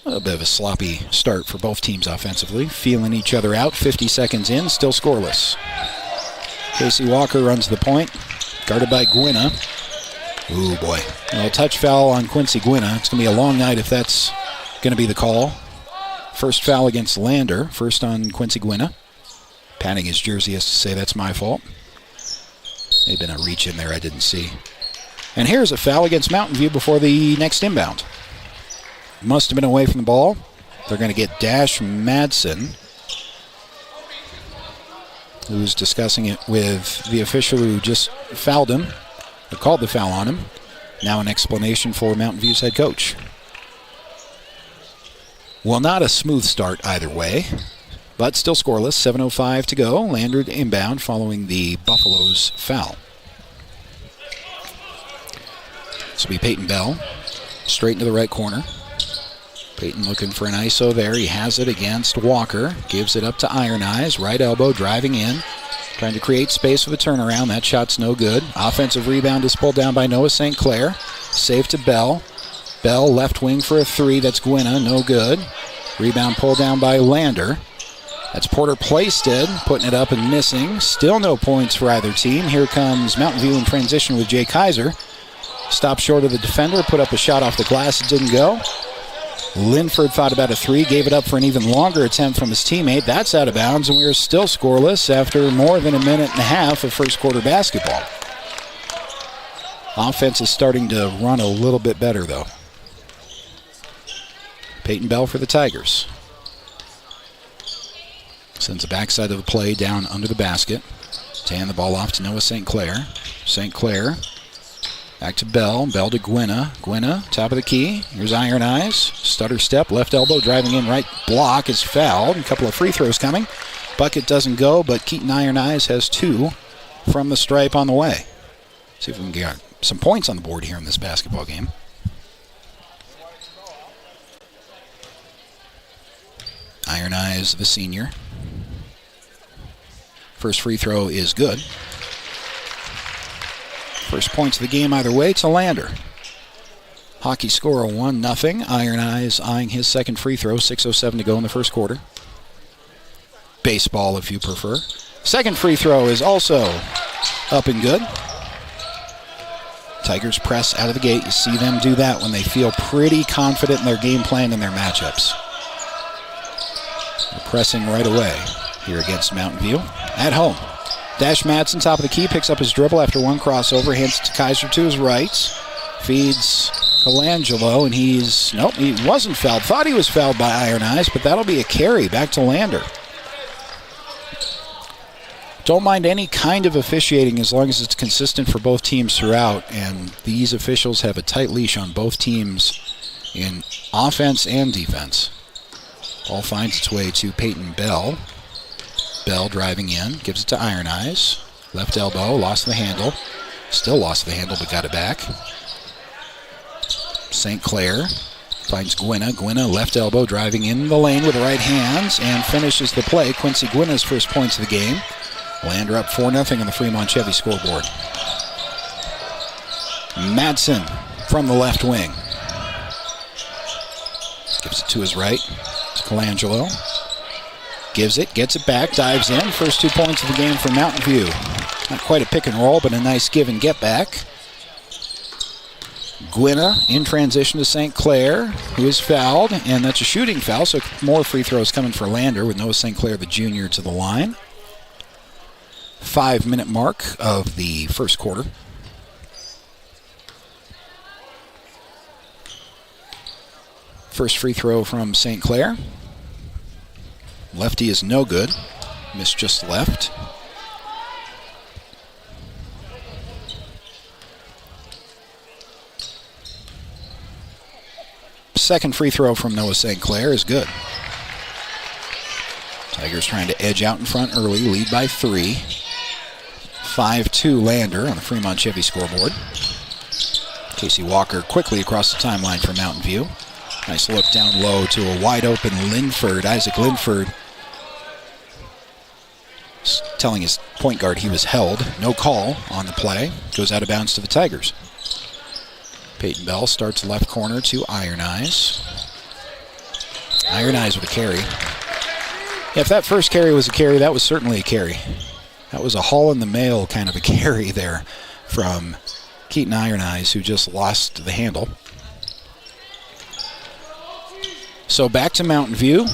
A little bit of a sloppy start for both teams offensively. Feeling each other out. 50 seconds in, still scoreless. Casey Walker runs the point. Guarded by Gwinna. Ooh, boy. A touch foul on Quincy Gwinna. It's going to be a long night if that's going to be the call. First foul against Lander. First on Quincy Gwinna. Patting his jersey has to say that's my fault. May have been a reach in there I didn't see. And here's a foul against Mountain View before the next inbound. Must have been away from the ball. They're going to get Dash Madsen, who's discussing it with the official who just fouled him, or called the foul on him. Now an explanation for Mountain View's head coach. Well, not a smooth start either way, but still scoreless. 7:05 to go. Lander inbound following the Buffaloes foul. This will be Peyton Bell, straight into the right corner. Peyton looking for an ISO there. He has it against Walker. Gives it up to Iron Eyes. Right elbow driving in. Trying to create space for the turnaround. That shot's no good. Offensive rebound is pulled down by Noah St. Clair. Save to Bell. Bell, left wing for a three. That's Gwynna, no good. Rebound pulled down by Lander. That's Porter Plaisted, putting it up and missing. Still no points for either team. Here comes Mountain View in transition with Jay Kaiser. Stopped short of the defender, put up a shot off the glass. It didn't go. Linford thought about a three, gave it up for an even longer attempt from his teammate. That's out of bounds, and we are still scoreless after more than a minute and a half of first quarter basketball. Offense is starting to run a little bit better, though. Peyton Bell for the Tigers. Sends the backside of the play down under the basket. To hand the ball off to Noah St. Clair. St. Clair back to Bell. Bell to Gwynna. Gwynna, top of the key. Here's Iron Eyes. Stutter step, left elbow, driving in right block is fouled. A couple of free throws coming. Bucket doesn't go, but Keaton Iron Eyes has two from the stripe on the way. See if we can get some points on the board here in this basketball game. Iron Eyes, the senior. First free throw is good. First points of the game either way to Lander. Hockey score 1-0. Iron Eyes eyeing his second free throw. 6:07 to go in the first quarter. Baseball if you prefer. Second free throw is also up and good. Tigers press out of the gate. You see them do that when they feel pretty confident in their game plan and their matchups. They're pressing right away here against Mountain View at home. Dash Madsen, top of the key, picks up his dribble after one crossover, hands it to Kaiser to his right, feeds Colangelo, and he wasn't fouled. Thought he was fouled by Iron Eyes, but that'll be a carry back to Lander. Don't mind any kind of officiating as long as it's consistent for both teams throughout, and these officials have a tight leash on both teams in offense and defense. Ball finds its way to Peyton Bell. Bell driving in, gives it to Iron Eyes. Left elbow, lost the handle. Still lost the handle, but got it back. St. Clair finds Gwynna. Gwynna, left elbow, driving in the lane with the right hands and finishes the play. Quincy Gwynna's first points of the game. Lander up 4-0 on the Fremont Chevy scoreboard. Madsen from the left wing. Gives it to his right. To Colangelo. Gives it, gets it back, dives in. First 2 points of the game for Mountain View. Not quite a pick and roll, but a nice give and get back. Gwynna in transition to St. Clair, who is fouled, and that's a shooting foul, so more free throws coming for Lander with Noah St. Clair, the junior, to the line. 5-minute mark of the first quarter. First free throw from St. Clair. Lefty is no good. Missed just left. Second free throw from Noah St. Clair is good. Tigers trying to edge out in front early, lead by 3. 5-2 Lander on the Fremont Chevy scoreboard. Casey Walker quickly across the timeline for Mountain View. Nice look down low to a wide open Linford. Isaac Linford telling his point guard he was held. No call on the play. Goes out of bounds to the Tigers. Peyton Bell starts left corner to Iron Eyes. Iron Eyes with a carry. Yeah, if that first carry was a carry, that was certainly a carry. That was a haul in the mail kind of a carry there from Keaton Iron Eyes, who just lost the handle. So back to Mountain View.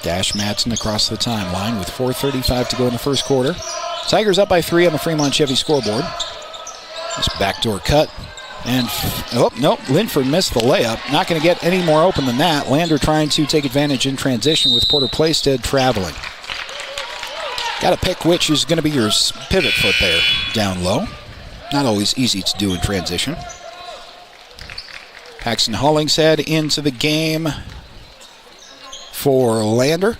Dash Madsen across the timeline with 4:35 to go in the first quarter. Tigers up by 3 on the Fremont Chevy scoreboard. This backdoor cut. And, Linford missed the layup. Not going to get any more open than that. Lander trying to take advantage in transition with Porter Plaisted traveling. Got to pick which is going to be your pivot foot there down low. Not always easy to do in transition. Paxton Hollingshead into the game for Lander.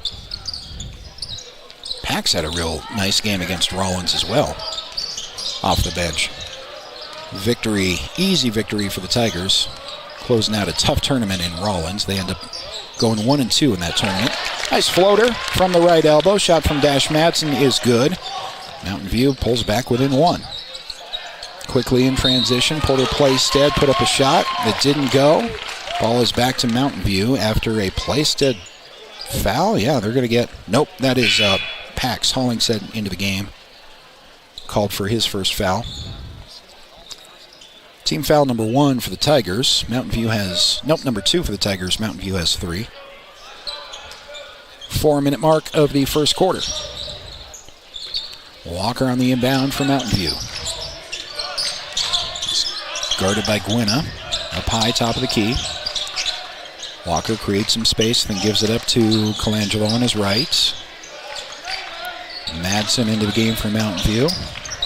Pax had a real nice game against Rollins as well off the bench. Victory, easy victory for the Tigers. Closing out a tough tournament in Rollins. They end up going 1-2 in that tournament. Nice floater from the right elbow. Shot from Dash Madsen is good. Mountain View pulls back within 1. Quickly in transition, Porter Playstead put up a shot. It didn't go. Ball is back to Mountain View after a Playstead foul. Yeah, they're going to get... Nope, that is Pax Hollingshead into the game. Called for his first foul. Team foul number 1 for the Tigers. Mountain View has... Nope, number 2 for the Tigers. Mountain View has 3. 4-minute mark of the first quarter. Walker on the inbound for Mountain View. Guarded by Gwynna. Up high, top of the key. Walker creates some space, then gives it up to Colangelo on his right. Madsen into the game for Mountain View.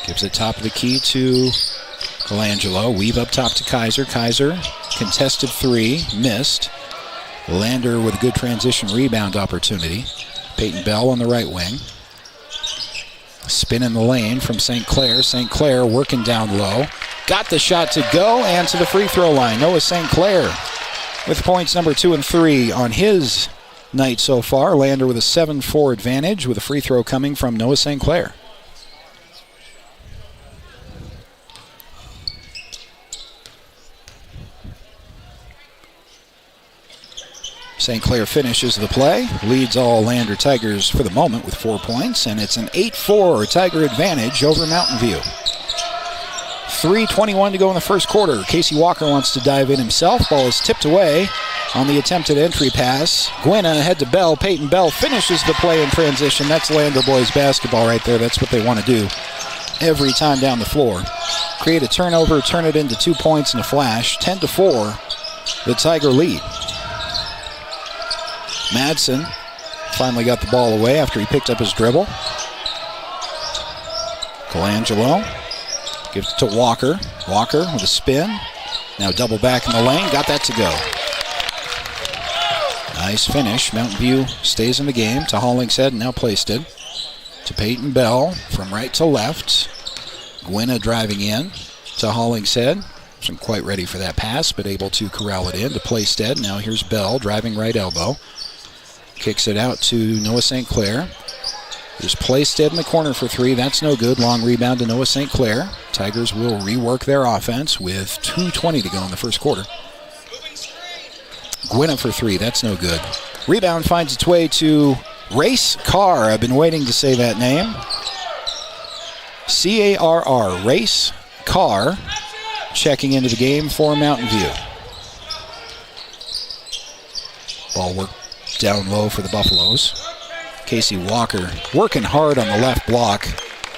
Gives it top of the key to Colangelo. Weave up top to Kaiser. Kaiser, contested 3, missed. Lander with a good transition rebound opportunity. Peyton Bell on the right wing. Spin in the lane from St. Clair. St. Clair working down low. Got the shot to go and to the free throw line. Noah St. Clair with points number 2 and 3 on his night so far. Lander with a 7-4 advantage with a free throw coming from Noah St. Clair. St. Clair finishes the play, leads all Lander Tigers for the moment with 4 points, and it's an 8-4 Tiger advantage over Mountain View. 3:21 to go in the first quarter. Casey Walker wants to dive in himself. Ball is tipped away on the attempted entry pass. Gwynna ahead to Bell. Peyton Bell finishes the play in transition. That's Lander boys basketball right there. That's what they want to do every time down the floor. Create a turnover, turn it into 2 points in a flash. 10-4, the Tiger lead. Madsen finally got the ball away after he picked up his dribble. Colangelo gives it to Walker. Walker with a spin. Now double back in the lane. Got that to go. Nice finish. Mountain View stays in the game to Hollingshead, now Playstead. To Peyton Bell from right to left. Gwynna driving in to Hollingshead. Wasn't quite ready for that pass, but able to corral it in to Playstead. Now here's Bell driving right elbow. Kicks it out to Noah St. Clair. There's Playstead in the corner for 3. That's no good. Long rebound to Noah St. Clair. Tigers will rework their offense with 2:20 to go in the first quarter. Gwynna for 3. That's no good. Rebound finds its way to Race Carr. I've been waiting to say that name. C-A-R-R. Race Carr checking into the game for Mountain View. Ball work down low for the Buffaloes. Casey Walker working hard on the left block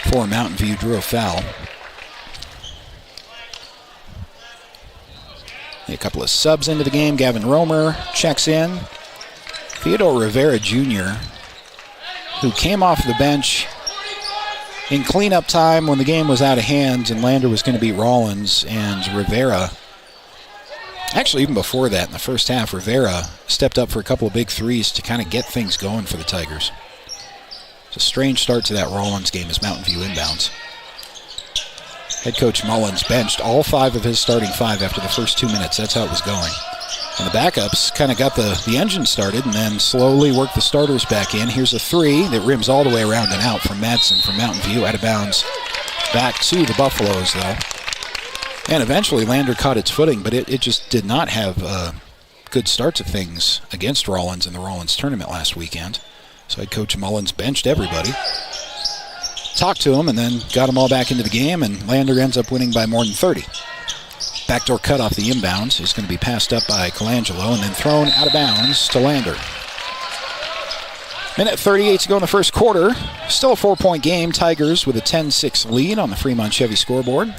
for Mountain View, drew a foul. A couple of subs into the game. Gavin Romer checks in. Theodore Rivera Jr., who came off the bench in cleanup time when the game was out of hand and Lander was going to beat Rollins, and Rivera, actually even before that in the first half, Rivera stepped up for a couple of big threes to kind of get things going for the Tigers. It's a strange start to that Rollins game as Mountain View inbounds. Head coach Mullins benched all 5 of his starting 5 after the first 2 minutes. That's how it was going. And the backups kind of got the engine started and then slowly worked the starters back in. Here's a 3 that rims all the way around and out from Madsen from Mountain View. Out of bounds back to the Buffaloes, though. And eventually Lander caught its footing, but it just did not have a good start to things against Rollins in the Rollins tournament last weekend. So head coach Mullins benched everybody, talked to him, and then got them all back into the game, and Lander ends up winning by more than 30. Backdoor cut off the inbounds is going to be passed up by Colangelo and then thrown out of bounds to Lander. Minute 38 to go in the first quarter. Still a 4-point game. Tigers with a 10-6 lead on the Fremont Chevy scoreboard.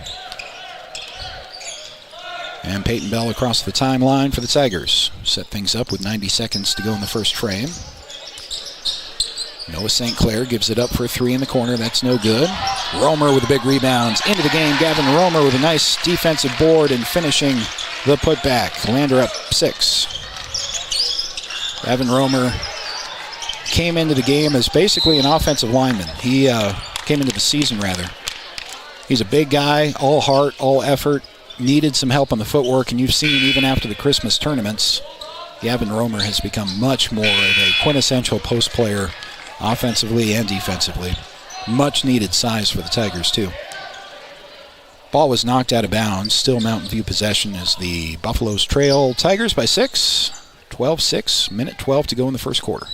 And Peyton Bell across the timeline for the Tigers. Set things up with 90 seconds to go in the first frame. Noah St. Clair gives it up for a 3 in the corner. That's no good. Romer with the big rebounds into the game. Gavin Romer with a nice defensive board and finishing the putback. Lander up 6. Gavin Romer came into the game as basically an offensive lineman. He came into the season, rather. He's a big guy, all heart, all effort. Needed some help on the footwork, and you've seen even after the Christmas tournaments, Gavin Romer has become much more of a quintessential post player offensively and defensively. Much needed size for the Tigers, too. Ball was knocked out of bounds. Still Mountain View possession as the Buffaloes trail Tigers by 6. 12-6, minute 12 to go in the first quarter.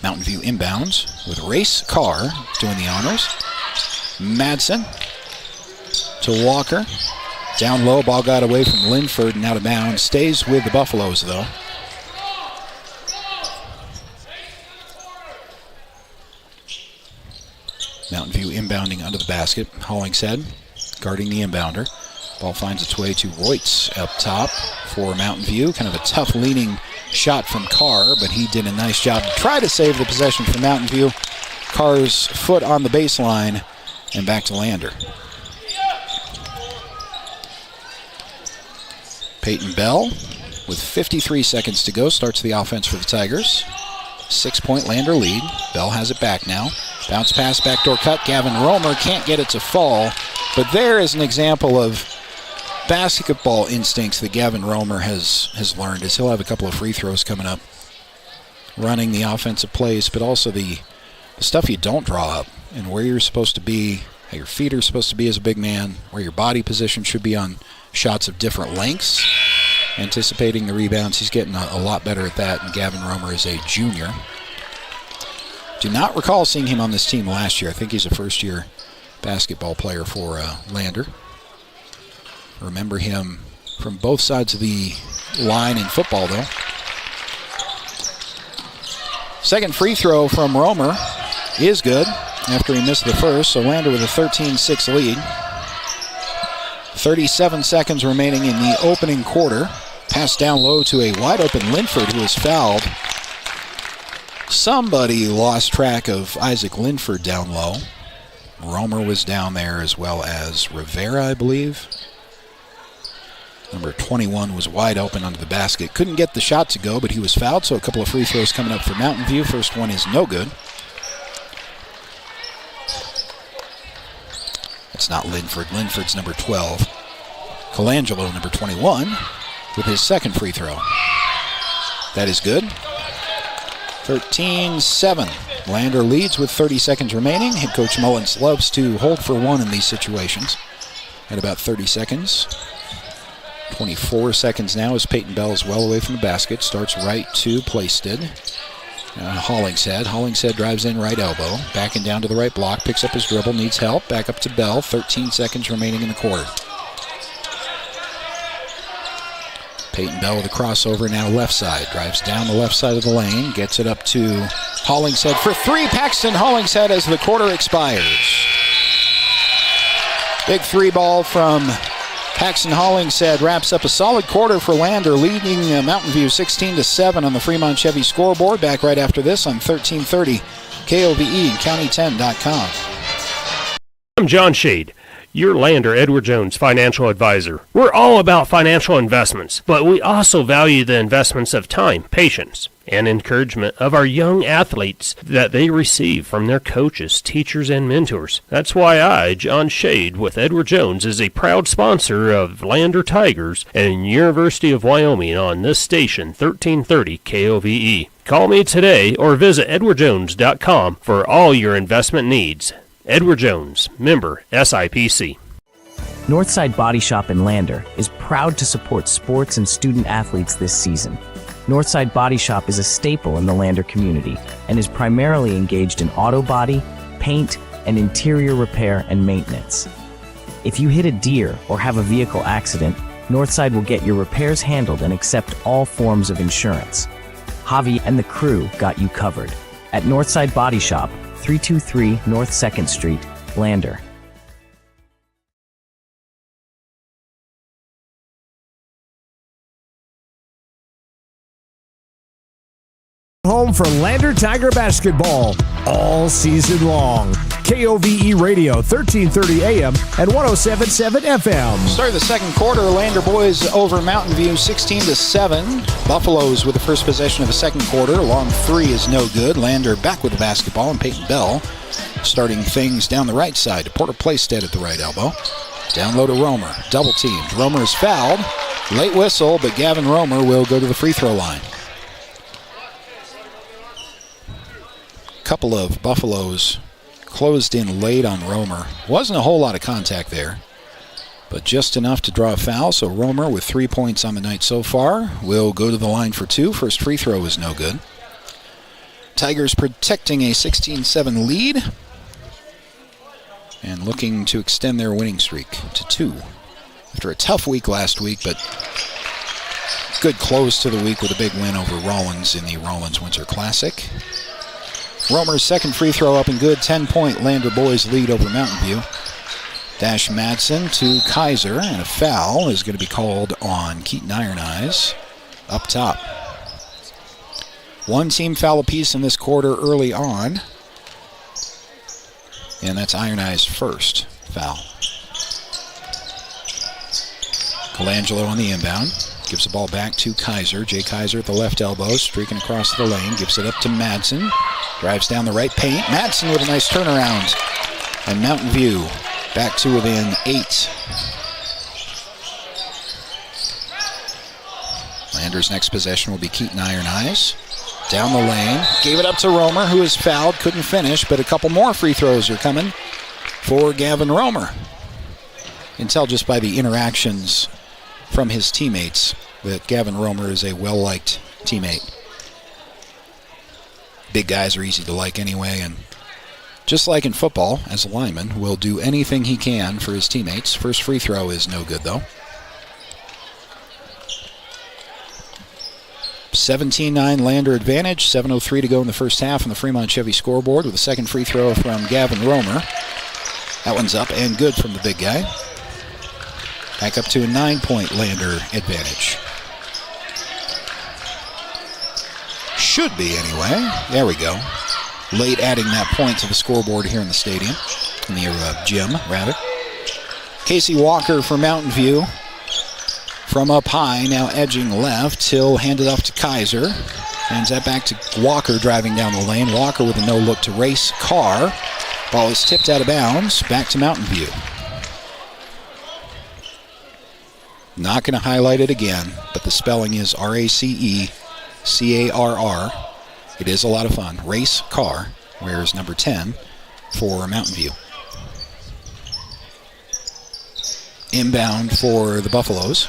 Mountain View inbounds with Race Carr doing the honors. Madsen to Walker. Down low, ball got away from Linford and out of bounds. Stays with the Buffaloes, though. Mountain View inbounding under the basket. Hollingshead guarding the inbounder. Ball finds its way to Reutz up top for Mountain View. Kind of a tough leaning shot from Carr, but he did a nice job to try to save the possession for Mountain View. Carr's foot on the baseline and back to Lander. Peyton Bell with 53 seconds to go starts the offense for the Tigers. 6-point Lander lead. Bell has it back now. Bounce pass, backdoor cut. Gavin Romer can't get it to fall, but there is an example of basketball instincts that Gavin Romer has learned, as he'll have a couple of free throws coming up. Running the offensive plays, but also the stuff you don't draw up and where you're supposed to be, how your feet are supposed to be as a big man, where your body position should be on shots of different lengths. Anticipating the rebounds, he's getting a lot better at that, and Gavin Romer is a junior. Do not recall seeing him on this team last year. I think he's a first-year basketball player for Lander. Remember him from both sides of the line in football, though. Second free throw from Romer is good after he missed the first, so Lander with a 13-6 lead. 37 seconds remaining in the opening quarter. Pass down low to a wide-open Linford, who is fouled. Somebody lost track of Isaac Linford down low. Romer was down there, as well as Rivera, I believe. Number 21 was wide open under the basket. Couldn't get the shot to go, but he was fouled, so a couple of free throws coming up for Mountain View. First one is no good. It's not Linford. Linford's number 12. Colangelo, number 21, with his second free throw. That is good. 13-7. Lander leads with 30 seconds remaining. Head coach Mullins loves to hold for one in these situations. At about 30 seconds. 24 seconds now as Peyton Bell is well away from the basket. Starts right to Plaisted. Hollingshead. Hollingshead drives in right elbow. Backing down to the right block. Picks up his dribble. Needs help. Back up to Bell. 13 seconds remaining in the quarter. Peyton Bell with a crossover now left side. Drives down the left side of the lane. Gets it up to Hollingshead for three. Paxton Hollingshead as the quarter expires. Big three ball from Paxton Hollingshead wraps up a solid quarter for Lander, leading Mountain View 16-7 on the Fremont Chevy scoreboard. Back right after this on 1330 KOVE and County10.com. I'm John Shade, your Lander Edward Jones financial advisor. We're all about financial investments, but we also value the investments of time, patience, and encouragement of our young athletes that they receive from their coaches, teachers, and mentors. That's why I, John Shade, with Edward Jones, is a proud sponsor of Lander Tigers and University of Wyoming on this station, 1330 KOVE. Call me today or visit edwardjones.com for all your investment needs. Edward Jones, member SIPC. Northside Body Shop in Lander is proud to support sports and student athletes this season. Northside Body Shop is a staple in the Lander community and is primarily engaged in auto body, paint, and interior repair and maintenance. If you hit a deer or have a vehicle accident, Northside will get your repairs handled and accept all forms of insurance. Javi and the crew got you covered. At Northside Body Shop, 323 North 2nd Street, Lander. Home for Lander Tiger basketball all season long. KOVE Radio, 1330 AM and 107.7 FM. Start of the second quarter, Lander boys over Mountain View 16-7. Buffaloes with the first possession of the second quarter. Long three is no good. Lander back with the basketball, and Peyton Bell starting things down the right side to Porter Plaisted at the right elbow. Down low to Romer. Double teamed. Romer is fouled. Late whistle, but Gavin Romer will go to the free throw line. Couple of Buffaloes closed in late on Romer. Wasn't a whole lot of contact there, but just enough to draw a foul. So Romer, with 3 points on the night so far, will go to the line for 2. First free throw is no good. Tigers protecting a 16-7 lead and looking to extend their winning streak to 2. After a tough week last week, but good close to the week with a big win over Rollins in the Rollins Winter Classic. Romer's second free throw up and good. 10-point Lander boys lead over Mountain View. Dash Madsen to Kaiser, and a foul is going to be called on Keaton Iron Eyes up top. One team foul apiece in this quarter early on, and that's Iron Eyes' first foul. Colangelo on the inbound. Gives the ball back to Kaiser. Jay Kaiser at the left elbow, streaking across the lane. Gives it up to Madsen. Drives down the right paint. Madsen with a nice turnaround. And Mountain View back to within 8. Lander's next possession will be Keaton Iron Eyes. Down the lane. Gave it up to Romer, who is fouled. Couldn't finish, but a couple more free throws are coming for Gavin Romer. You can tell just by the interactions from his teammates that Gavin Romer is a well-liked teammate. Big guys are easy to like anyway, and just like in football, as a lineman, will do anything he can for his teammates. First free throw is no good, though. 17-9 Lander advantage. 7:03 to go in the first half on the Fremont Chevy scoreboard with a second free throw from Gavin Romer. That one's up and good from the big guy. Back up to a 9-point Lander advantage. Should be, anyway. There we go. Late adding that point to the scoreboard here in the stadium. In the gym, rather. Casey Walker for Mountain View. From up high, now edging left. He'll hand it off to Kaiser. Hands that back to Walker driving down the lane. Walker with a no-look to race Carr. Ball is tipped out of bounds. Back to Mountain View. Not going to highlight it again, but the spelling is Racecarr. It is a lot of fun. Race Carr wears number 10 for Mountain View. Inbound for the Buffaloes.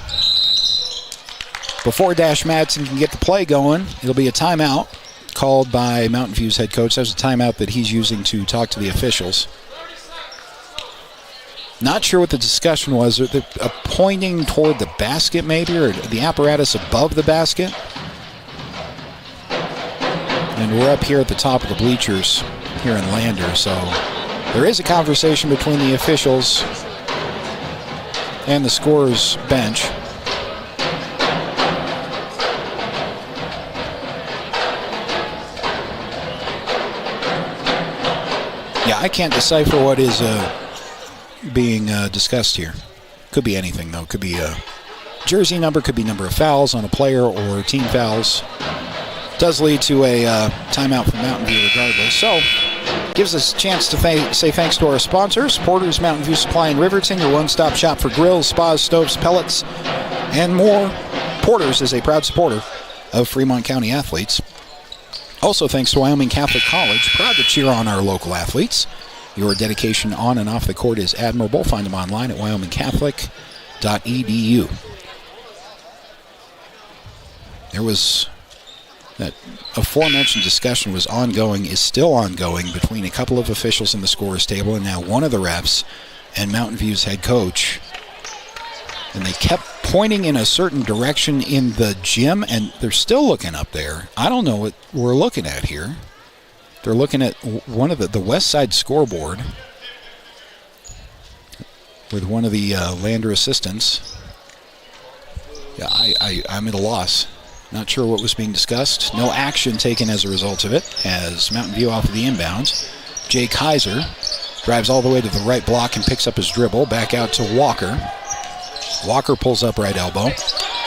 Before Dash Madsen can get the play going, it'll be a timeout called by Mountain View's head coach. That's a timeout that he's using to talk to the officials. Not sure what the discussion was. Pointing toward the basket, maybe, or the apparatus above the basket. And we're up here at the top of the bleachers here in Lander, so there is a conversation between the officials and the scorer's bench. Yeah, I can't decipher what is being discussed here. Could be anything, though. Could be a jersey number, could be number of fouls on a player or team fouls. Does lead to a timeout from Mountain View regardless. So, gives us a chance to say thanks to our sponsors. Porter's Mountain View Supply in Riverton, your one-stop shop for grills, spas, stoves, pellets, and more. Porter's is a proud supporter of Fremont County athletes. Also, thanks to Wyoming Catholic College, proud to cheer on our local athletes. Your dedication on and off the court is admirable. Find them online at wyomingcatholic.edu. There was that aforementioned discussion was ongoing, is still ongoing between a couple of officials in the scorer's table and now one of the refs and Mountain View's head coach. And they kept pointing in a certain direction in the gym, and they're still looking up there. I don't know what we're looking at here. They're looking at one of the west side scoreboard with one of the Lander assistants. Yeah, I'm at a loss. Not sure what was being discussed. No action taken as a result of it, as Mountain View off of the inbound. Jay Kaiser drives all the way to the right block and picks up his dribble. Back out to Walker. Walker pulls up right elbow.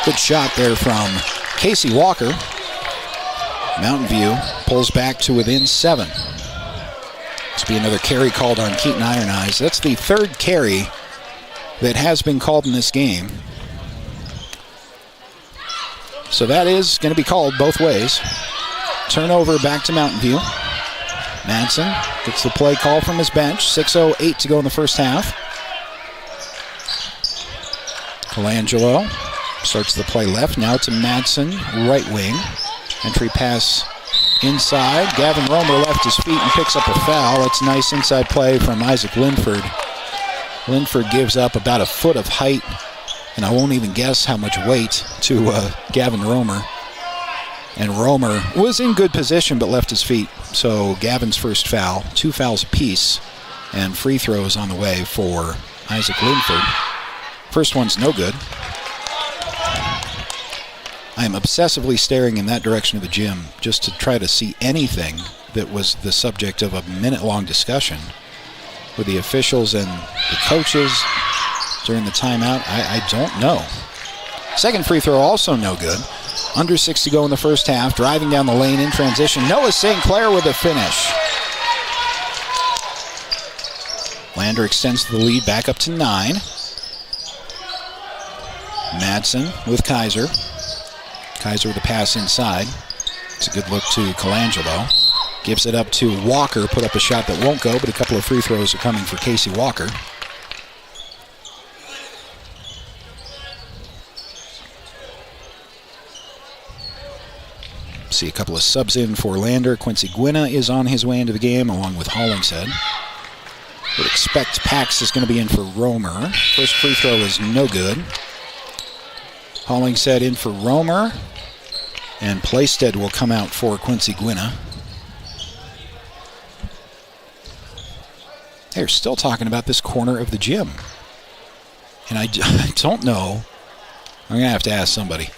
Good shot there from Casey Walker. Mountain View pulls back to within 7. This will be another carry called on Keaton Iron Eyes. That's the third carry that has been called in this game. So that is going to be called both ways. Turnover back to Mountain View. Madsen gets the play call from his bench. 6:08 to go in the first half. Colangelo starts the play left. Now to Madsen, right wing. Entry pass inside. Gavin Romer left his feet and picks up a foul. It's nice inside play from Isaac Linford. Linford gives up about a foot of height, and I won't even guess how much weight, to Gavin Romer. And Romer was in good position but left his feet. So Gavin's first foul, 2 fouls apiece, and free throws on the way for Isaac Linford. First one's no good. I am obsessively staring in that direction of the gym just to try to see anything that was the subject of a minute-long discussion with the officials and the coaches during the timeout. I don't know. Second free throw also no good. Under 6 to go in the first half. Driving down the lane in transition. Noah St. Clair with a finish. Lander extends the lead back up to 9. Madsen with Kaiser. Kaiser with a pass inside. It's a good look to Colangelo. Gives it up to Walker. Put up a shot that won't go, but a couple of free throws are coming for Casey Walker. See a couple of subs in for Lander. Quincy Gwynna is on his way into the game, along with Hollingshead. Would expect Pax is going to be in for Romer. First free throw is no good. Hollingshead in for Romer. And Playstead will come out for Quincy Gwynna. They're still talking about this corner of the gym. And I don't know. I'm going to have to ask somebody.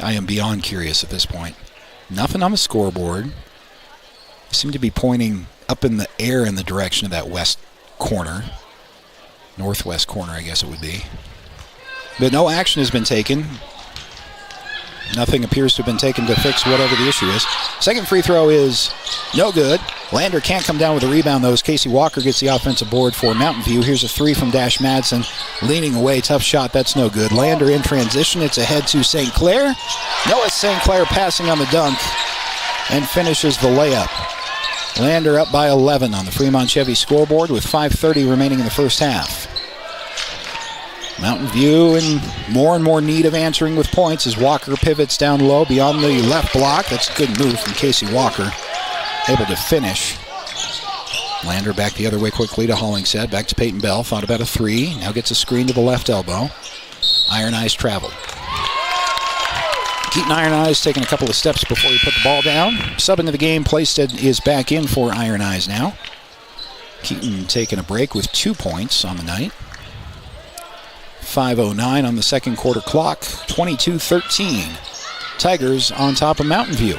I am beyond curious at this point. Nothing on the scoreboard. They seem to be pointing up in the air in the direction of that west corner. Northwest corner, I guess it would be. But no action has been taken. Nothing appears to have been taken to fix whatever the issue is. Second free throw is no good. Lander can't come down with a rebound, though, as Casey Walker gets the offensive board for Mountain View. Here's a three from Dash Madsen. Leaning away, tough shot, that's no good. Lander in transition, it's ahead to St. Clair. Noah St. Clair passing on the dunk and finishes the layup. Lander up by 11 on the Fremont Chevy scoreboard with 5:30 remaining in the first half. Mountain View in more and more need of answering with points as Walker pivots down low beyond the left block. That's a good move from Casey Walker. Able to finish. Lander back the other way quickly to Hollingshead. Back to Peyton Bell. Thought about a three. Now gets a screen to the left elbow. Iron Eyes travel. Keaton Iron Eyes taking a couple of steps before he put the ball down. Sub into the game. Playstead is back in for Iron Eyes now. Keaton taking a break with 2 points on the night. 5:09 on the second quarter clock. 22-13. Tigers on top of Mountain View.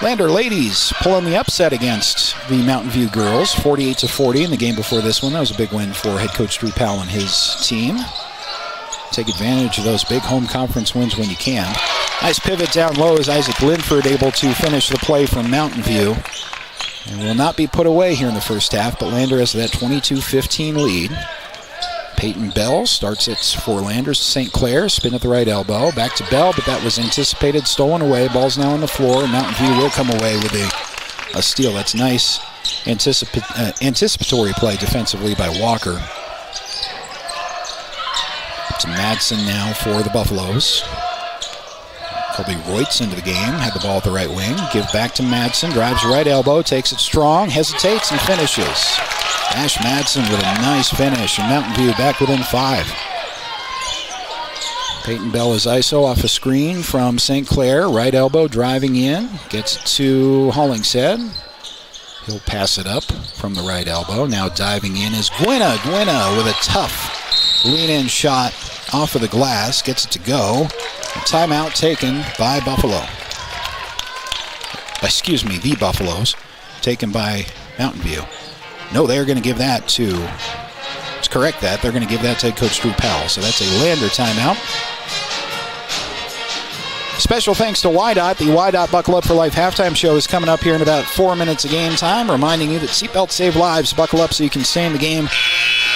Lander ladies pulling the upset against the Mountain View girls. 48-40 in the game before this one. That was a big win for head coach Drew Powell and his team. Take advantage of those big home conference wins when you can. Nice pivot down low as Isaac Linford able to finish the play from Mountain View. And will not be put away here in the first half, but Lander has that 22-15 lead. Peyton Bell starts it for Landers. St. Clair, spin at the right elbow. Back to Bell, but that was anticipated. Stolen away. Ball's now on the floor, and Mountain View will come away with a steal. That's nice anticipatory play defensively by Walker. To Madsen now for the Buffaloes. Colby Reutz into the game. Had the ball at the right wing. Give back to Madsen. Drives right elbow. Takes it strong. Hesitates and finishes. Ash Madsen with a nice finish, and Mountain View back within 5. Peyton Bell is ISO off a screen from St. Clair. Right elbow driving in. Gets it to Hollingshead. He'll pass it up from the right elbow. Now diving in is Gwynna. Gwynna with a tough lean-in shot off of the glass. Gets it to go. A timeout taken by Buffalo. Excuse me, the Buffaloes. Taken by Mountain View. No, they're going to give that to, to correct that, they're going to give that to head coach Drew Powell. So that's a Lander timeout. Special thanks to YDOT. The YDOT Buckle Up for Life halftime show is coming up here in about 4 minutes of game time. Reminding you that seatbelts save lives. Buckle up so you can stay in the game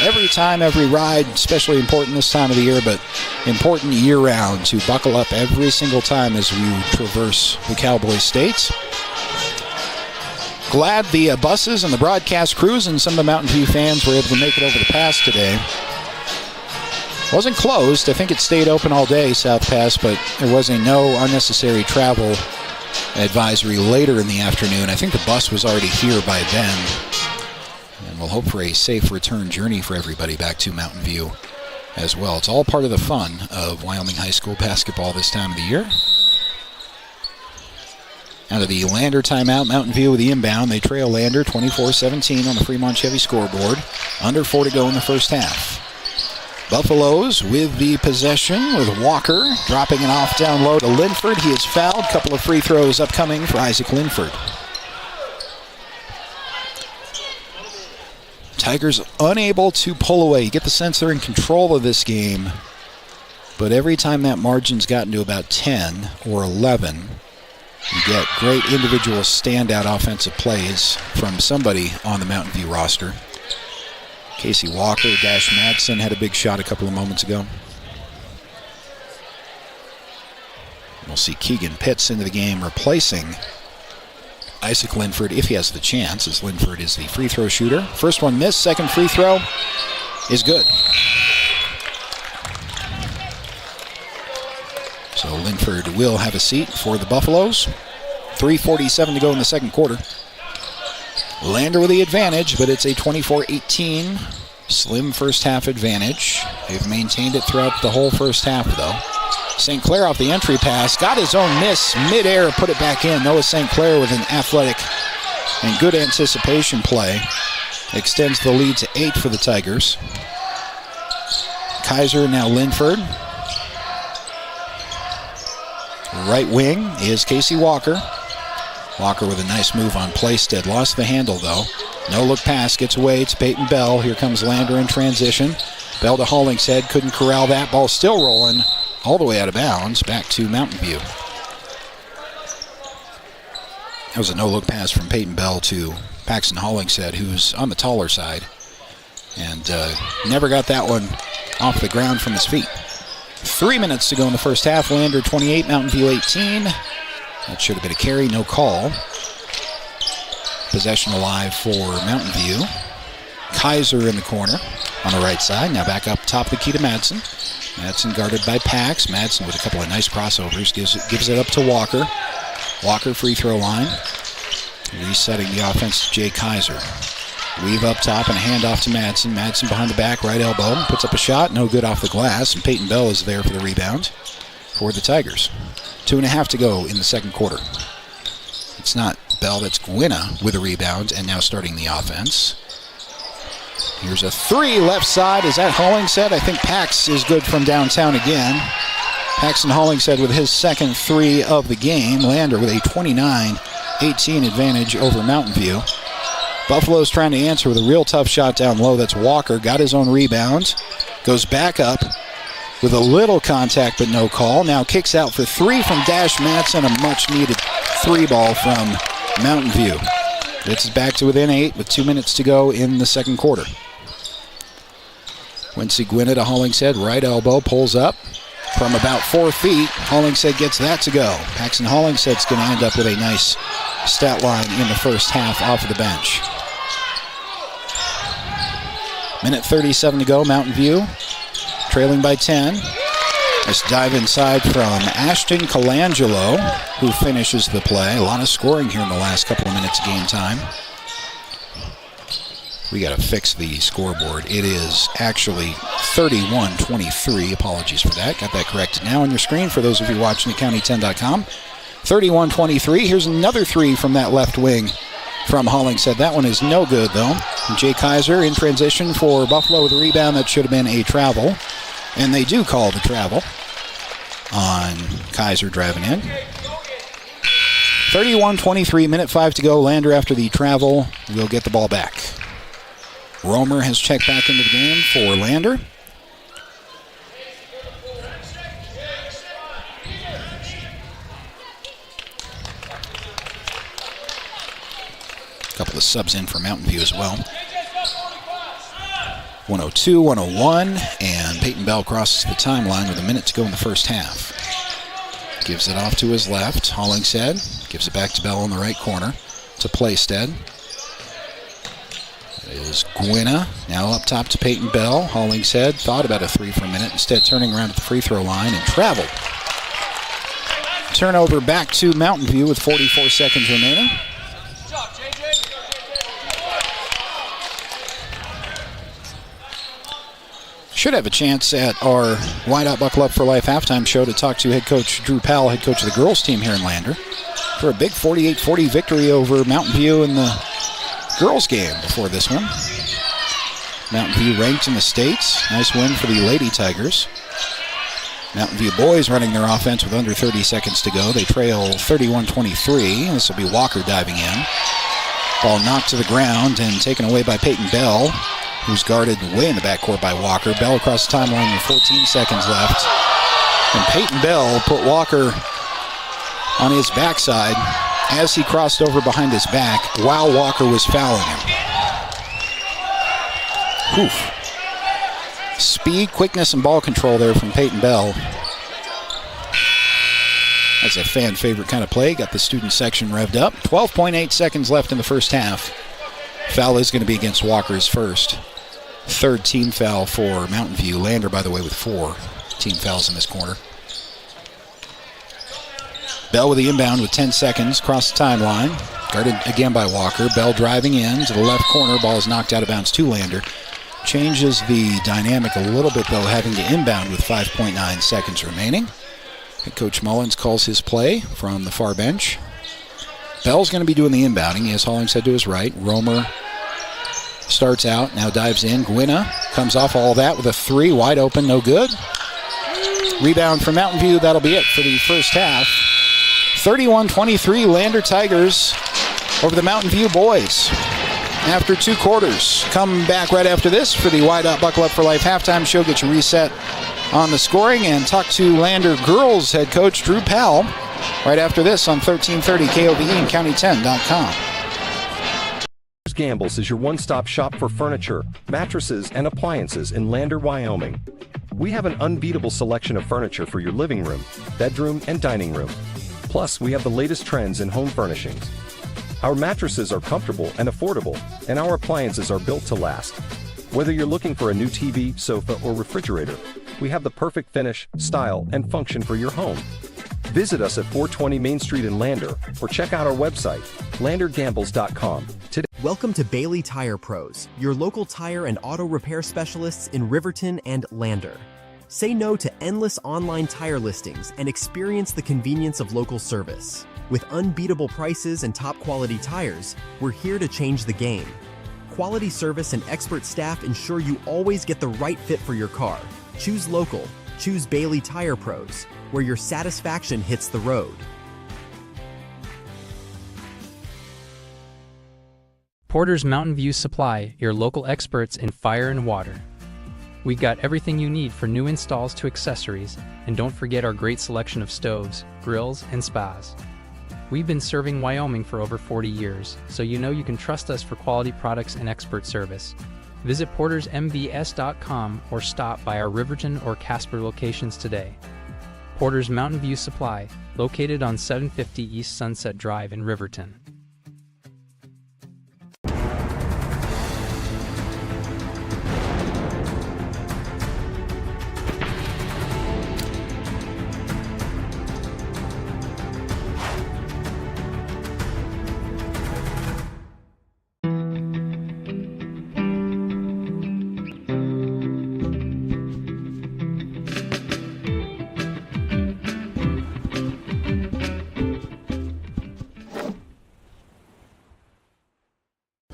every time, every ride. Especially important this time of the year, but important year-round to buckle up every single time as we traverse the Cowboy States. Glad the buses and the broadcast crews and some of the Mountain View fans were able to make it over the pass today. Wasn't closed. I think it stayed open all day, South Pass, but there was a no unnecessary travel advisory later in the afternoon. I think the bus was already here by then. And we'll hope for a safe return journey for everybody back to Mountain View as well. It's all part of the fun of Wyoming High School basketball this time of the year. Out of the Lander timeout, Mountain View with the inbound. They trail Lander 24-17 on the Fremont Chevy scoreboard. Under 4 to go in the first half. Buffaloes with the possession with Walker dropping it off down low to Linford. He is fouled. Couple of free throws upcoming for Isaac Linford. Tigers unable to pull away. You get the sense they're in control of this game. But every time that margin's gotten to about 10 or 11, you get great individual standout offensive plays from somebody on the Mountain View roster. Casey Walker, Dash Madsen had a big shot a couple of moments ago. We'll see Keegan Pitts into the game replacing Isaac Linford if he has the chance, as Linford is the free throw shooter. First one missed, second free throw is good. So Linford will have a seat for the Buffaloes. 3:47 to go in the second quarter. Lander with the advantage, but it's a 24-18 slim first half advantage. They've maintained it throughout the whole first half, though. St. Clair off the entry pass, got his own miss midair, put it back in. Noah St. Clair with an athletic and good anticipation play. Extends the lead to 8 for the Tigers. Kaiser, now Linford. Right wing is Casey Walker. Walker with a nice move on Playstead. Lost the handle, though. No look pass. Gets away. It's Peyton Bell. Here comes Lander in transition. Bell to Hollingshead. Couldn't corral that. Ball still rolling all the way out of bounds. Back to Mountain View. That was a no-look pass from Peyton Bell to Paxton Hollingshead, who's on the taller side. And never got that one off the ground from his feet. 3 minutes to go in the first half. Lander 28, Mountain View 18. That should have been a carry, no call. Possession alive for Mountain View. Kaiser in the corner on the right side. Now back up top the key to Madsen. Madsen guarded by Pax. Madsen with a couple of nice crossovers. Gives it up to Walker. Walker free throw line. Resetting the offense to Jay Kaiser. Weave up top and a handoff to Madsen. Madsen behind the back, right elbow. Puts up a shot, no good off the glass. And Peyton Bell is there for the rebound for the Tigers. 2.5 to go in the second quarter. It's not Bell, that's Gwinna with a rebound and now starting the offense. Here's a three left side. Is that Hollingshead? I think Pax is good from downtown again. Paxton Hollingshead with his second three of the game. Lander with a 29-18 advantage over Mountain View. Buffalo's trying to answer with a real tough shot down low. That's Walker. Got his own rebound. Goes back up with a little contact but no call. Now kicks out for three from Dash Madsen. A much-needed three ball from Mountain View. This is back to within 8 with 2 minutes to go in the second quarter. Quincy Gwinna to Hollingshead. Right elbow. Pulls up from about 4 feet. Hollingshead gets that to go. Paxton Hollingshead's going to end up with a nice stat line in the first half off of the bench. Minute 37 to go. Mountain View trailing by 10. Nice dive inside from Ashton Colangelo, who finishes the play. A lot of scoring here in the last couple of minutes of game time. We got to fix the scoreboard. It is actually 31-23. Apologies for that. Got that corrected now on your screen for those of you watching at county10.com. 31-23. Here's another three from that left wing from Hollingshead. That one is no good, though. Jay Kaiser in transition for Buffalo with a rebound. That should have been a travel. And they do call the travel on Kaiser driving in. 31-23, minute 5 to go. Lander after the travel will get the ball back. Romer has checked back into the game for Lander. A couple of subs in for Mountain View as well. 102, 101, and Peyton Bell crosses the timeline with a minute to go in the first half. Gives it off to his left. Hollingshead gives it back to Bell in the right corner. to Playstead. That is Gwynna. Now up top to Peyton Bell. Hollingshead thought about a three for a minute, instead turning around at the free throw line and traveled. Turnover back to Mountain View with 44 seconds remaining. Should have a chance at our Wide Out Buckle Up for Life halftime show to talk to head coach Drew Powell, head coach of the girls team here in Lander, for a big 48-40 victory over Mountain View in the girls game before this one. Mountain View ranked in the States. Nice win for the Lady Tigers. Mountain View boys running their offense with under 30 seconds to go. They trail 31-23. This will be Walker diving in. Ball knocked to the ground and taken away by Peyton Bell, who's guarded way in the backcourt by Walker. Bell across the timeline with 14 seconds left. And Peyton Bell put Walker on his backside as he crossed over behind his back while Walker was fouling him. Oof. Speed, quickness, and ball control there from Peyton Bell. That's a fan favorite kind of play. Got the student section revved up. 12.8 seconds left in the first half. Foul is going to be against Walker's first. Third team foul for Mountain View. Lander, by the way, with 4 team fouls in this quarter. Bell with the inbound with 10 seconds. Across the timeline. Guarded again by Walker. Bell driving in to the left corner. Ball is knocked out of bounds to Lander. Changes the dynamic a little bit, though, having to inbound with 5.9 seconds remaining. Head Coach Mullins calls his play from the far bench. Bell's going to be doing the inbounding. He has Hollingshead to his right. Romer starts out, now dives in. Gwynna comes off all that with a 3, wide open, no good. Rebound from Mountain View. That'll be it for the first half. 31-23, Lander Tigers over the Mountain View boys. After 2 quarters. Come back right after this for the Wide Out Buckle Up for Life halftime show. Get you reset on the scoring and talk to Lander girls head coach Drew Powell right after this on 1330 KOBE and County10.com. Gambles is your one-stop shop for furniture, mattresses, and appliances in Lander, Wyoming. We have an unbeatable selection of furniture for your living room, bedroom, and dining room. Plus, we have the latest trends in home furnishings. Our mattresses are comfortable and affordable, and our appliances are built to last. Whether you're looking for a new TV, sofa, or refrigerator, we have the perfect finish, style, and function for your home. Visit us at 420 Main Street in Lander, or check out our website, landergambles.com. Today. Welcome to Bailey Tire Pros, your local tire and auto repair specialists in Riverton and Lander. Say no to endless online tire listings and experience the convenience of local service. With unbeatable prices and top quality tires, we're here to change the game. Quality service and expert staff ensure you always get the right fit for your car. Choose local. Choose Bailey Tire Pros, where your satisfaction hits the road. Porter's Mountain View Supply, your local experts in fire and water. We got everything you need for new installs to accessories, and don't forget our great selection of stoves, grills, and spas. We've been serving Wyoming for over 40 years, so you know you can trust us for quality products and expert service. Visit portersmbs.com or stop by our Riverton or Casper locations today. Porter's Mountain View Supply, located on 750 East Sunset Drive in Riverton.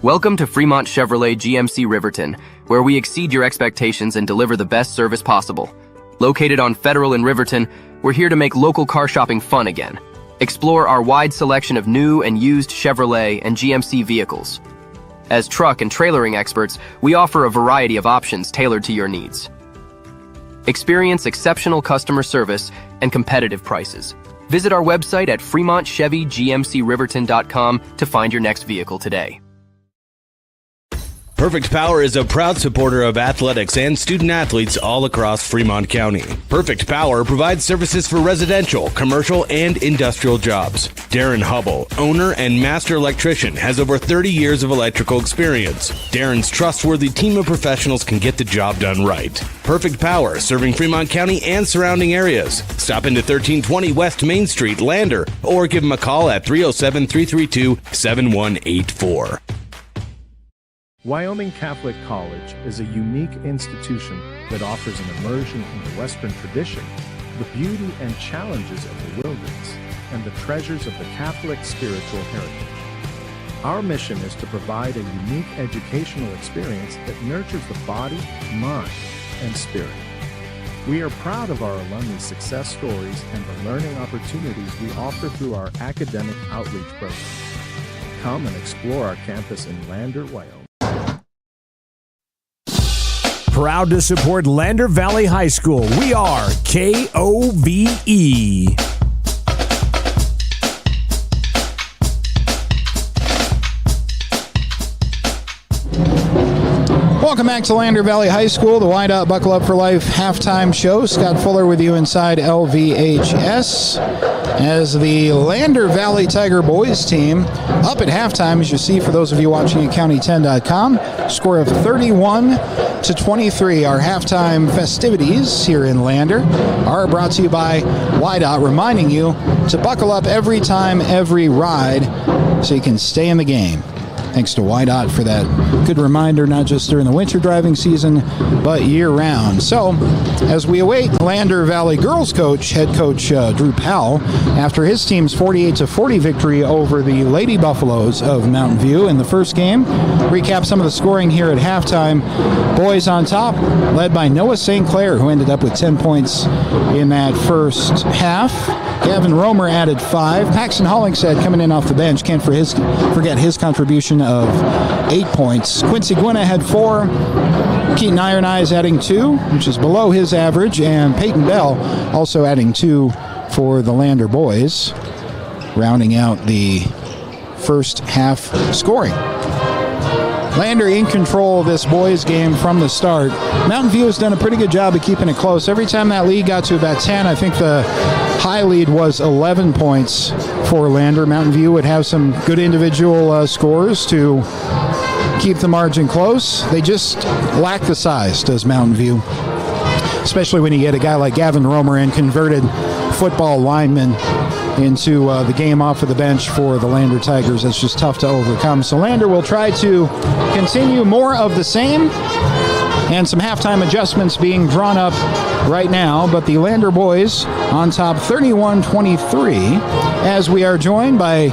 Welcome to Fremont Chevrolet GMC Riverton, where we exceed your expectations and deliver the best service possible. Located on Federal in Riverton, we're here to make local car shopping fun again. Explore our wide selection of new and used Chevrolet and GMC vehicles. As truck and trailering experts, we offer a variety of options tailored to your needs. Experience exceptional customer service and competitive prices. Visit our website at FremontChevyGMCRiverton.com to find your next vehicle today. Perfect Power is a proud supporter of athletics and student athletes all across Fremont County. Perfect Power provides services for residential, commercial, and industrial jobs. Darren Hubble, owner and master electrician, has over 30 years of electrical experience. Darren's trustworthy team of professionals can get the job done right. Perfect Power, serving Fremont County and surrounding areas. Stop into 1320 West Main Street, Lander, or give them a call at 307-332-7184. Wyoming Catholic College is a unique institution that offers an immersion into Western tradition, the beauty and challenges of the wilderness, and the treasures of the Catholic spiritual heritage. Our mission is to provide a unique educational experience that nurtures the body, mind, and spirit. We are proud of our alumni success stories and the learning opportunities we offer through our academic outreach program. Come and explore our campus in Lander, Wyoming. Proud to support Lander Valley High School. We are KOVE. Welcome back to Lander Valley High School, the Wideout Buckle Up for Life halftime show. Scott Fuller with you inside LVHS as the Lander Valley Tiger boys team up at halftime, as you see for those of you watching at county10.com. Score of 31-23. Our halftime festivities here in Lander are brought to you by Wideout, reminding you to buckle up every time, every ride, so you can stay in the game. Thanks to Wideout for that good reminder, not just during the winter driving season, but year-round. So, as we await Lander Valley girls coach, head coach Drew Powell, after his team's 48-40 victory over the Lady Buffaloes of Mountain View in the first game, recap some of the scoring here at halftime. Boys on top, led by Noah St. Clair, who ended up with 10 points in that first half. Gavin Romer added 5. Paxton Hollingshead coming in off the bench. Can't forget his contribution of 8 points. Quincy Gwynna had 4. Keaton Iron Eyes adding 2, which is below his average. And Peyton Bell also adding 2 for the Lander boys, rounding out the first half scoring. Lander in control of this boys game from the start. Mountain View has done a pretty good job of keeping it close. Every time that lead got to about 10, I think the high lead was 11 points for Lander. Mountain View would have some good individual scores to keep the margin close. They just lack the size, does Mountain View. Especially when you get a guy like Gavin Romer and converted football lineman into the game off of the bench for the Lander Tigers. That's just tough to overcome. So Lander will try to continue more of the same, and some halftime adjustments being drawn up right now. But the Lander boys on top 31-23, as we are joined by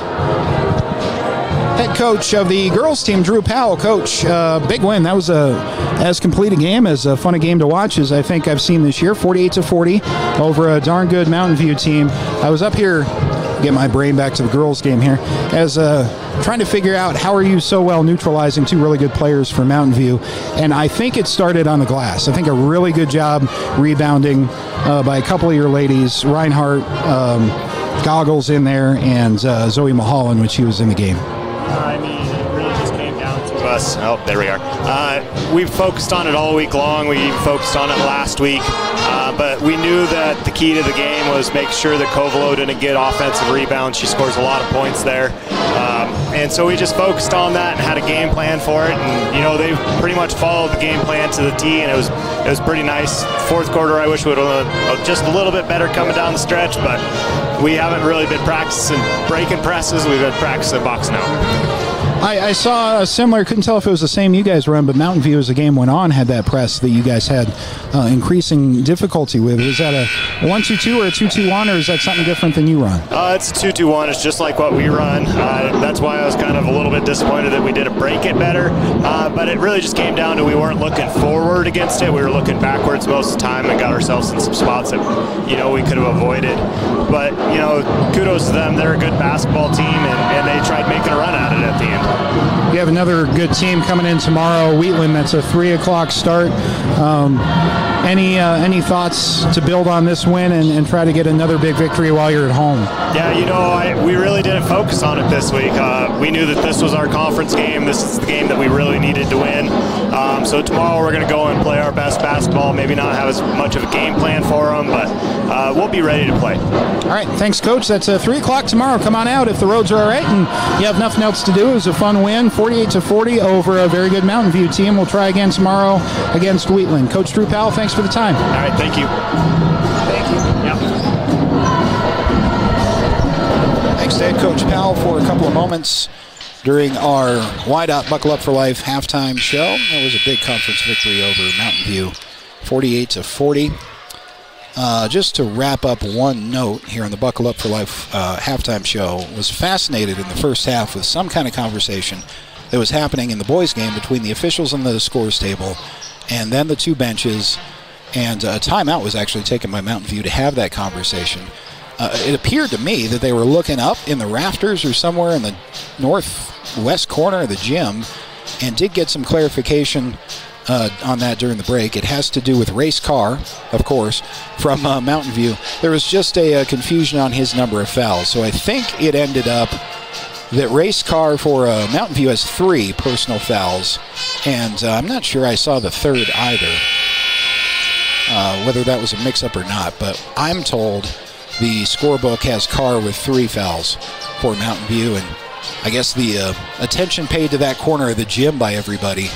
head coach of the girls team, Drew Powell. Coach, big win. That was as complete a game, as fun a game to watch as I think I've seen this year. 48-40 over a darn good Mountain View team. I was up here, get my brain back to the girls game here, as trying to figure out how are you so well neutralizing 2 really good players for Mountain View. And I think it started on the glass. I think a really good job rebounding by a couple of your ladies, Reinhardt, Goggles in there, and Zoe Mulholland when she was in the game. I mean, it really just came down to us. Oh, there we are. We've focused on it all week long. We focused on it last week. But we knew that the key to the game was make sure that Kovalo didn't get offensive rebounds. She scores a lot of points there. And so we just focused on that and had a game plan for it. And, you know, they pretty much followed the game plan to the T, and it was pretty nice. Fourth quarter, I wish we would have just a little bit better coming down the stretch, but we haven't really been practicing breaking presses. We've been practicing boxing out. I saw a similar, couldn't tell if it was the same you guys run, but Mountain View as the game went on had that press that you guys had increasing difficulty with. Is that a 1-2-2 or a 2-2-1, or is that something different than you run? It's a 2-2-1. It's just like what we run. That's why I was kind of a little bit disappointed that we didn't break it better. But it really just came down to we weren't looking forward against it. We were looking backwards most of the time and got ourselves in some spots that, you know, we could have avoided. But, you know, kudos to them. They're a good basketball team, and they tried making a run at it at the end. You have another good team coming in tomorrow, Wheatland. That's a 3 o'clock start. Any thoughts to build on this win and try to get another big victory while you're at home? Yeah, we really didn't focus on it this week. We knew that this was our conference game. This is the game that we really needed to win. So tomorrow we're going to go and play our best basketball, maybe not have as much of a game plan for them, but we'll be ready to play. All right, thanks, Coach. That's 3 o'clock tomorrow. Come on out if the roads are all right and you have nothing else to do. It was a fun win, 48-40 over a very good Mountain View team. We'll try again tomorrow against Wheatland. Coach Drew Powell, thanks for the time. All right, thank you. Thank you. Yep. Thanks to Head Coach Powell for a couple of moments during our Wide Out Buckle Up for Life halftime show. That was a big conference victory over Mountain View, 48-40. Just to wrap up one note here on the Buckle Up for Life halftime show, was fascinated in the first half with some kind of conversation that was happening in the boys' game between the officials on the scores table and then the two benches. And a timeout was actually taken by Mountain View to have that conversation. It appeared to me that they were looking up in the rafters or somewhere in the northwest corner of the gym, and did get some clarification on that during the break. It has to do with Race Carr, of course, from Mountain View. There was just a confusion on his number of fouls. So I think it ended up that Race Carr for Mountain View has 3 personal fouls, and I'm not sure I saw the third either. Whether that was a mix-up or not, but I'm told the scorebook has Carr with 3 fouls for Mountain View, and I guess the attention paid to that corner of the gym by everybody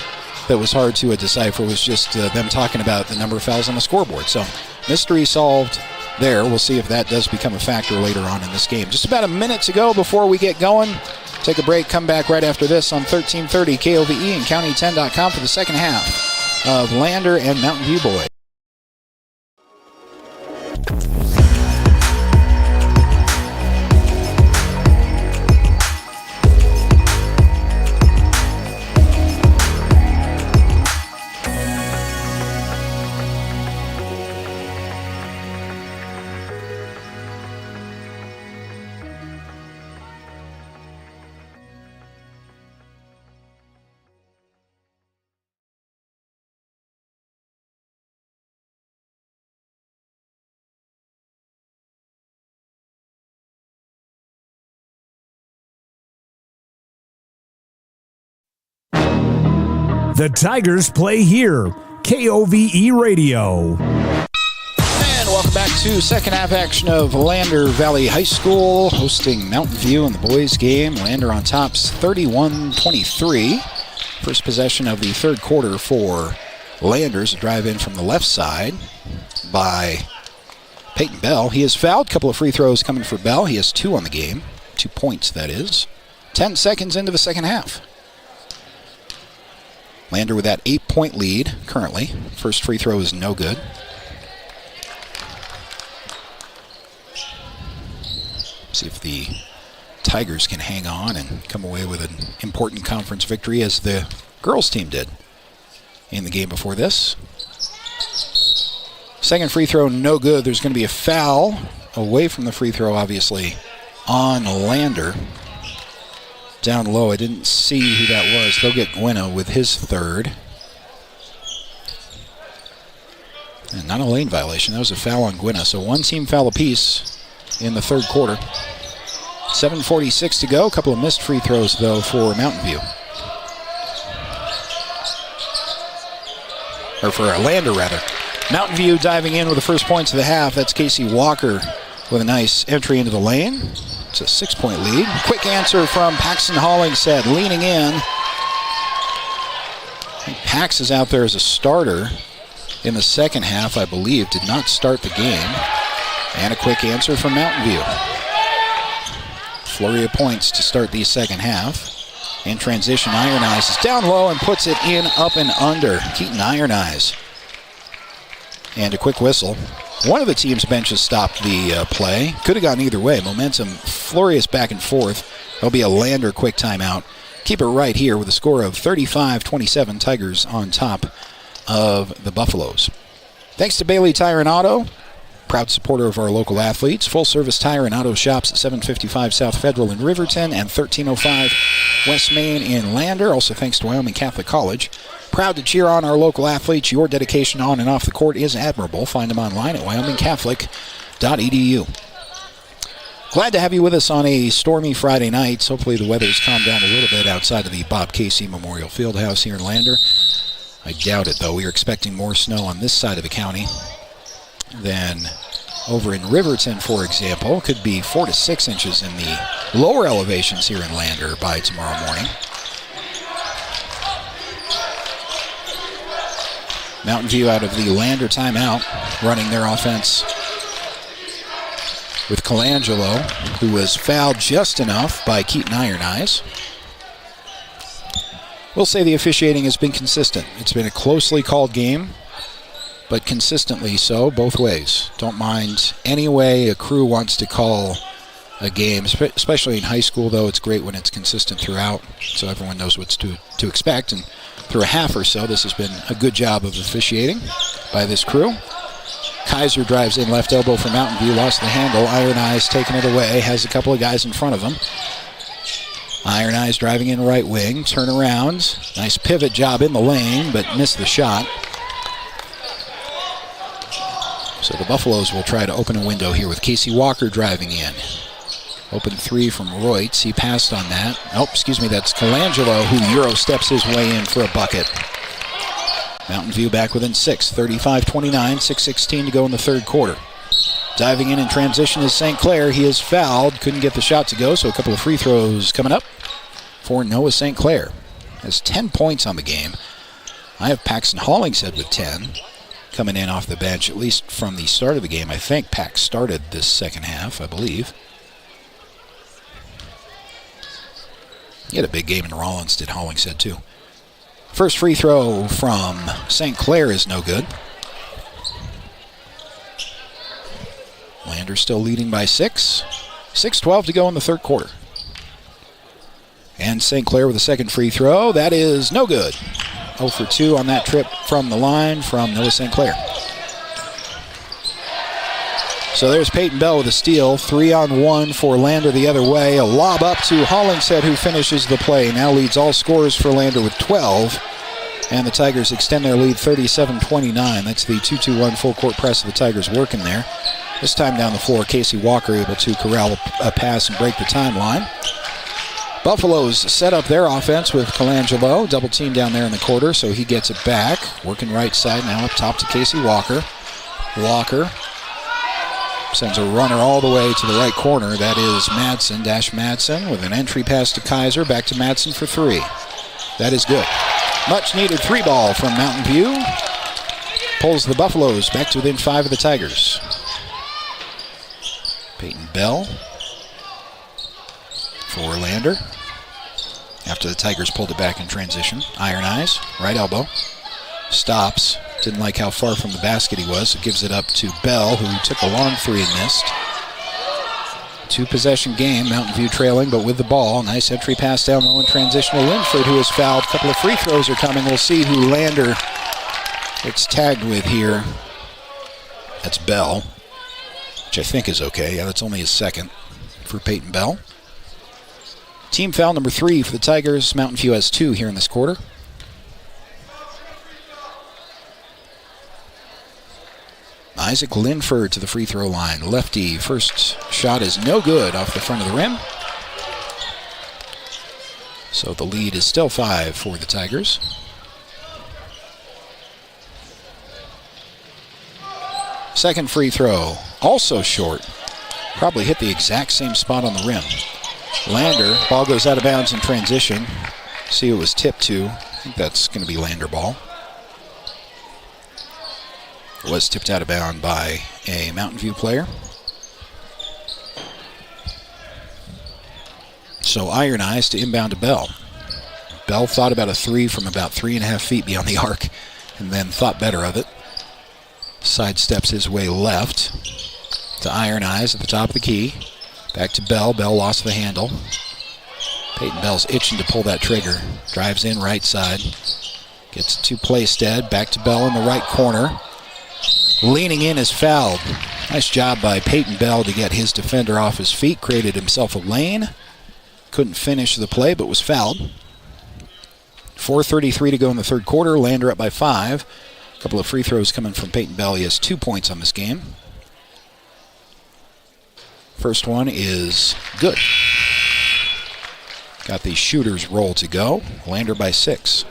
that was hard to decipher was just them talking about the number of fouls on the scoreboard. So mystery solved there. We'll see if that does become a factor later on in this game. Just about a minute to go before we get going. Take a break, come back right after this on 1330 KOVE and County10.com for the second half of Lander and Mountain View boys. The Tigers play here. KOVE Radio. And welcome back to second half action of Lander Valley High School hosting Mountain View in the boys' game. Lander on tops 31-23. First possession of the third quarter for Landers. A drive in from the left side by Peyton Bell. He has fouled. A couple of free throws coming for Bell. He has 2 on the game. 2 points, that is. 10 seconds into the second half. Lander with that 8-point lead currently. First free throw is no good. See if the Tigers can hang on and come away with an important conference victory as the girls team did in the game before this. Second free throw no good. There's going to be a foul away from the free throw, obviously, on Lander. Down low, I didn't see who that was. They'll get Gwynna with his third. And not a lane violation. That was a foul on Gwynna. So one team foul apiece in the third quarter. 7:46 to go. A couple of missed free throws, though, for Mountain View. Or for Lander, rather. Mountain View diving in with the first points of the half. That's Casey Walker with a nice entry into the lane. It's a 6-point lead. Quick answer from Paxton Hollingshead, leaning in. Pax is out there as a starter in the second half, I believe. Did not start the game. And a quick answer from Mountain View. Flurry of points to start the second half. In transition, Iron Eyes is down low and puts it in, up and under. Keaton Iron Eyes. And a quick whistle. One of the team's benches stopped the play. Could have gone either way. Momentum flurrious back and forth. There'll be a Lander quick timeout. Keep it right here with a score of 35-27. Tigers on top of the Buffaloes. Thanks to Bailey Tire and Auto proud supporter of our local athletes. Full-service tire and auto shops at 755 South Federal in Riverton and 1305 West Main in Lander. Also thanks to Wyoming Catholic College. Proud to cheer on our local athletes. Your dedication on and off the court is admirable. Find them online at wyomingcatholic.edu. Glad to have you with us on a stormy Friday night. Hopefully the weather's calmed down a little bit outside of the Bob Casey Memorial Fieldhouse here in Lander. I doubt it, though. We are expecting more snow on this side of the county than over in Riverton, for example. Could be 4 to 6 inches in the lower elevations here in Lander by tomorrow morning. Mountain View out of the Lander timeout, running their offense with Colangelo, who was fouled just enough by Keaton Iron Eyes. We'll say the officiating has been consistent. It's been a closely called game, but consistently so both ways. Don't mind any way a crew wants to call a game, especially in high school, though. It's great when it's consistent throughout, so everyone knows what to expect. And through a half or so, this has been a good job of officiating by this crew. Kaiser drives in left elbow for Mountain View, lost the handle. Iron Eyes taking it away, has a couple of guys in front of him. Iron Eyes driving in right wing, turn around. Nice pivot job in the lane, but missed the shot. So the Buffaloes will try to open a window here with Casey Walker driving in. Open three from Reutz. He passed on that. Oh, excuse me, that's Colangelo who Euro steps his way in for a bucket. Mountain View back within 6, 35-29, 6:16 to go in the third quarter. Diving in transition is St. Clair. He is fouled. Couldn't get the shot to go, so a couple of free throws coming up for Noah St. Clair. Has 10 points on the game. I have Paxton Hollingshead with 10. Coming in off the bench, at least from the start of the game. I think Pax started this second half, I believe. He had a big game in Rollins, did Hollingshead too. First free throw from St. Clair is no good. Lander still leading by 6. 6:12 to go in the third quarter. And St. Clair with a second free throw. That is no good. 0 for 2 on that trip from the line from Noah St. Clair. So there's Peyton Bell with a steal. 3-on-1 for Lander the other way. A lob up to Hollingshead, who finishes the play. Now leads all scorers for Lander with 12. And the Tigers extend their lead 37-29. That's the 2-2-1 full court press of the Tigers working there. This time down the floor, Casey Walker able to corral a pass and break the timeline. Buffaloes set up their offense with Colangelo. Double team down there in the quarter, so he gets it back. Working right side now up top to Casey Walker. Walker sends a runner all the way to the right corner. That is Madsen, Dash Madsen, with an entry pass to Kaiser. Back to Madsen for 3. That is good. Much needed 3 ball from Mountain View. Pulls the Buffaloes back to within 5 of the Tigers. Peyton Bell for Lander. After the Tigers pulled it back in transition. Iron Eyes, right elbow. Stops. Didn't like how far from the basket he was. So gives it up to Bell, who took a long 3 and missed. 2-possession game. Mountain View trailing, but with the ball. Nice entry pass down low in transition to Linford, who is fouled. A couple of free throws are coming. We'll see who Lander gets tagged with here. That's Bell, which I think is okay. Yeah, that's only his second for Peyton Bell. Team foul number 3 for the Tigers. Mountain View has 2 here in this quarter. Isaac Linford to the free throw line. Lefty, first shot is no good off the front of the rim. So the lead is still 5 for the Tigers. Second free throw, also short. Probably hit the exact same spot on the rim. Lander, ball goes out of bounds in transition. See who it was tipped to. I think that's going to be Lander ball. It was tipped out of bounds by a Mountain View player. So Iron Eyes to inbound to Bell. Bell thought about a 3 from about 3.5 feet beyond the arc and then thought better of it. Sidesteps his way left to Iron Eyes at the top of the key. Back to Bell. Bell lost the handle. Peyton Bell's itching to pull that trigger. Drives in right side. Gets to Playstead. Back to Bell in the right corner. Leaning in is fouled. Nice job by Peyton Bell to get his defender off his feet, created himself a lane. Couldn't finish the play, but was fouled. 4:33 to go in the third quarter. Lander up by 5. A couple of free throws coming from Peyton Bell. He has 2 points on this game. First one is good. Got the shooter's roll to go. Lander by 6.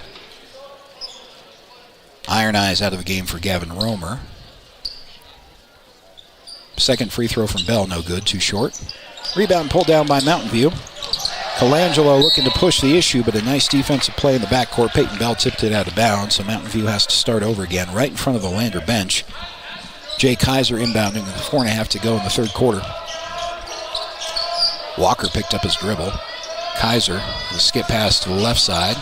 Iron Eyes out of the game for Gavin Romer. Second free throw from Bell, no good, too short. Rebound pulled down by Mountain View. Colangelo looking to push the issue, but a nice defensive play in the backcourt. Peyton Bell tipped it out of bounds, so Mountain View has to start over again right in front of the Lander bench. Jay Kaiser inbounding with 4.5 to go in the third quarter. Walker picked up his dribble. Kaiser, the skip pass to the left side.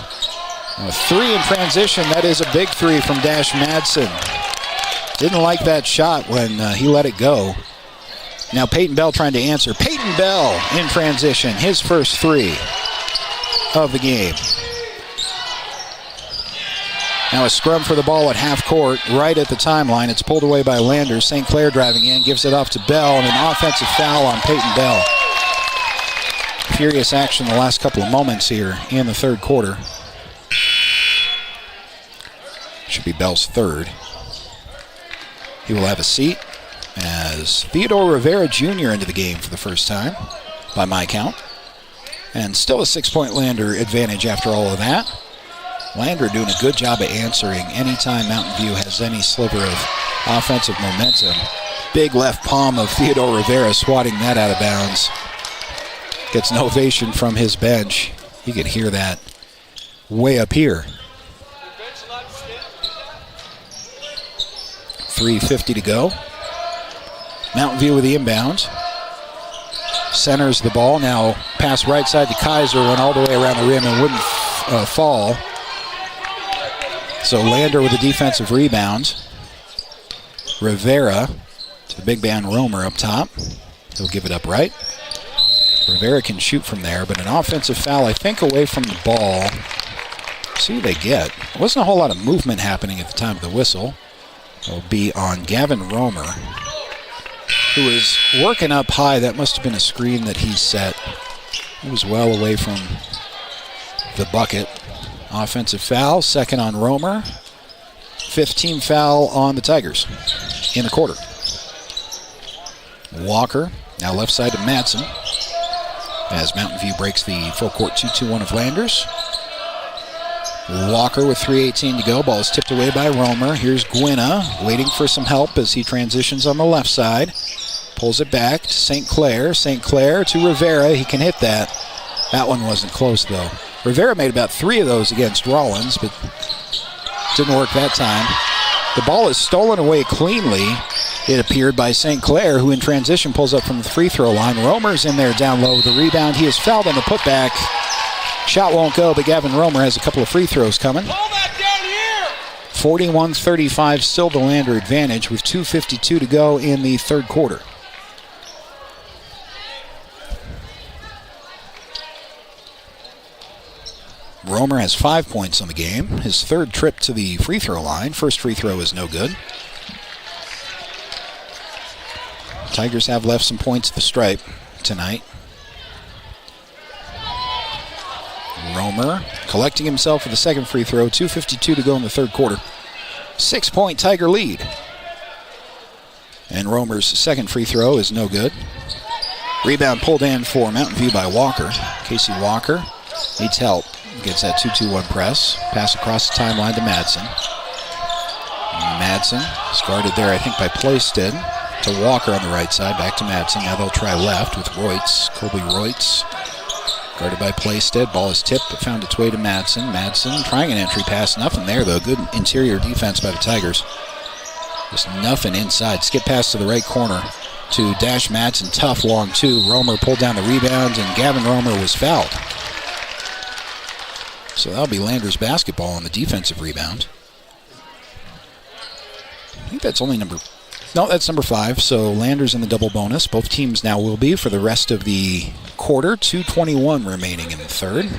And a 3 in transition. That is a big 3 from Dash Madsen. Didn't like that shot when he let it go. Now Peyton Bell trying to answer. Peyton Bell in transition. His first 3 of the game. Now a scrum for the ball at half court, right at the timeline. It's pulled away by Lander. St. Clair driving in, gives it off to Bell, and an offensive foul on Peyton Bell. Furious action the last couple of moments here in the third quarter. Should be Bell's third. He will have a seat as Theodore Rivera Jr. into the game for the first time, by my count. And still a 6-point Lander advantage after all of that. Lander doing a good job of answering anytime Mountain View has any sliver of offensive momentum. Big left palm of Theodore Rivera swatting that out of bounds. Gets an ovation from his bench. You can hear that way up here. 3:50 to go. Mountain View with the inbound. Centers the ball. Now pass right side to Kaiser. Went all the way around the rim and wouldn't fall. So Lander with a defensive rebound. Rivera to the big man Romer up top. He'll give it up right. Rivera can shoot from there, but an offensive foul, I think, away from the ball. See what they get. There wasn't a whole lot of movement happening at the time of the whistle. It'll be on Gavin Romer, who is working up high. That must have been a screen that he set. He was well away from the bucket. Offensive foul, second on Romer. 15 foul on the Tigers in the quarter. Walker, now left side to Madsen, as Mountain View breaks the full court 2-2-1 of Landers. Walker with 3:18 to go. Ball is tipped away by Romer. Here's Gwynna waiting for some help as he transitions on the left side. Pulls it back to St. Clair. St. Clair to Rivera. He can hit that. That one wasn't close, though. Rivera made about 3 of those against Rollins, but didn't work that time. The ball is stolen away cleanly, it appeared, by St. Clair, who in transition pulls up from the free throw line. Romer's in there down low with the rebound. He is fouled on the putback. Shot won't go, but Gavin Romer has a couple of free throws coming. 41-35, still the Lander advantage with 2:52 to go in the third quarter. Romer has 5 points on the game. His third trip to the free throw line. First free throw is no good. Tigers have left some points at the stripe tonight. Romer collecting himself for the second free throw. 2:52 to go in the third quarter. 6-point Tiger lead. And Romer's second free throw is no good. Rebound pulled in for Mountain View by Walker. Casey Walker needs help. Gets that 2-2-1 press. Pass across the timeline to Madsen. Madsen is guarded there, I think, by Plaisted. To Walker on the right side. Back to Madsen. Now they'll try left with Reutz. Colby Reutz. Guarded by Plaisted. Ball is tipped, but found its way to Madsen. Madsen trying an entry pass. Nothing there, though. Good interior defense by the Tigers. Just nothing inside. Skip pass to the right corner to Dash Madsen. Tough long 2. Romer pulled down the rebound, and Gavin Romer was fouled. So that'll be Landers basketball on the defensive rebound. I think that's only that's number 5. So Landers in the double bonus. Both teams now will be for the rest of the quarter. 2:21 remaining in the third.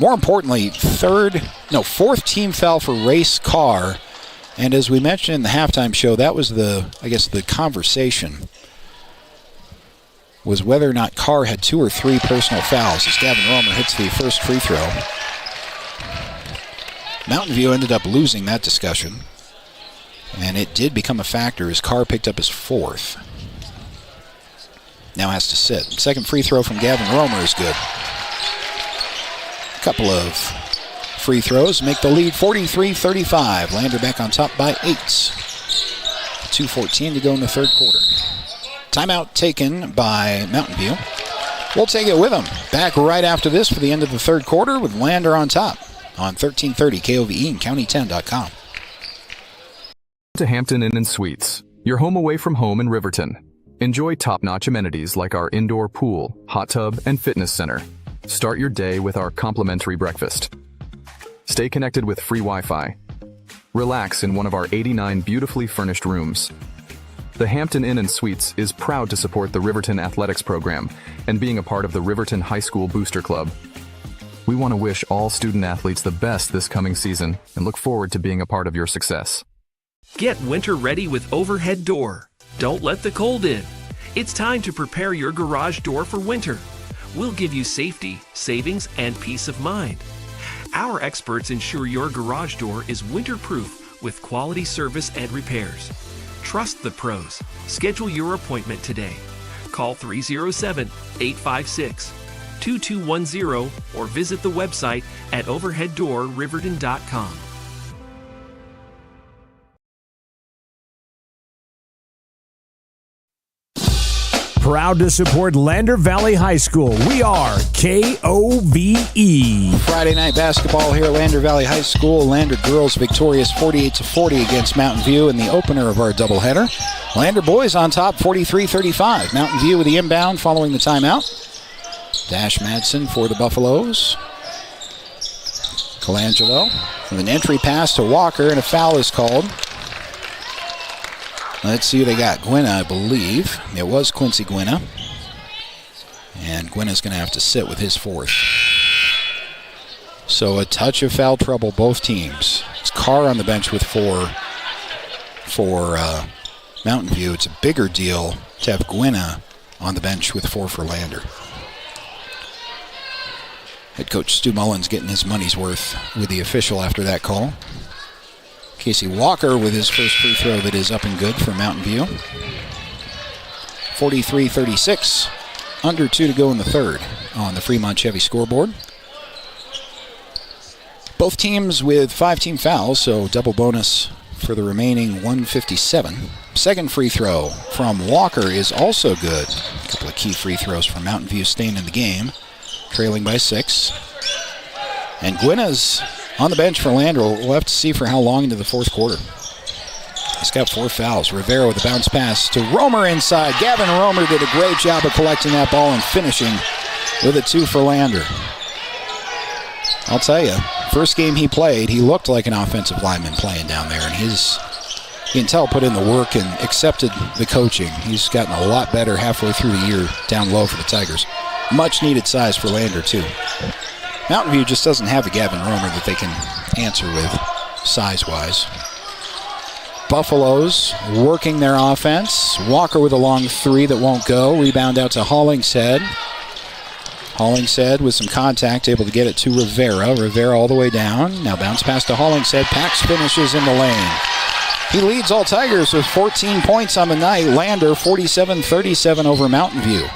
More importantly, fourth team foul for Race Carr And as we mentioned in the halftime show, that was the conversation was whether or not Carr had 2 or 3 personal fouls as Gavin Romer hits the first free throw. Mountain View ended up losing that discussion, and it did become a factor as Carr picked up his 4th. Now has to sit. Second free throw from Gavin Romer is good. A couple of free throws make the lead 43-35. Lander back on top by 8. 2:14 to go in the third quarter. Timeout taken by Mountain View. We'll take it with them. Back right after this for the end of the third quarter with Lander on top on 1330 KOVE and County10.com. To Hampton Inn and Suites, your home away from home in Riverton. Enjoy top-notch amenities like our indoor pool, hot tub, and fitness center. Start your day with our complimentary breakfast. Stay connected with free Wi-Fi. Relax in one of our 89 beautifully furnished rooms. The Hampton Inn and Suites is proud to support the Riverton Athletics program and being a part of the Riverton High School Booster Club. We want to wish all student athletes the best this coming season and look forward to being a part of your success. Get winter ready with Overhead Door. Don't let the cold in. It's time to prepare your garage door for winter. We'll give you safety, savings, and peace of mind. Our experts ensure your garage door is winter-proof with quality service and repairs. Trust the pros. Schedule your appointment today. Call 307-856-2210 or visit the website at overheaddoorriverton.com. Proud to support Lander Valley High School. We are KOVE. Friday night basketball here at Lander Valley High School. Lander girls victorious 48-40 against Mountain View in the opener of our doubleheader. Lander boys on top 43-35. Mountain View with the inbound following the timeout. Dash Madsen for the Buffaloes. Colangelo with an entry pass to Walker, and a foul is called. Let's see who they got. Gwynna, I believe. It was Quincy Gwynna. And Gwynna's going to have to sit with his 4th. So a touch of foul trouble, both teams. It's Carr on the bench with 4 for Mountain View. It's a bigger deal to have Gwynna on the bench with 4 for Lander. Head coach Stu Mullins getting his money's worth with the official after that call. Casey Walker with his first free throw that is up and good for Mountain View. 43-36. Under 2 to go in the third on the Fremont Chevy scoreboard. Both teams with 5 team fouls, so double bonus for the remaining 157. Second free throw from Walker is also good. A couple of key free throws from Mountain View staying in the game, trailing by 6. And Gwynna's on the bench for Lander. We'll have to see for how long into the fourth quarter. He's got 4 fouls. Rivera with a bounce pass to Romer inside. Gavin Romer did a great job of collecting that ball and finishing with a 2 for Lander. I'll tell you, first game he played, he looked like an offensive lineman playing down there, and you can tell put in the work and accepted the coaching. He's gotten a lot better halfway through the year down low for the Tigers. Much needed size for Lander too. Mountain View just doesn't have a Gavin Romer that they can answer with size-wise. Buffaloes working their offense. Walker with a long 3 that won't go. Rebound out to Hollingshead. Hollingshead with some contact, able to get it to Rivera. Rivera all the way down. Now bounce pass to Hollingshead. Pax finishes in the lane. He leads all Tigers with 14 points on the night. Lander 47-37 over Mountain View.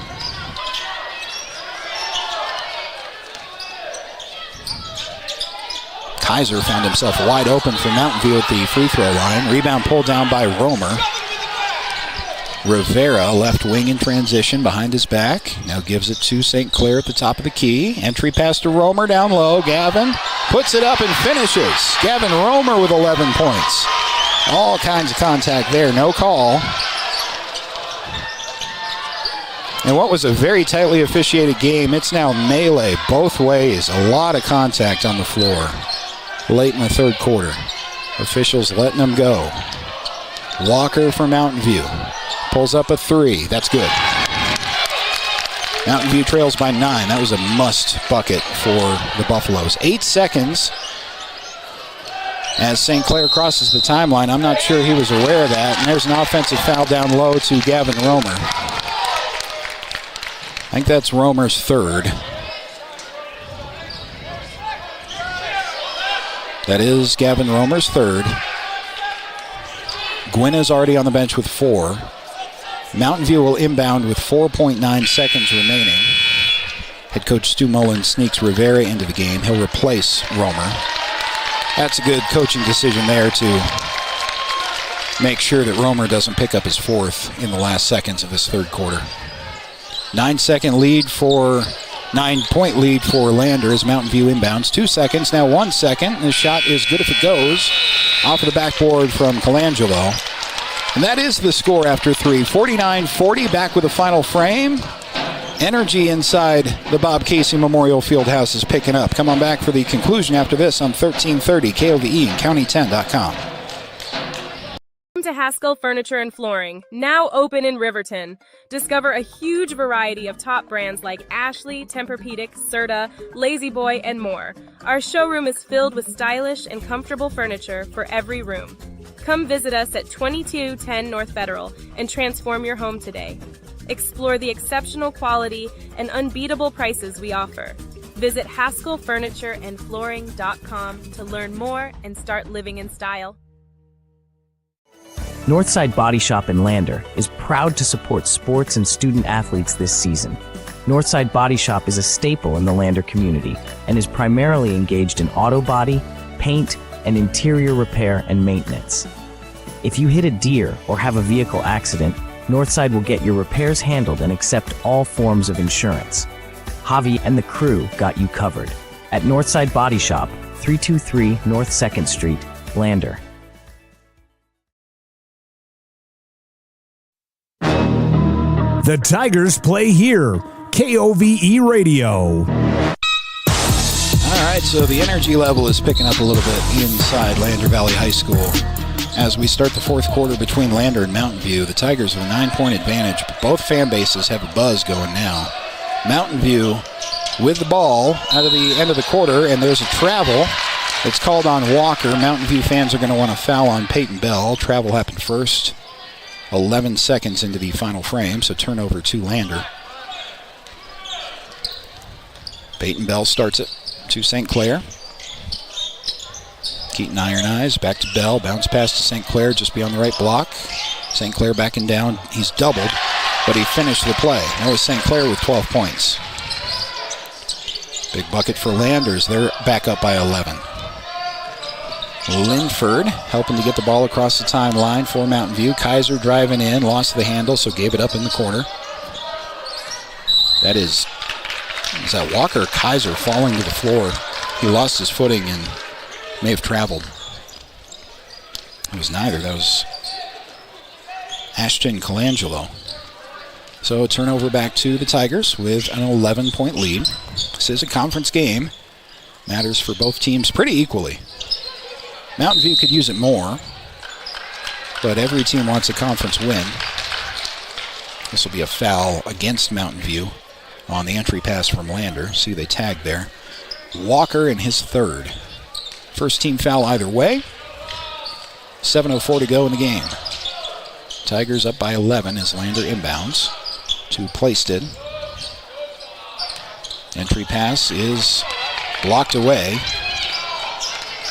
Kaiser found himself wide open for Mountain View at the free throw line. Rebound pulled down by Romer. Rivera, left wing in transition behind his back. Now gives it to St. Clair at the top of the key. Entry pass to Romer down low. Gavin puts it up and finishes. Gavin Romer with 11 points. All kinds of contact there. No call. And what was a very tightly officiated game, it's now melee both ways. A lot of contact on the floor late in the third quarter. Officials letting them go. Walker for Mountain View. Pulls up a 3. That's good. Mountain View trails by 9. That was a must bucket for the Buffaloes. 8 seconds As St. Clair crosses the timeline. I'm not sure he was aware of that. And there's an offensive foul down low to Gavin Romer. I think that's Romer's third. That is Gavin Romer's third. Gwynn is already on the bench with 4. Mountain View will inbound with 4.9 seconds remaining. Head coach Stu Mullen sneaks Rivera into the game. He'll replace Romer. That's a good coaching decision there to make sure that Romer doesn't pick up his 4th in the last seconds of his third quarter. 9-point lead for Lander as Mountain View inbounds. 2 seconds, now 1 second. The shot is good if it goes. Off of the backboard from Colangelo. And that is the score after 3. 49-40, back with the final frame. Energy inside the Bob Casey Memorial Fieldhouse is picking up. Come on back for the conclusion after this on 1330 KOVE and County10.com. Welcome to Haskell Furniture and Flooring, now open in Riverton. Discover a huge variety of top brands like Ashley, Tempur-Pedic, Serta, Lazy Boy, and more. Our showroom is filled with stylish and comfortable furniture for every room. Come visit us at 2210 North Federal and transform your home today. Explore the exceptional quality and unbeatable prices we offer. Visit HaskellFurnitureandFlooring.com to learn more and start living in style. Northside Body Shop in Lander is proud to support sports and student athletes this season. Northside Body Shop is a staple in the Lander community and is primarily engaged in auto body, paint, and interior repair and maintenance. If you hit a deer or have a vehicle accident, Northside will get your repairs handled and accept all forms of insurance. Javi and the crew got you covered at Northside Body Shop, 323 North 2nd Street, Lander. The Tigers play here. KOVE Radio. All right, so the energy level is picking up a little bit inside Lander Valley High School. As we start the fourth quarter between Lander and Mountain View, the Tigers have a 9-point advantage, but both fan bases have a buzz going now. Mountain View with the ball out of the end of the quarter, and there's a travel. It's called on Walker. Mountain View fans are going to want to foul on Peyton Bell. Travel happened first. 11 seconds into the final frame, so turnover to Lander. Peyton Bell starts it to St. Clair. Keaton Iron Eyes back to Bell. Bounce pass to St. Clair just beyond the right block. St. Clair backing down. He's doubled, but he finished the play. That was St. Clair with 12 points. Big bucket for Landers. They're back up by 11. Linford helping to get the ball across the timeline for Mountain View. Kaiser driving in, lost the handle, so gave it up in the corner. That is that Walker or Kaiser falling to the floor? He lost his footing and may have traveled. It was neither. That was Ashton Colangelo. So a turnover back to the Tigers with an 11-point lead. This is a conference game. Matters for both teams pretty equally. Mountain View could use it more, but every team wants a conference win. This will be a foul against Mountain View on the entry pass from Lander. See, they tagged there. Walker in his third. First team foul either way. 7:04 to go in the game. Tigers up by 11 as Lander inbounds to Plaisted. Entry pass is blocked away.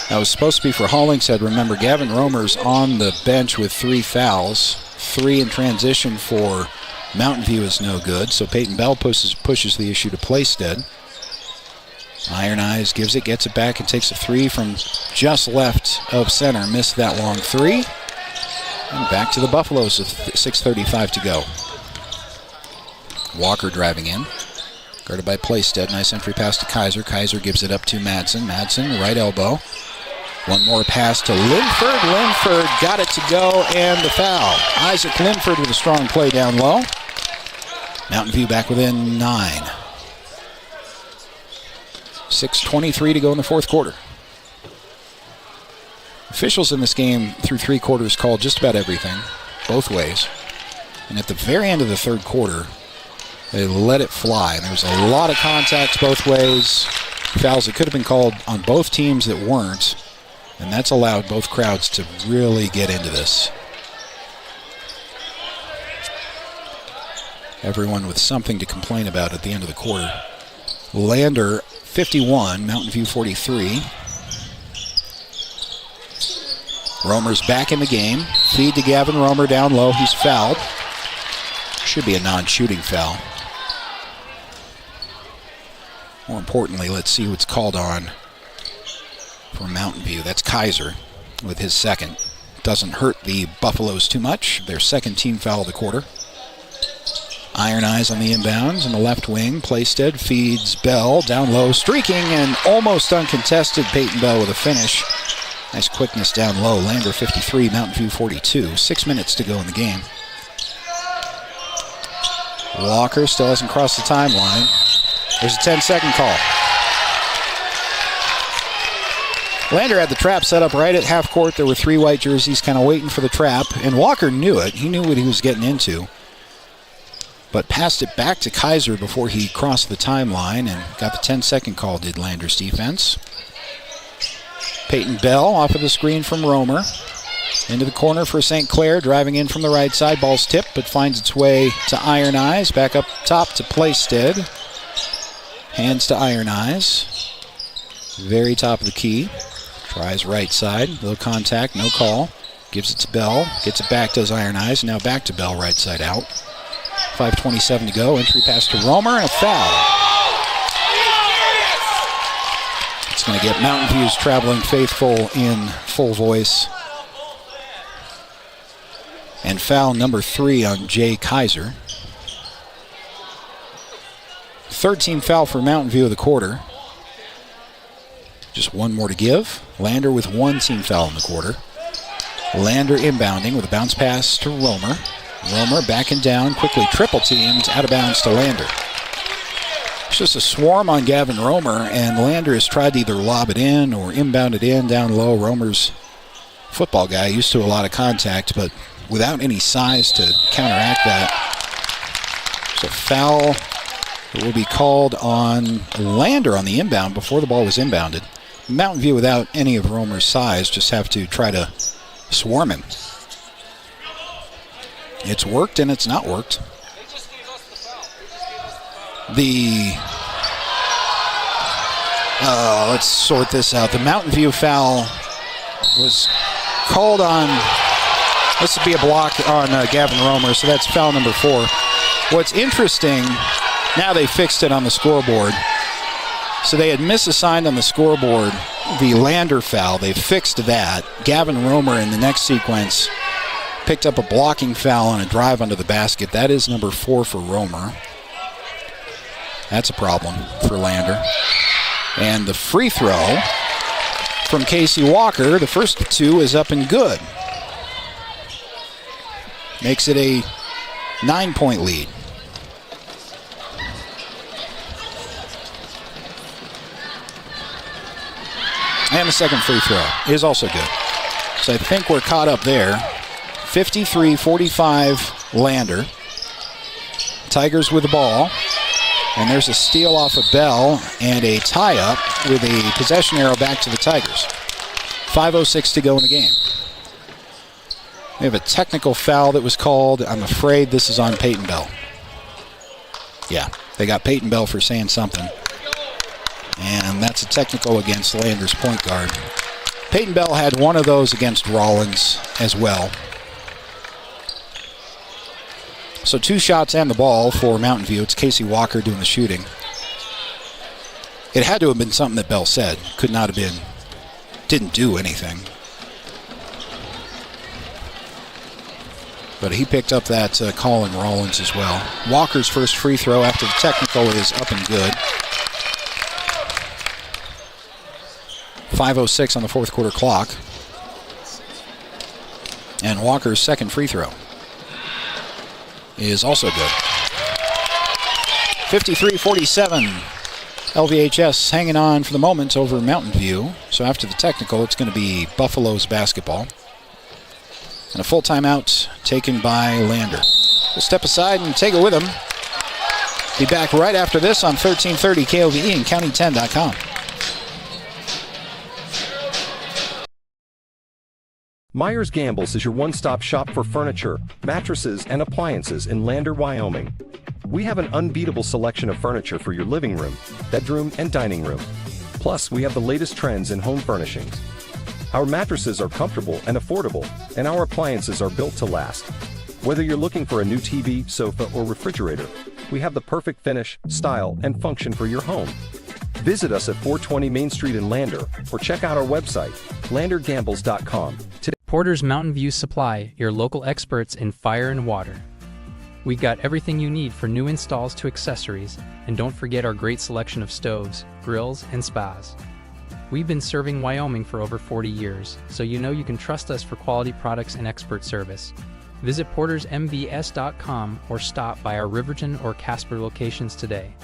That was supposed to be for Hollingshead. Remember, Gavin Romer's on the bench with 3 fouls. 3 in transition for Mountain View is no good, so Peyton Bell pushes the issue to Plaisted. Iron Eyes gives it, gets it back, and takes a 3 from just left of center. Missed that long 3. And back to the Buffaloes with 6:35 to go. Walker driving in. Guarded by Plaisted. Nice entry pass to Kaiser. Kaiser gives it up to Madsen. Madsen, right elbow. One more pass to Linford. Linford got it to go, and the foul. Isaac Linford with a strong play down low. Mountain View back within 9. 6:23 to go in the fourth quarter. Officials in this game through 3 quarters called just about everything, both ways. And at the very end of the third quarter, they let it fly. And there was a lot of contacts both ways. Fouls that could have been called on both teams that weren't. And that's allowed both crowds to really get into this. Everyone with something to complain about at the end of the quarter. Lander 51, Mountain View 43. Romer's back in the game. Feed to Gavin Romer down low. He's fouled. Should be a non-shooting foul. More importantly, let's see what's called on for Mountain View. That's Kaiser with his second. Doesn't hurt the Buffaloes too much. Their second team foul of the quarter. Iron Eyes on the inbounds in the left wing. Playstead feeds Bell down low, streaking and almost uncontested. Peyton Bell with a finish. Nice quickness down low. Lander 53, Mountain View 42. 6 minutes to go in the game. Walker still hasn't crossed the timeline. There's a 10-second call. Lander had the trap set up right at half court. There were 3 white jerseys kind of waiting for the trap, and Walker knew it. He knew what he was getting into, but passed it back to Kaiser before he crossed the timeline and got the 10-second call, did Lander's defense. Peyton Bell off of the screen from Romer. Into the corner for St. Clair, driving in from the right side. Ball's tipped, but finds its way to Iron Eyes. Back up top to Playstead. Hands to Iron Eyes. Very top of the key. Tries right side. Little contact, no call. Gives it to Bell. Gets it back, does Iron Eyes. Now back to Bell, right side out. 5:27 to go. Entry pass to Romer and a foul. It's going to get Mountain View's Traveling Faithful in full voice. And foul number 3 on Jay Kaiser. Third team foul for Mountain View of the quarter. Just one more to give. Lander with 1 team foul in the quarter. Lander inbounding with a bounce pass to Romer. Romer backing down, quickly triple teamed, out of bounds to Lander. It's just a swarm on Gavin Romer, and Lander has tried to either lob it in or inbound it in down low. Romer's football guy, used to a lot of contact, but without any size to counteract that. It's a foul that will be called on Lander on the inbound before the ball was inbounded. Mountain View, without any of Romer's size, just have to try to swarm him. It's worked and it's not worked. Let's sort this out. The Mountain View foul was called on, this would be a block on Gavin Romer, so that's foul number 4. What's interesting, now they fixed it on the scoreboard. So they had misassigned on the scoreboard the Lander foul. They fixed that. Gavin Romer in the next sequence picked up a blocking foul on a drive under the basket. That is number 4 for Romer. That's a problem for Lander. And the free throw from Casey Walker, the first 2 is up and good. Makes it a 9-point lead. And the second free throw is also good. So I think we're caught up there. 53-45 Lander. Tigers with the ball. And there's a steal off of Bell and a tie-up with a possession arrow back to the Tigers. 5:06 to go in the game. We have a technical foul that was called. I'm afraid this is on Peyton Bell. Yeah, they got Peyton Bell for saying something. And that's a technical against Lander's point guard. Peyton Bell had one of those against Rollins as well. So 2 shots and the ball for Mountain View. It's Casey Walker doing the shooting. It had to have been something that Bell said. Could not have been. Didn't do anything. But he picked up that call in Rollins as well. Walker's first free throw after the technical is up and good. 5:06 on the fourth quarter clock. And Walker's second free throw is also good. 53-47. LVHS hanging on for the moment over Mountain View. So after the technical, it's going to be Buffalo's basketball. And a full timeout taken by Lander. We'll step aside and take it with him. Be back right after this on 1330 KOVE and county10.com. Myers Gambles is your one-stop shop for furniture, mattresses, and appliances in Lander, Wyoming. We have an unbeatable selection of furniture for your living room, bedroom, and dining room. Plus, we have the latest trends in home furnishings. Our mattresses are comfortable and affordable, and our appliances are built to last. Whether you're looking for a new TV, sofa, or refrigerator, we have the perfect finish, style, and function for your home. Visit us at 420 Main Street in Lander, or check out our website, landergambles.com. Porter's Mountain View Supply, your local experts in fire and water. We got everything you need for new installs to accessories, and don't forget our great selection of stoves, grills, and spas. We've been serving Wyoming for over 40 years, so you know you can trust us for quality products and expert service. Visit portersmbs.com or stop by our Riverton or Casper locations today.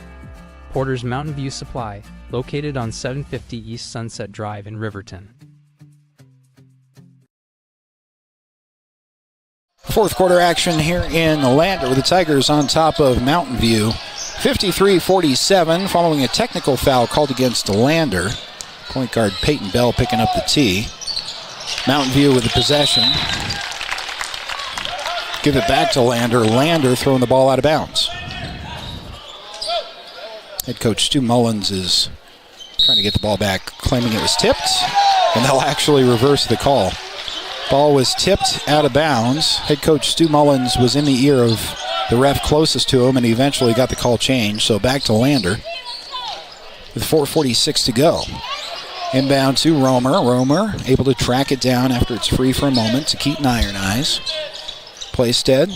Porter's Mountain View Supply, located on 750 East Sunset Drive in Riverton. Fourth quarter action here in Lander with the Tigers on top of Mountain View. 53-47 following a technical foul called against Lander. Point guard Peyton Bell picking up the tee. Mountain View with the possession. Give it back to Lander. Lander throwing the ball out of bounds. Head coach Stu Mullins is trying to get the ball back, claiming it was tipped, and they'll actually reverse the call. Ball was tipped out of bounds. Head coach Stu Mullins was in the ear of the ref closest to him, and he eventually got the call changed. So back to Lander with 4:46 to go. Inbound to Romer. Romer able to track it down after it's free for a moment to Keaton Iron Eyes. Playstead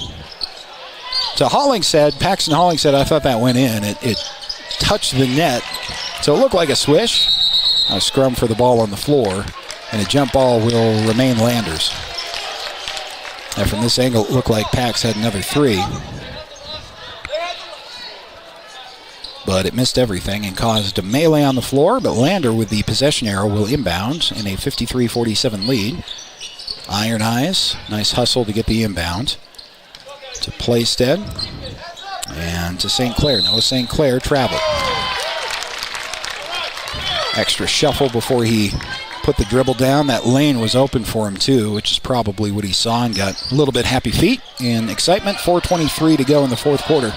to Hollingshead. Paxton Hollingshead, I thought that went in. It touched the net, so it looked like a swish. A scrum for the ball on the floor, and a jump ball will remain Landers. And from this angle, it looked like Pax had another three. But it missed everything and caused a melee on the floor, but Lander with the possession arrow will inbound in a 53-47 lead. Iron Eyes, nice hustle to get the inbound. To Playstead. And to St. Clair. Noah St. Clair traveled. Extra shuffle before he put the dribble down. That lane was open for him too, which is probably what he saw and got a little bit happy feet in excitement. 4:23 to go in the fourth quarter.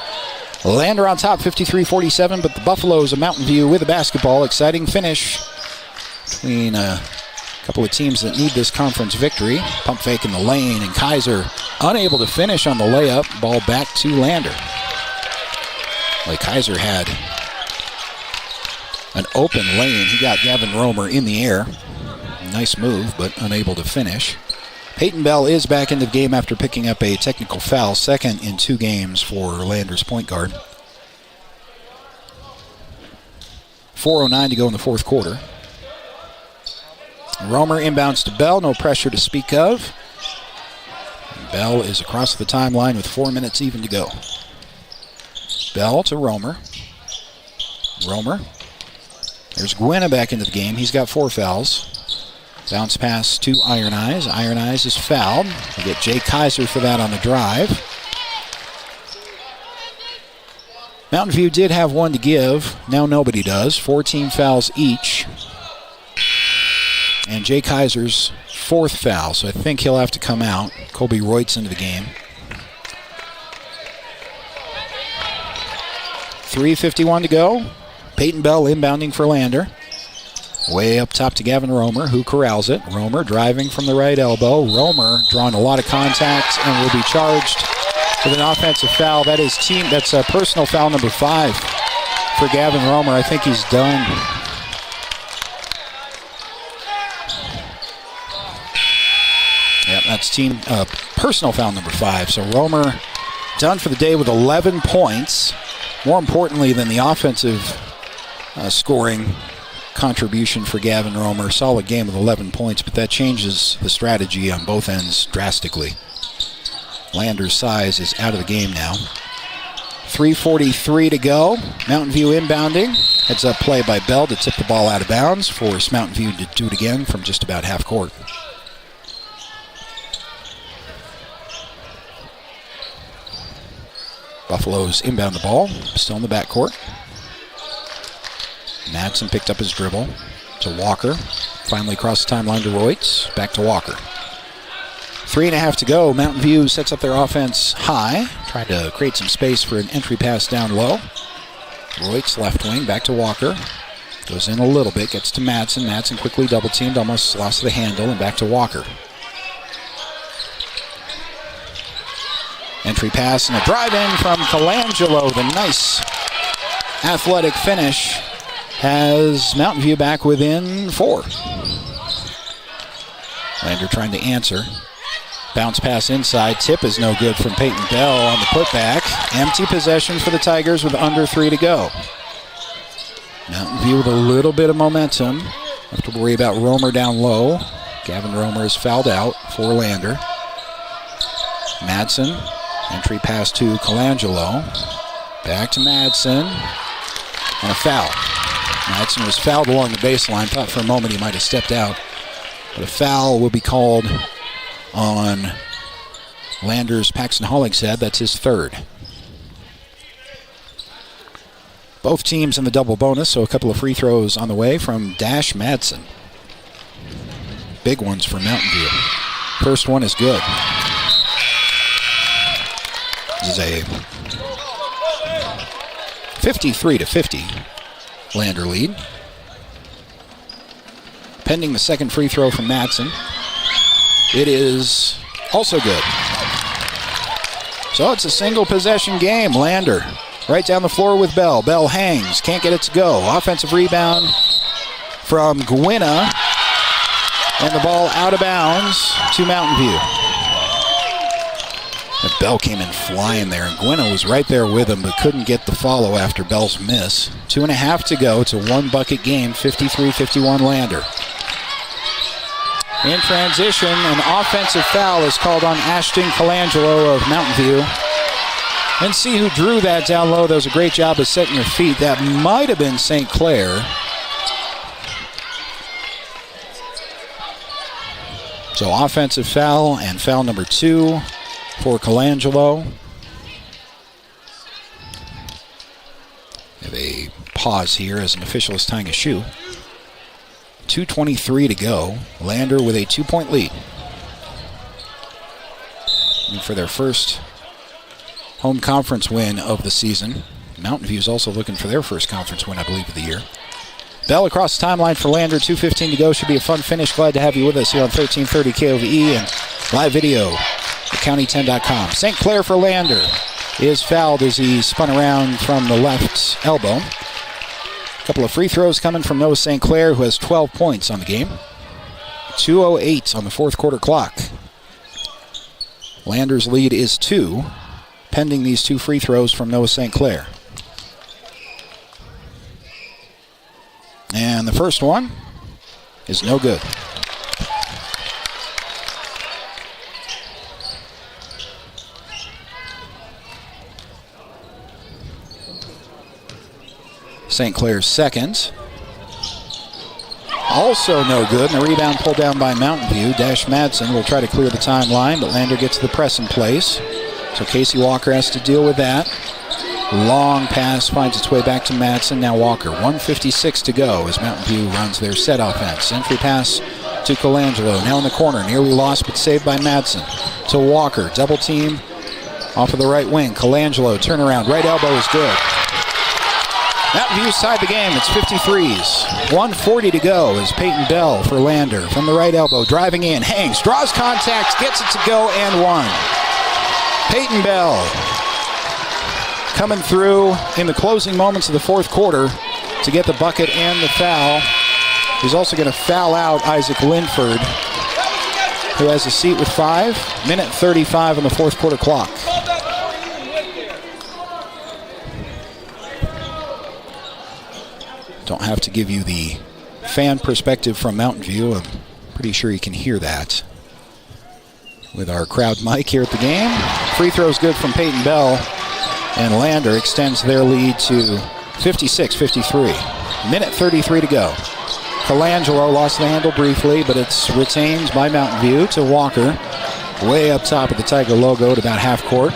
Lander on top, 53-47, but the Buffaloes of Mountain View with the basketball. Exciting finish between a couple of teams that need this conference victory. Pump fake in the lane, and Kaiser unable to finish on the layup. Ball back to Lander. Like Kaiser had an open lane. He got Gavin Romer in the air. Nice move, but unable to finish. Peyton Bell is back into the game after picking up a technical foul, second in 2 games for Lander's point guard. 4:09 to go in the fourth quarter. Romer inbounds to Bell, no pressure to speak of. Bell is across the timeline with 4 minutes even to go. Bell to Romer. Romer. There's Gwynna back into the game. He's got 4 fouls. Bounce pass to Iron Eyes. Iron Eyes is fouled. We get Jay Kaiser for that on the drive. Mountain View did have one to give. Now nobody does. 14 fouls each. And Jay Kaiser's 4th foul, so I think he'll have to come out. Colby Reutz into the game. 3:51 to go. Peyton Bell inbounding for Lander. Way up top to Gavin Romer, who corrals it. Romer driving from the right elbow. Romer drawing a lot of contact and will be charged with an offensive foul. That's a personal foul number 5 for Gavin Romer. I think he's done. Yep, that's team personal foul number 5. So Romer done for the day with 11 points. More importantly than the offensive scoring contribution for Gavin Romer. Solid game with 11 points, but that changes the strategy on both ends drastically. Lander's size is out of the game now. 3:43 to go. Mountain View inbounding. Heads up play by Bell to tip the ball out of bounds. Force Mountain View to do it again from just about half court. Buffaloes inbound the ball. Still in the backcourt. Madsen picked up his dribble to Walker. Finally across the timeline to Reutz. Back to Walker. 3.5 to go. Mountain View sets up their offense high. Trying to create some space for an entry pass down low. Royks left wing, back to Walker. Goes in a little bit, gets to Madsen. Madsen quickly double teamed, almost lost the handle, and back to Walker. Entry pass and a drive in from Colangelo. The nice athletic finish has Mountain View back within 4. Lander trying to answer. Bounce pass inside. Tip is no good from Peyton Bell on the putback. Empty possession for the Tigers with under 3 to go. Mountain View with a little bit of momentum. Have to worry about Romer down low. Gavin Romer is fouled out for Lander. Madsen. Entry pass to Colangelo. Back to Madsen. And a foul. Madsen was fouled along the baseline. Thought for a moment he might have stepped out. But a foul will be called on Lander's Paxton Hollingshead. That's his 3rd. Both teams in the double bonus, so a couple of free throws on the way from Dash Madsen. Big ones for Mountain View. First one is good. This is a 53-50 Lander lead. Pending the second free throw from Madsen. It is also good. So it's a single possession game. Lander right down the floor with Bell. Bell hangs, can't get it to go. Offensive rebound from Gwinna. And the ball out of bounds to Mountain View. And Bell came in flying there, and Gwinna was right there with him, but couldn't get the follow after Bell's miss. 2.5 to go. It's a 1-bucket game, 53-51 Lander. In transition, an offensive foul is called on Ashton Colangelo of Mountain View. And see who drew that down low. That was a great job of setting your feet. That might have been St. Clair. So offensive foul and foul number 2 for Colangelo. Have a pause here as an official is tying a shoe. 2:23 to go. Lander with a 2-point lead. And for their first home conference win of the season. Mountain View is also looking for their first conference win, I believe, of the year. Bell across the timeline for Lander. 2:15 to go. Should be a fun finish. Glad to have you with us here on 1330 KOVE and live video at county10.com. St. Clair for Lander is fouled as he spun around from the left elbow. A couple of free throws coming from Noah St. Clair, who has 12 points on the game. 2:08 on the fourth quarter clock. Lander's lead is 2, pending these 2 free throws from Noah St. Clair. And the first one is no good. St. Clair's second. Also no good, and the rebound pulled down by Mountain View. Dash Madsen will try to clear the timeline, but Lander gets the press in place. So Casey Walker has to deal with that. Long pass finds its way back to Madsen. Now Walker. 1:56 to go as Mountain View runs their set offense. Entry pass to Colangelo. Now in the corner. Nearly lost, but saved by Madsen. To Walker. Double team off of the right wing. Colangelo. Turnaround. Right elbow is good. Mountain View's tied the game. It's 53s. 1:40 to go as Peyton Bell for Lander. From the right elbow. Driving in. Hangs. Draws contact. Gets it to go and one. Peyton Bell coming through in the closing moments of the fourth quarter to get the bucket and the foul. He's also going to foul out Isaac Linford, who has a seat with 5. Minute 35 on the fourth quarter clock. Don't have to give you the fan perspective from Mountain View. I'm pretty sure you can hear that with our crowd mic here at the game. Free throw's good from Peyton Bell. And Lander extends their lead to 56-53. Minute 33 to go. Colangelo lost the handle briefly, but it's retained by Mountain View to Walker. Way up top of the Tiger logo at about half court.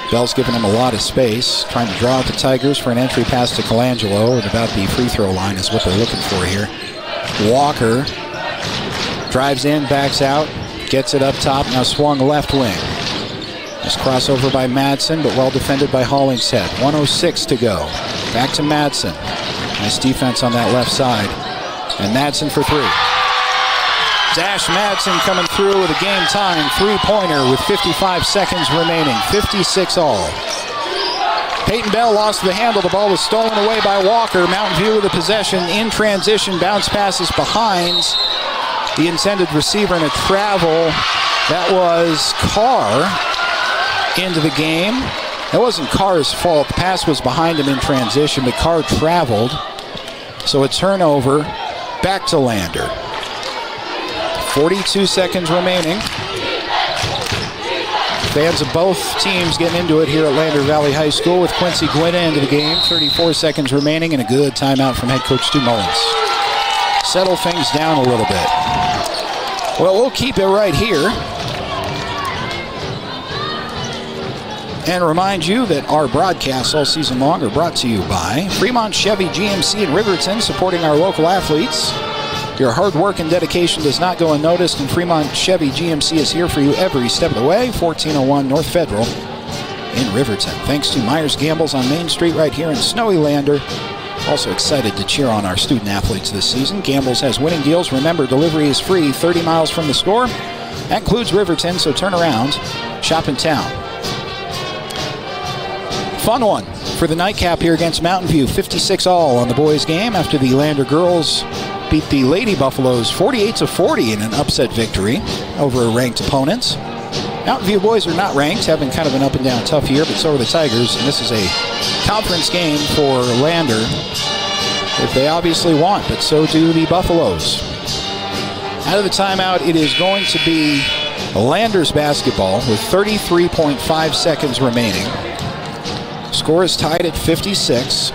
Bell's giving him a lot of space. Trying to draw out the Tigers for an entry pass to Colangelo at about the free throw line is what they're looking for here. Walker drives in, backs out. Gets it up top, now swung left wing. Nice crossover by Madsen, but well defended by Hollingshead. 1:06 to go. Back to Madsen. Nice defense on that left side. And Madsen for three. Dash Madsen coming through with a game-time three-pointer with 55 seconds remaining. 56 all. Peyton Bell lost the handle. The ball was stolen away by Walker. Mountain View with the possession in transition. Bounce passes behind the intended receiver in a travel. That was Carr into the game. That wasn't Carr's fault. The pass was behind him in transition, but Carr traveled. So a turnover back to Lander. 42 seconds remaining. Fans of both teams getting into it here at Lander Valley High School with Quincy Gwynna into the game. 34 seconds remaining and a good timeout from head coach Stu Mullins. Settle things down a little bit. Well, we'll keep it right here. And remind you that our broadcasts all season long are brought to you by Fremont Chevy GMC in Riverton, supporting our local athletes. Your hard work and dedication does not go unnoticed, and Fremont Chevy GMC is here for you every step of the way. 1401 North Federal in Riverton. Thanks to Myers Gambles on Main Street right here in snowy Lander. Also excited to cheer on our student athletes this season. Gambles has winning deals. Remember, delivery is free 30 miles from the store. That includes Riverton, so turn around. Shop in town. Fun one for the nightcap here against Mountain View. 56 all on the boys' game after the Lander girls beat the Lady Buffaloes 48-40 in an upset victory over ranked opponents. Mountain View boys are not ranked, having kind of an up and down tough year, but so are the Tigers, and this is a conference game for Lander if they obviously want, but so do the Buffaloes. Out of the timeout, it is going to be Landers basketball with 33.5 seconds remaining. Score is tied at 56.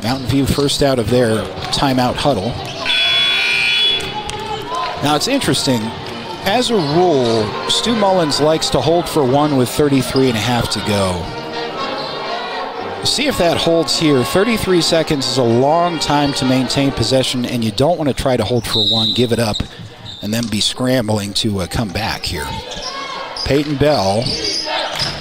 Mountain View first out of their timeout huddle. Now it's interesting. As a rule, Stu Mullins likes to hold for one with 33 and a half to go. See if that holds here. 33 seconds is a long time to maintain possession, and you don't want to try to hold for one, give it up, and then be scrambling to come back here. Peyton Bell,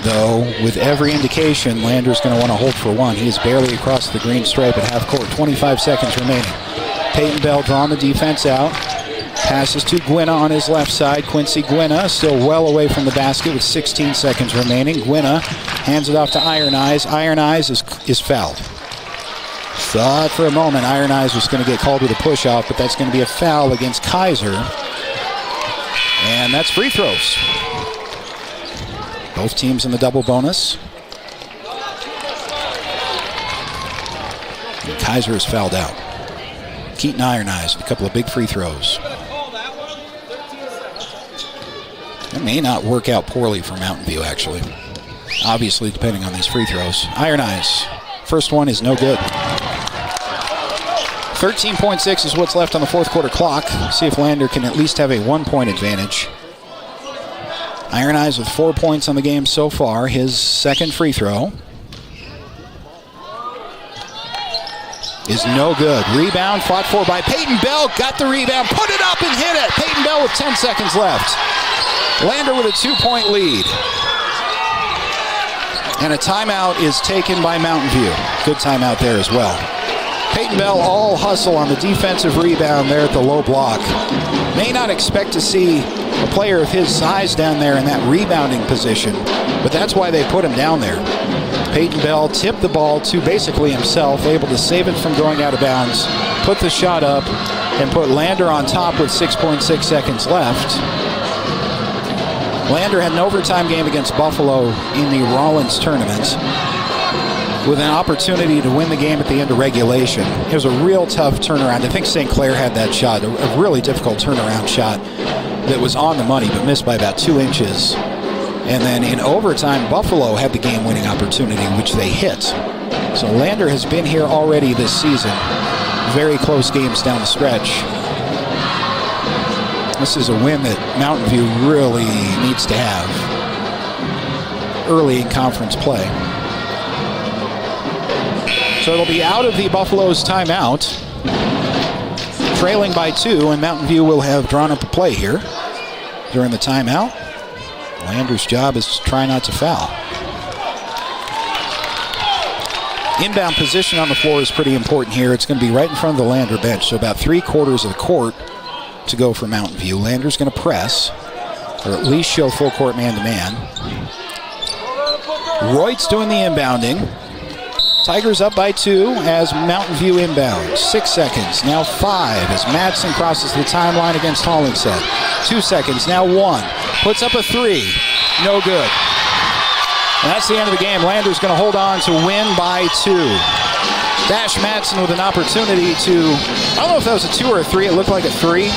though, with every indication, Lander's going to want to hold for one. He is barely across the green stripe at half court. 25 seconds remaining. Peyton Bell drawing the defense out. Passes to Gwynna on his left side. Quincy Gwynna still well away from the basket with 16 seconds remaining. Gwynna hands it off to Iron Eyes. Iron Eyes is fouled. Thought for a moment Iron Eyes was going to get called with a push-off, but that's going to be a foul against Kaiser. And that's free throws. Both teams in the double bonus. And Kaiser is fouled out. Keaton Iron Eyes with a couple of big free throws. It may not work out poorly for Mountain View, actually. Obviously, depending on these free throws. Iron Eyes. First one is no good. 13.6 is what's left on the fourth quarter clock. See if Lander can at least have a 1-point advantage. Iron Eyes with 4 points on the game so far. His second free throw is no good. Rebound fought for by Peyton Bell. Got the rebound, put it up and hit it. Peyton Bell with 10 seconds left. Lander with a 2-point lead. And a timeout is taken by Mountain View. Good timeout there as well. Peyton Bell all hustle on the defensive rebound there at the low block. May not expect to see a player of his size down there in that rebounding position, but that's why they put him down there. Peyton Bell tipped the ball to basically himself, able to save it from going out of bounds, put the shot up, and put Lander on top with 6.6 seconds left. Lander had an overtime game against Buffalo in the Rollins tournament with an opportunity to win the game at the end of regulation. It was a real tough turnaround. I think St. Clair had that shot, a really difficult turnaround shot that was on the money but missed by about 2 inches. And then in overtime, Buffalo had the game-winning opportunity, which they hit. So Lander has been here already this season. Very close games down the stretch. This is a win that Mountain View really needs to have early in conference play. So it'll be out of the Buffaloes' timeout. trailing by 2, and Mountain View will have drawn up a play here during the timeout. Lander's job is to try not to foul. Inbound position on the floor is pretty important here. It's going to be right in front of the Lander bench, so about 3/4 of the court to go for Mountain View. Lander's going to press, or at least show full court man-to-man. Reut's doing the inbounding. Tigers up by 2 as Mountain View inbounds. 6 seconds, now 5 as Madsen crosses the timeline against Hollingshead. 2 seconds, now 1. Puts up a 3. No good. And that's the end of the game. Lander's going to hold on to win by 2. Dash Madsen with an opportunity to, I don't know if that was a 2 or a 3. It looked like a 3.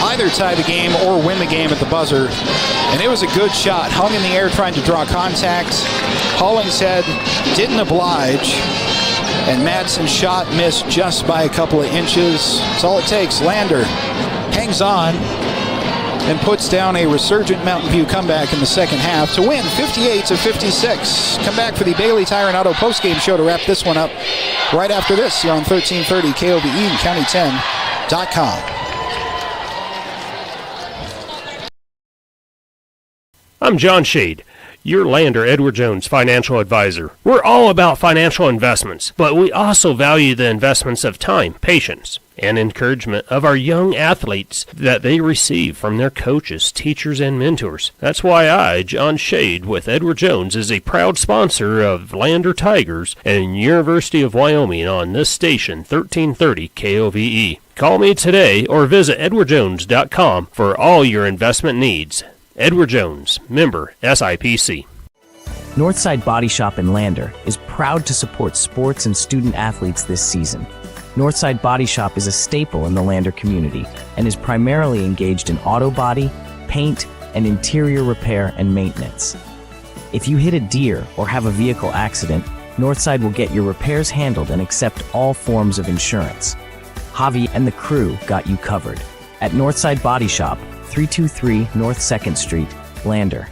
Either tie the game or win the game at the buzzer. And it was a good shot. Hung in the air trying to draw contact. Hollingshead didn't oblige. And Madsen's shot missed just by a couple of inches. That's all it takes. Lander hangs on and puts down a resurgent Mountain View comeback in the second half to win 58-56. Come back for the Bailey Tire and Auto postgame show to wrap this one up right after this here on 1330 KOBE and County10.com. I'm John Shade, your Lander Edward Jones financial advisor. We're all about financial investments, but we also value the investments of time, patience, and encouragement of our young athletes that they receive from their coaches, teachers, and mentors. That's why I, John Shade, with Edward Jones, is a proud sponsor of Lander Tigers and University of Wyoming on this station, 1330 KOVE. Call me today or visit edwardjones.com for all your investment needs. Edward Jones, member SIPC. Northside Body Shop in Lander is proud to support sports and student athletes this season. Northside Body Shop is a staple in the Lander community and is primarily engaged in auto body, paint, and interior repair and maintenance. If you hit a deer or have a vehicle accident, Northside will get your repairs handled and accept all forms of insurance. Javi and the crew got you covered. At Northside Body Shop, 323 North 2nd Street, Lander.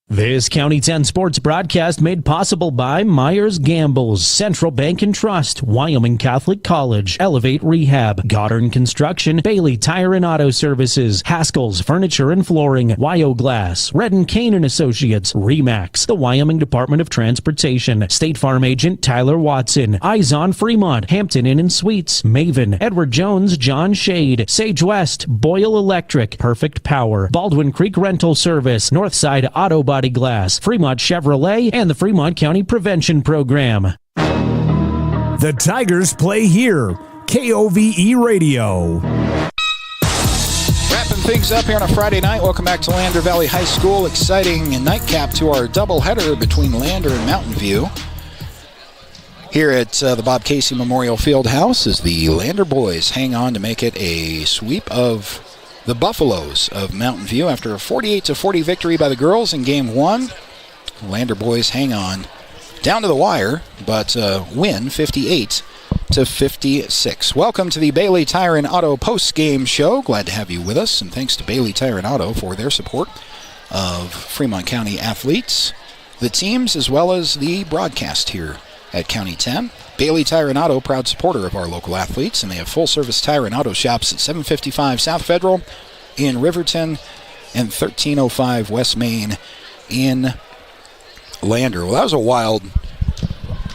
This County 10 sports broadcast made possible by Myers Gambles, Central Bank and Trust, Wyoming Catholic College, Elevate Rehab, Goddard Construction, Bailey Tire and Auto Services, Haskell's Furniture and Flooring, Wyo Glass, Red and Kane and Associates, Remax, the Wyoming Department of Transportation, State Farm Agent Tyler Watson, Eyes on Fremont, Hampton Inn and Suites, Maven, Edward Jones, John Shade, Sage West, Boyle Electric, Perfect Power, Baldwin Creek Rental Service, Northside Auto Body Glass, Fremont Chevrolet, and the Fremont County Prevention Program. The Tigers play here. KOVE Radio. Wrapping things up here on a Friday night. Welcome back to Lander Valley High School. Exciting nightcap to our doubleheader between Lander and Mountain View. Here at the Bob Casey Memorial Fieldhouse as the Lander boys hang on to make it a sweep of the Buffaloes of Mountain View after a 48-40 victory by the girls in Game 1. Lander boys hang on down to the wire, but win 58-56. Welcome to the Bailey Tire and Auto post-game show. Glad to have you with us, and thanks to Bailey Tire and Auto for their support of Fremont County athletes, the teams, as well as the broadcast here at County 10. Bailey Tire and Auto, proud supporter of our local athletes, and they have full-service tire and auto shops at 755 South Federal in Riverton and 1305 West Main in Lander. Well, that was a wild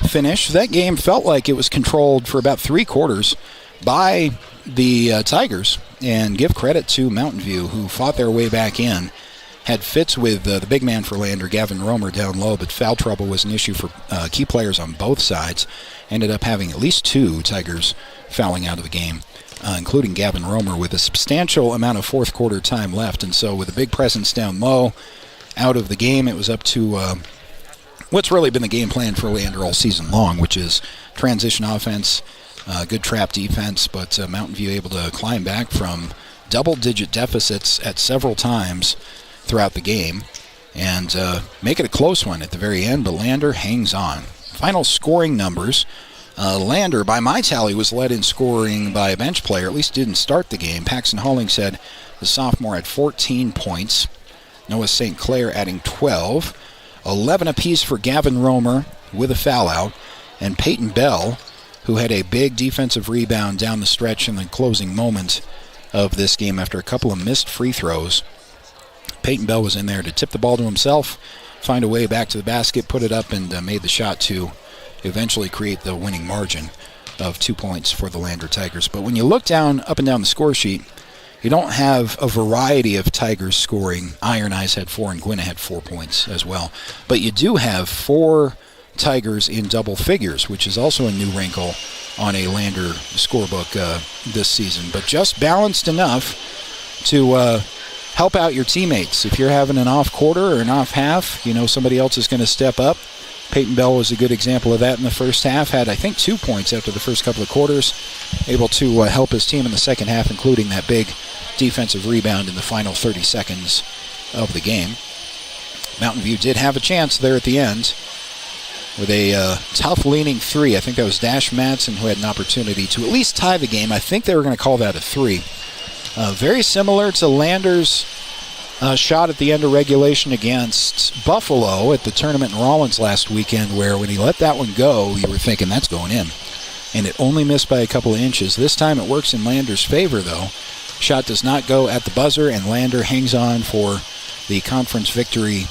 finish. That game felt like it was controlled for about 3/4 by the Tigers, and give credit to Mountain View, who fought their way back in. Had fits with the big man for Lander, Gavin Romer, down low, but foul trouble was an issue for key players on both sides. Ended up having at least 2 Tigers fouling out of the game, including Gavin Romer, with a substantial amount of fourth quarter time left. And so with a big presence down low, out of the game, it was up to what's really been the game plan for Lander all season long, which is transition offense, good trap defense, but Mountain View able to climb back from double-digit deficits at several times throughout the game and make it a close one at the very end, but Lander hangs on. Final scoring numbers. Lander, by my tally, was led in scoring by a bench player, at least didn't start the game. Paxton Hollingshead, the sophomore, had 14 points. Noah St. Clair adding 12. 11 apiece for Gavin Romer with a foul out. And Peyton Bell, who had a big defensive rebound down the stretch in the closing moment of this game after a couple of missed free throws. Peyton Bell was in there to tip the ball to himself, find a way back to the basket, put it up, and made the shot to eventually create the winning margin of 2 points for the Lander Tigers. But when you look up and down the score sheet, you don't have a variety of Tigers scoring. Iron Eyes had 4 and Gwinnett had 4 points as well. But you do have 4 Tigers in double figures, which is also a new wrinkle on a Lander scorebook this season. But just balanced enough to help out your teammates. If you're having an off quarter or an off half, you know somebody else is going to step up. Peyton Bell was a good example of that in the first half. Had, I think, 2 points after the first couple of quarters. Able to help his team in the second half, including that big defensive rebound in the final 30 seconds of the game. Mountain View did have a chance there at the end with a tough leaning 3. I think that was Dash Madsen who had an opportunity to at least tie the game. I think they were going to call that a 3. Very similar to Lander's shot at the end of regulation against Buffalo at the tournament in Rollins last weekend, where when he let that one go, you were thinking that's going in. And it only missed by a couple of inches. This time it works in Lander's favor, though. Shot does not go at the buzzer, and Lander hangs on for the conference victory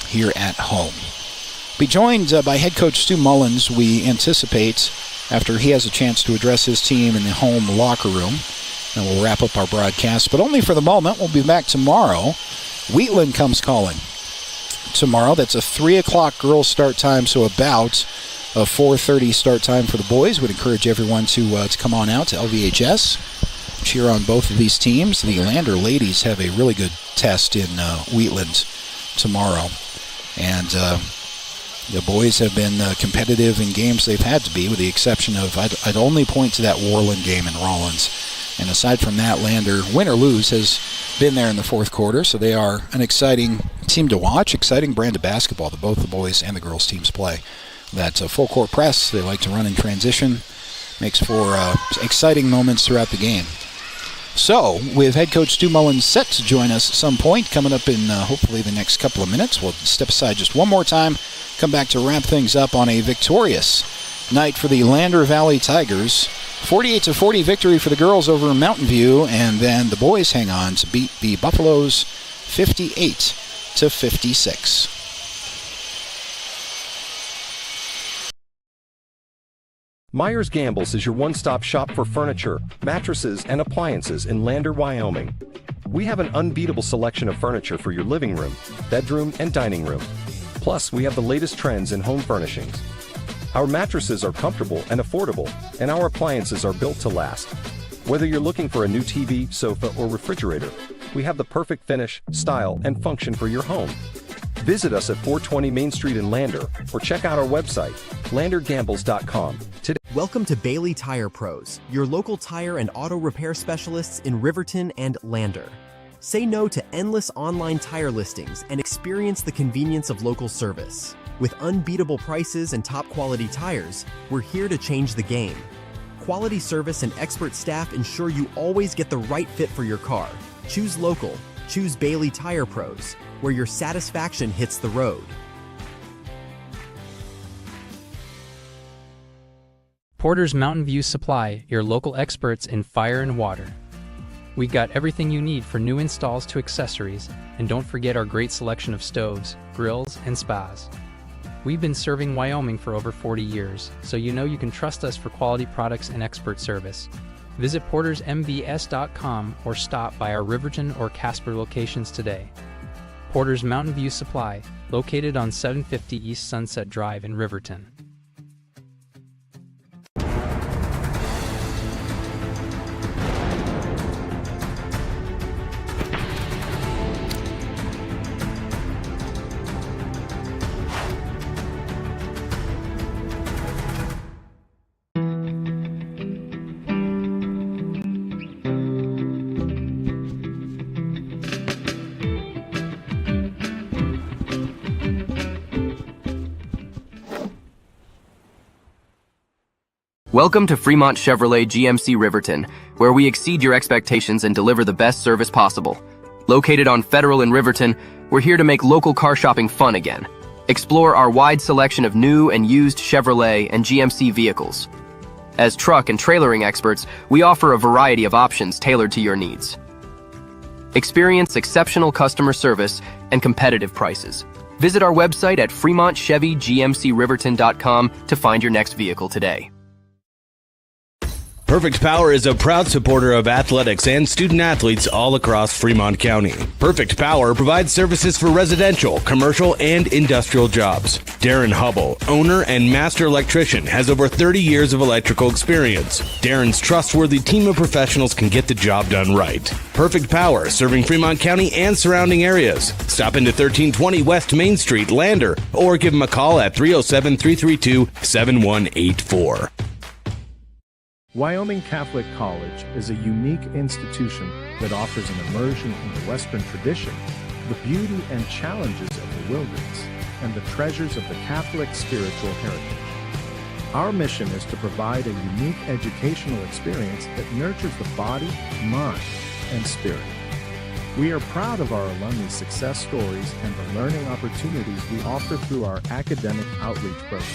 here at home. Be joined by head coach Stu Mullins, we anticipate, after he has a chance to address his team in the home locker room. And we'll wrap up our broadcast, but only for the moment. We'll be back tomorrow. Wheatland comes calling tomorrow. That's a 3 o'clock girls start time, so about a 4:30 start time for the boys. Would encourage everyone to come on out to LVHS, cheer on both of these teams. The Lander ladies have a really good test in Wheatland tomorrow, and the boys have been competitive in games they've had to be, with the exception of, I'd only point to that Warland game in Rollins. And aside from that, Lander, win or lose, has been there in the fourth quarter, so they are an exciting team to watch, exciting brand of basketball that both the boys and the girls teams play. That full court press, they like to run in transition, makes for exciting moments throughout the game. So, with head coach Stu Mullins set to join us at some point, coming up in hopefully the next couple of minutes, we'll step aside just one more time, come back to wrap things up on a victorious night for the Lander Valley Tigers. 48-40 victory for the girls over Mountain View, and then the boys hang on to beat the Buffaloes 58-56. Myers Gambles is your one-stop shop for furniture, mattresses, and appliances in Lander, Wyoming. We have an unbeatable selection of furniture for your living room, bedroom, and dining room. Plus, we have the latest trends in home furnishings. Our mattresses are comfortable and affordable, and our appliances are built to last. Whether you're looking for a new TV, sofa, or refrigerator, we have the perfect finish, style, and function for your home. Visit us at 420 Main Street in Lander, or check out our website, landergambles.com. Today. Welcome to Bailey Tire Pros, your local tire and auto repair specialists in Riverton and Lander. Say no to endless online tire listings and experience the convenience of local service. With unbeatable prices and top-quality tires, we're here to change the game. Quality service and expert staff ensure you always get the right fit for your car. Choose local. Choose Bailey Tire Pros, where your satisfaction hits the road. Porter's Mountain View Supply, your local experts in fire and water. We got everything you need for new installs to accessories, and don't forget our great selection of stoves, grills, and spas. We've been serving Wyoming for over 40 years, so you know you can trust us for quality products and expert service. Visit portersmvs.com or stop by our Riverton or Casper locations today. Porter's Mountain View Supply, located on 750 East Sunset Drive in Riverton. Welcome to Fremont Chevrolet GMC Riverton, where we exceed your expectations and deliver the best service possible. Located on Federal in Riverton, we're here to make local car shopping fun again. Explore our wide selection of new and used Chevrolet and GMC vehicles. As truck and trailering experts, we offer a variety of options tailored to your needs. Experience exceptional customer service and competitive prices. Visit our website at FremontChevyGMCRiverton.com to find your next vehicle today. Perfect Power is a proud supporter of athletics and student athletes all across Fremont County. Perfect Power provides services for residential, commercial, and industrial jobs. Darren Hubble, owner and master electrician, has over 30 years of electrical experience. Darren's trustworthy team of professionals can get the job done right. Perfect Power, serving Fremont County and surrounding areas. Stop into 1320 West Main Street, Lander, or give him a call at 307-332-7184. Wyoming Catholic College is a unique institution that offers an immersion in the Western tradition, the beauty and challenges of the wilderness, and the treasures of the Catholic spiritual heritage. Our mission is to provide a unique educational experience that nurtures the body, mind, and spirit. We are proud of our alumni success stories and the learning opportunities we offer through our academic outreach programs.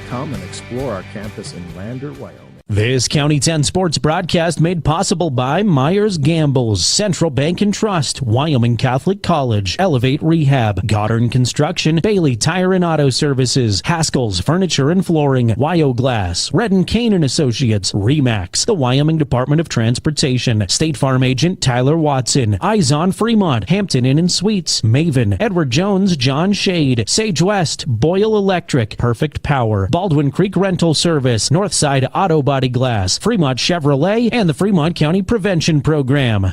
Come and explore our campus in Lander, Wyoming. This County 10 sports broadcast made possible by Myers Gambles, Central Bank and Trust, Wyoming Catholic College, Elevate Rehab, Goddard Construction, Bailey Tire and Auto Services, Haskell's Furniture and Flooring, Wyo Glass, Red & Kane and Associates, Remax, the Wyoming Department of Transportation, State Farm Agent Tyler Watson, Eyes on Fremont, Hampton Inn & Suites, Maven, Edward Jones, John Shade, Sage West, Boyle Electric, Perfect Power, Baldwin Creek Rental Service, Northside Auto Body Glass, Fremont Chevrolet, and the Fremont County Prevention Program.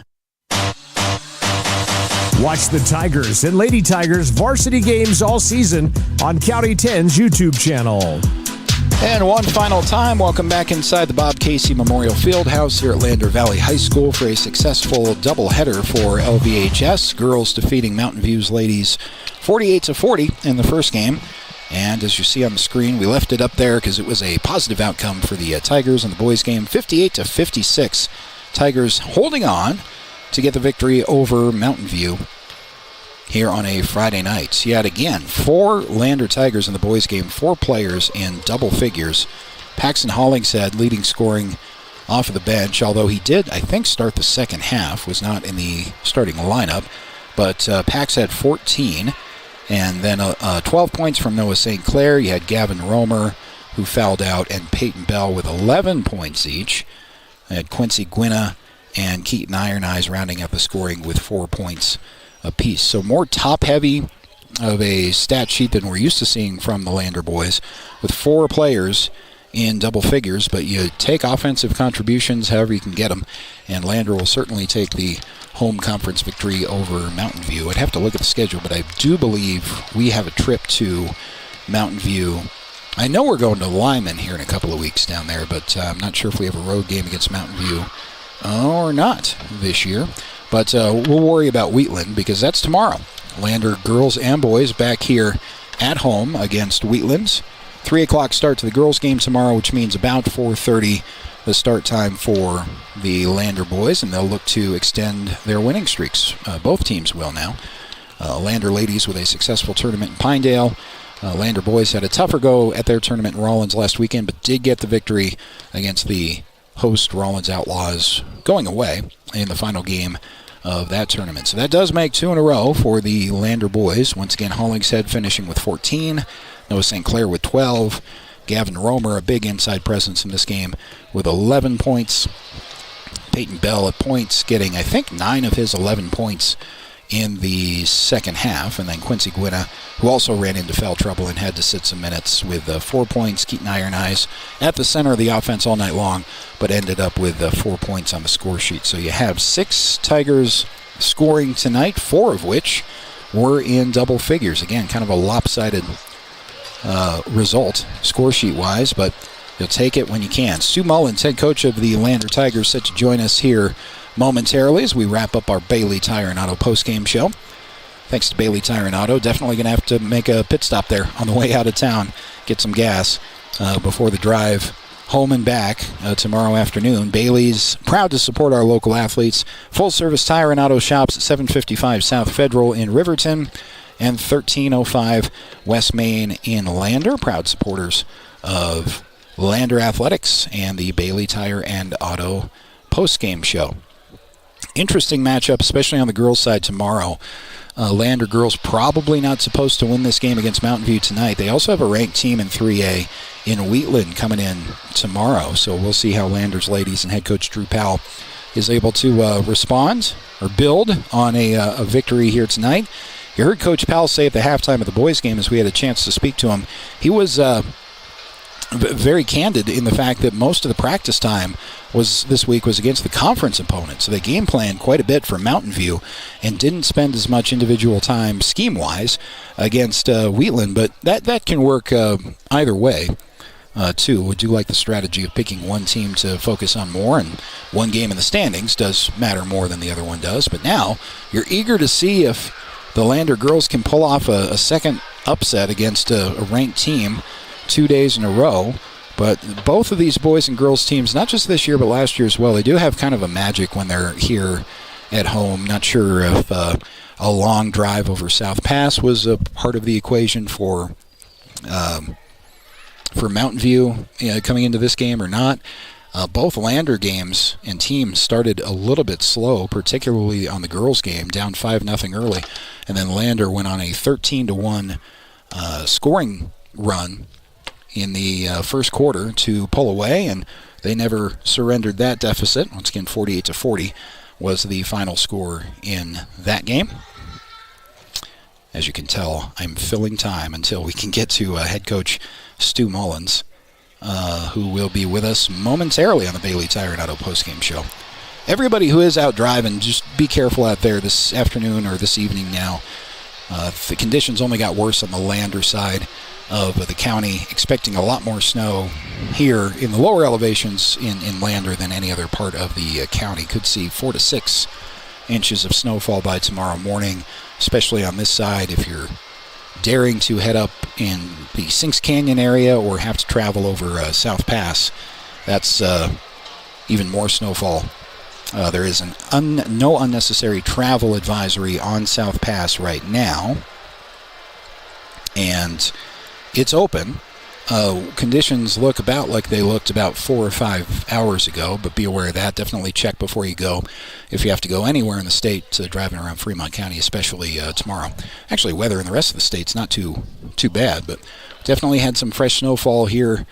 Watch the Tigers and Lady Tigers varsity games all season on County 10's YouTube channel. And one final time, welcome back inside the Bob Casey Memorial Fieldhouse here at Lander Valley High School for a successful doubleheader for LVHS. Girls defeating Mountain View's ladies 48-40 in the first game. And as you see on the screen, we left it up there because it was a positive outcome for the Tigers in the boys' game, 58-56. Tigers holding on to get the victory over Mountain View here on a Friday night. Yet again, 4 Lander Tigers in the boys' game, 4 players in double figures. Paxton Hollingshead leading scoring off of the bench, although he did, I think, start the second half, was not in the starting lineup. But Pax had 14. And then 12 points from Noah St. Clair. You had Gavin Romer, who fouled out, and Peyton Bell with 11 points each. You had Quincy Gwynna and Keaton Iron Eyes rounding up the scoring with 4 points apiece. So more top-heavy of a stat sheet than we're used to seeing from the Lander boys, with 4 players in double figures, but you take offensive contributions however you can get them, and Lander will certainly take the home conference victory over Mountain View. I'd have to look at the schedule, but I do believe we have a trip to Mountain View. I know we're going to Lyman here in a couple of weeks down there, but I'm not sure if we have a road game against Mountain View or not this year. But we'll worry about Wheatland because that's tomorrow. Lander girls and boys back here at home against Wheatlands. 3 o'clock start to the girls' game tomorrow, which means about 4:30 the start time for the Lander boys, and they'll look to extend their winning streaks. Both teams will now. Lander ladies with a successful tournament in Pinedale. Lander boys had a tougher go at their tournament in Rawlins last weekend, but did get the victory against the host Rawlins Outlaws going away in the final game of that tournament. So that does make 2 in a row for the Lander boys. Once again, Hollingshead finishing with 14. Noah St. Clair with 12. Gavin Romer, a big inside presence in this game, with 11 points. Peyton Bell at points, getting, I think, 9 of his 11 points in the second half. And then Quincy Gwynna, who also ran into foul trouble and had to sit some minutes with 4 points. Keaton Iron Eyes at the center of the offense all night long, but ended up with 4 points on the score sheet. So you have 6 Tigers scoring tonight, 4 of which were in double figures. Again, kind of a lopsided result, score sheet-wise, but you'll take it when you can. Stu Mullins, head coach of the Lander Tigers, set to join us here momentarily as we wrap up our Bailey Tire and Auto postgame show. Thanks to Bailey Tire and Auto. Definitely going to have to make a pit stop there on the way out of town, get some gas before the drive home and back tomorrow afternoon. Bailey's proud to support our local athletes. Full-service tire and auto shops at 755 South Federal in Riverton and 1305 West Main in Lander. Proud supporters of Lander Athletics and the Bailey Tire and Auto postgame show. Interesting matchup, especially on the girls' side tomorrow. Lander girls probably not supposed to win this game against Mountain View tonight. They also have a ranked team in 3A in Wheatland coming in tomorrow. So we'll see how Lander's ladies and head coach Drew Powell is able to respond or build on a victory here tonight. You heard Coach Powell say at the halftime of the boys' game as we had a chance to speak to him, he was very candid in the fact that most of the practice time this week was against the conference opponent. So they game planned quite a bit for Mountain View and didn't spend as much individual time scheme-wise against Wheatland. But that can work either way, too. We do like the strategy of picking one team to focus on more, and one game in the standings does matter more than the other one does. But now you're eager to see if the Lander girls can pull off a second upset against a ranked team 2 days in a row. But both of these boys and girls teams, not just this year but last year as well, they do have kind of a magic when they're here at home. Not sure if a long drive over South Pass was a part of the equation for Mountain View coming into this game or not. Both Lander games and teams started a little bit slow, particularly on the girls' game, down 5-0 early, and then Lander went on a 13-1 scoring run in the first quarter to pull away, and they never surrendered that deficit. Once again, 48-40 was the final score in that game. As you can tell, I'm filling time until we can get to head coach Stu Mullins, who will be with us momentarily on the Bailey Tire and Auto postgame show. Everybody who is out driving, just be careful out there this afternoon or this evening now. The conditions only got worse on the Lander side of the county, expecting a lot more snow here in the lower elevations in Lander than any other part of the county. Could see 4 to 6 inches of snowfall by tomorrow morning, especially on this side if you're daring to head up in the Sinks Canyon area or have to travel over South Pass. That's even more snowfall. There is no unnecessary travel advisory on South Pass right now, and it's open. Conditions look about like they looked about 4 or 5 hours ago, but be aware of that. Definitely check before you go if you have to go anywhere in the state driving around Fremont County, especially tomorrow. Actually, weather in the rest of the state's not too bad, but definitely had some fresh snowfall here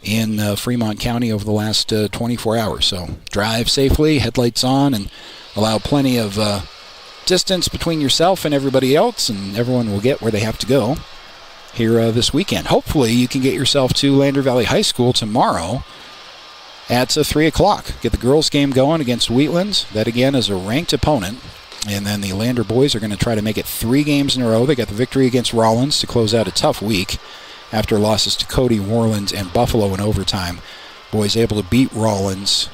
in Fremont County over the last 24 hours. So drive safely, headlights on, and allow plenty of distance between yourself and everybody else, and everyone will get where they have to go here this weekend. Hopefully you can get yourself to Lander Valley High School tomorrow at 3 o'clock. Get the girls' game going against Wheatlands. That, again, is a ranked opponent. And then the Lander boys are going to try to make it 3 games in a row. They got the victory against Rollins to close out a tough week after losses to Cody, Warlands, and Buffalo in overtime. Boys able to beat Rollins.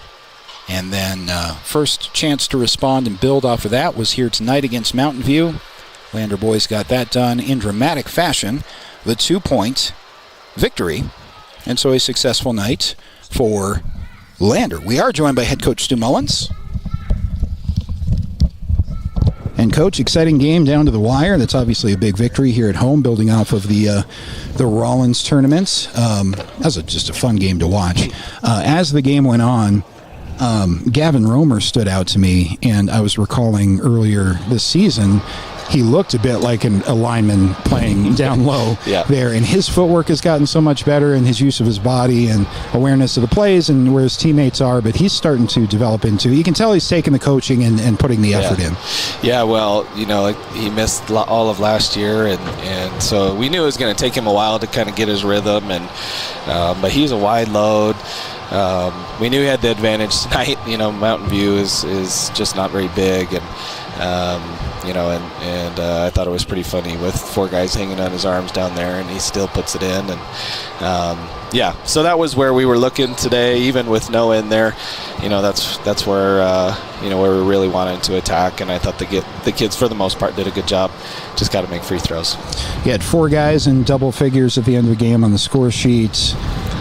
And then first chance to respond and build off of that was here tonight against Mountain View. Lander boys got that done in dramatic fashion. The 2-point victory. And so a successful night for Lander. We are joined by head coach Stu Mullins. And Coach, exciting game down to the wire. That's obviously a big victory here at home, building off of the Rollins tournaments. That was just a fun game to watch. As the game went on, Gavin Romer stood out to me, and I was recalling earlier this season, he looked a bit like a lineman playing down low there, and his footwork has gotten so much better, and his use of his body and awareness of the plays and where his teammates are, but he's starting to develop into, you can tell he's taking the coaching and putting the effort in. Yeah, well, he missed all of last year, and so we knew it was going to take him a while to kind of get his rhythm, and but he's a wide load. We knew he had the advantage tonight. Mountain View is just not very big, and I thought it was pretty funny with 4 guys hanging on his arms down there, and he still puts it in. And so that was where we were looking today, even with no in there. That's where we're really wanting to attack, and I thought the kids for the most part did a good job. Just got to make free throws. You had 4 guys in double figures at the end of the game on the score sheet.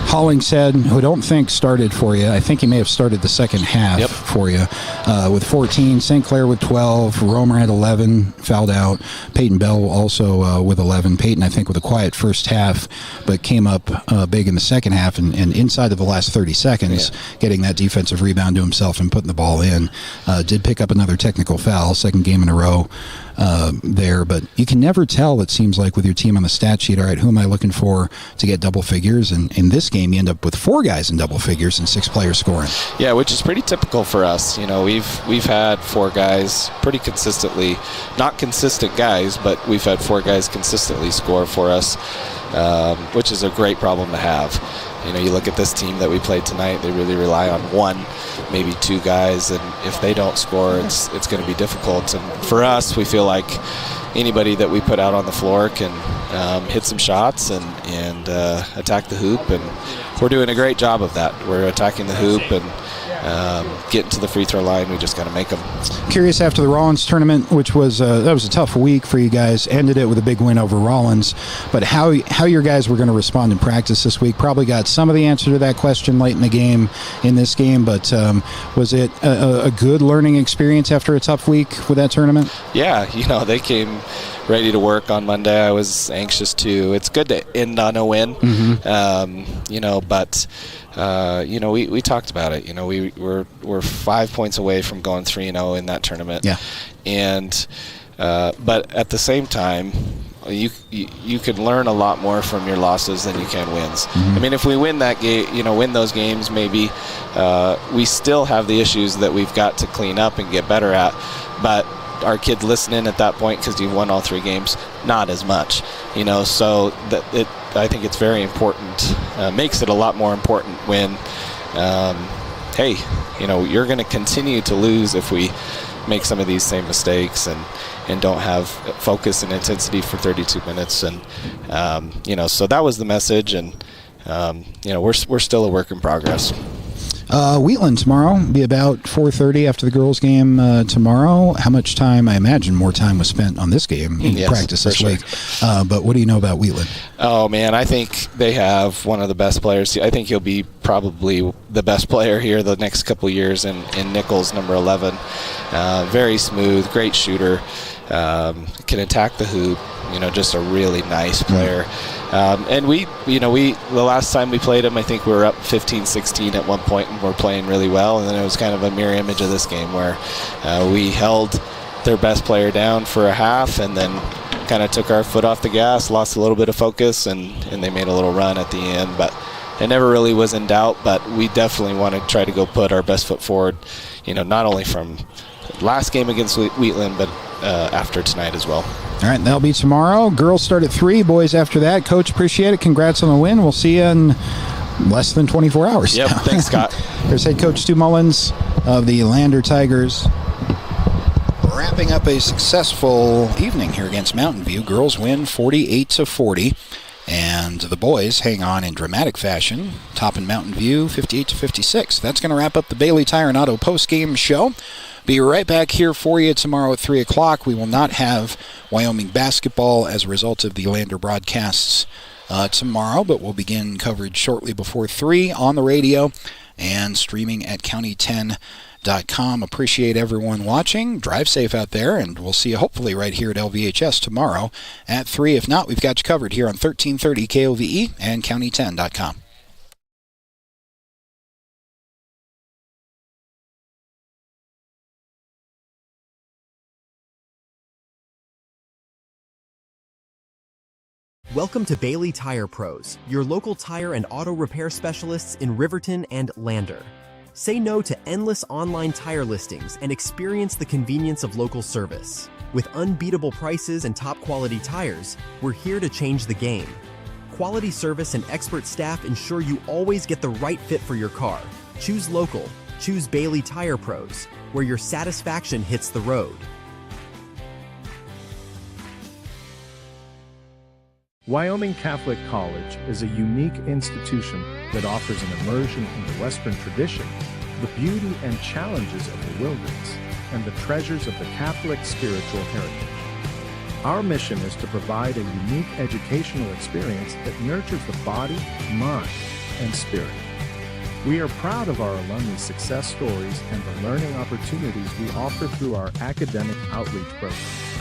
Hollingshead, who I don't think started for you. I think he may have started the second half for you with 14. St. Clair with 12. Romer had 11, fouled out. Peyton Bell also with 11. Peyton, I think, with a quiet first half, but came up big in the second half and inside of the last 30 seconds, getting that defensive rebound to himself and putting the ball in. Did pick up another technical foul, second game in a row there, but you can never tell, it seems like, with your team on the stat sheet. All right, who am I looking for to get double figures? And in this game, you end up with 4 guys in double figures and 6 players scoring. Yeah, which is pretty typical for us. We've had 4 guys pretty consistently, not consistent guys, but we've had 4 guys consistently score for us, which is a great problem to have. You look at this team that we played tonight, they really rely on 1, maybe 2 guys, and if they don't score, it's going to be difficult. And for us, we feel like anybody that we put out on the floor can hit some shots and attack the hoop, and we're doing a great job of that. We're attacking the hoop and getting to the free throw line. We just got to make them. Curious, after the Rollins tournament, which was that was a tough week for you guys, ended it with a big win over Rollins, but how your guys were going to respond in practice this week? Probably got some of the answer to that question late in the game, in this game, but was it a good learning experience after a tough week with that tournament? Yeah, they came ready to work on Monday. I was anxious too. It's good to end on a win, but we talked about it. We're 5 points away from going 3-0 in that tournament. Yeah, and but at the same time, you can learn a lot more from your losses than you can wins. I mean, if we win that game, win those games, maybe we still have the issues that we've got to clean up and get better at, but our kids listening at that point, because you've won all 3 games, not as much, so that I think it's very important, makes it a lot more important when you're going to continue to lose if we make some of these same mistakes and don't have focus and intensity for 32 minutes, and so that was the message, and we're still a work in progress. Wheatland tomorrow, be about 4:30 after the girls' game tomorrow. How much time? I imagine more time was spent on this game in practice this week. But what do you know about Wheatland? Oh, man, I think they have one of the best players. I think he'll be probably the best player here the next couple of years in Nichols, number 11. Very smooth, great shooter, can attack the hoop, just a really nice player. And the last time we played him, I think we were up 15-16 at one point, and we're playing really well. And then it was kind of a mirror image of this game where we held their best player down for a half and then kind of took our foot off the gas, lost a little bit of focus, and they made a little run at the end. But it never really was in doubt, but we definitely want to try to go put our best foot forward, not only from last game against Wheatland, but after tonight as well. All right, that'll be tomorrow. Girls start at 3, boys after that. Coach, appreciate it. Congrats on the win. We'll see you in less than 24 hours. Yep, thanks, Scott. Here's head coach Stu Mullins of the Lander Tigers. Wrapping up a successful evening here against Mountain View. Girls win 48-40. And the boys hang on in dramatic fashion, topping Mountain View 58-56. That's going to wrap up the Bailey Tire and Auto post-game show. Be right back here for you tomorrow at 3 o'clock. We will not have Wyoming basketball as a result of the Lander broadcasts tomorrow, but we'll begin coverage shortly before 3 on the radio and streaming at county10.com. Appreciate everyone watching. Drive safe out there, and we'll see you hopefully right here at LVHS tomorrow at 3. If not, we've got you covered here on 1330 KOVE and county10.com. Welcome to Bailey Tire Pros, your local tire and auto repair specialists in Riverton and Lander. Say no to endless online tire listings and experience the convenience of local service. With unbeatable prices and top quality tires, we're here to change the game. Quality service and expert staff ensure you always get the right fit for your car. Choose local. Choose Bailey Tire Pros, where your satisfaction hits the road. Wyoming Catholic College is a unique institution that offers an immersion into Western tradition, the beauty and challenges of the wilderness, and the treasures of the Catholic spiritual heritage. Our mission is to provide a unique educational experience that nurtures the body, mind, and spirit. We are proud of our alumni success stories and the learning opportunities we offer through our academic outreach program.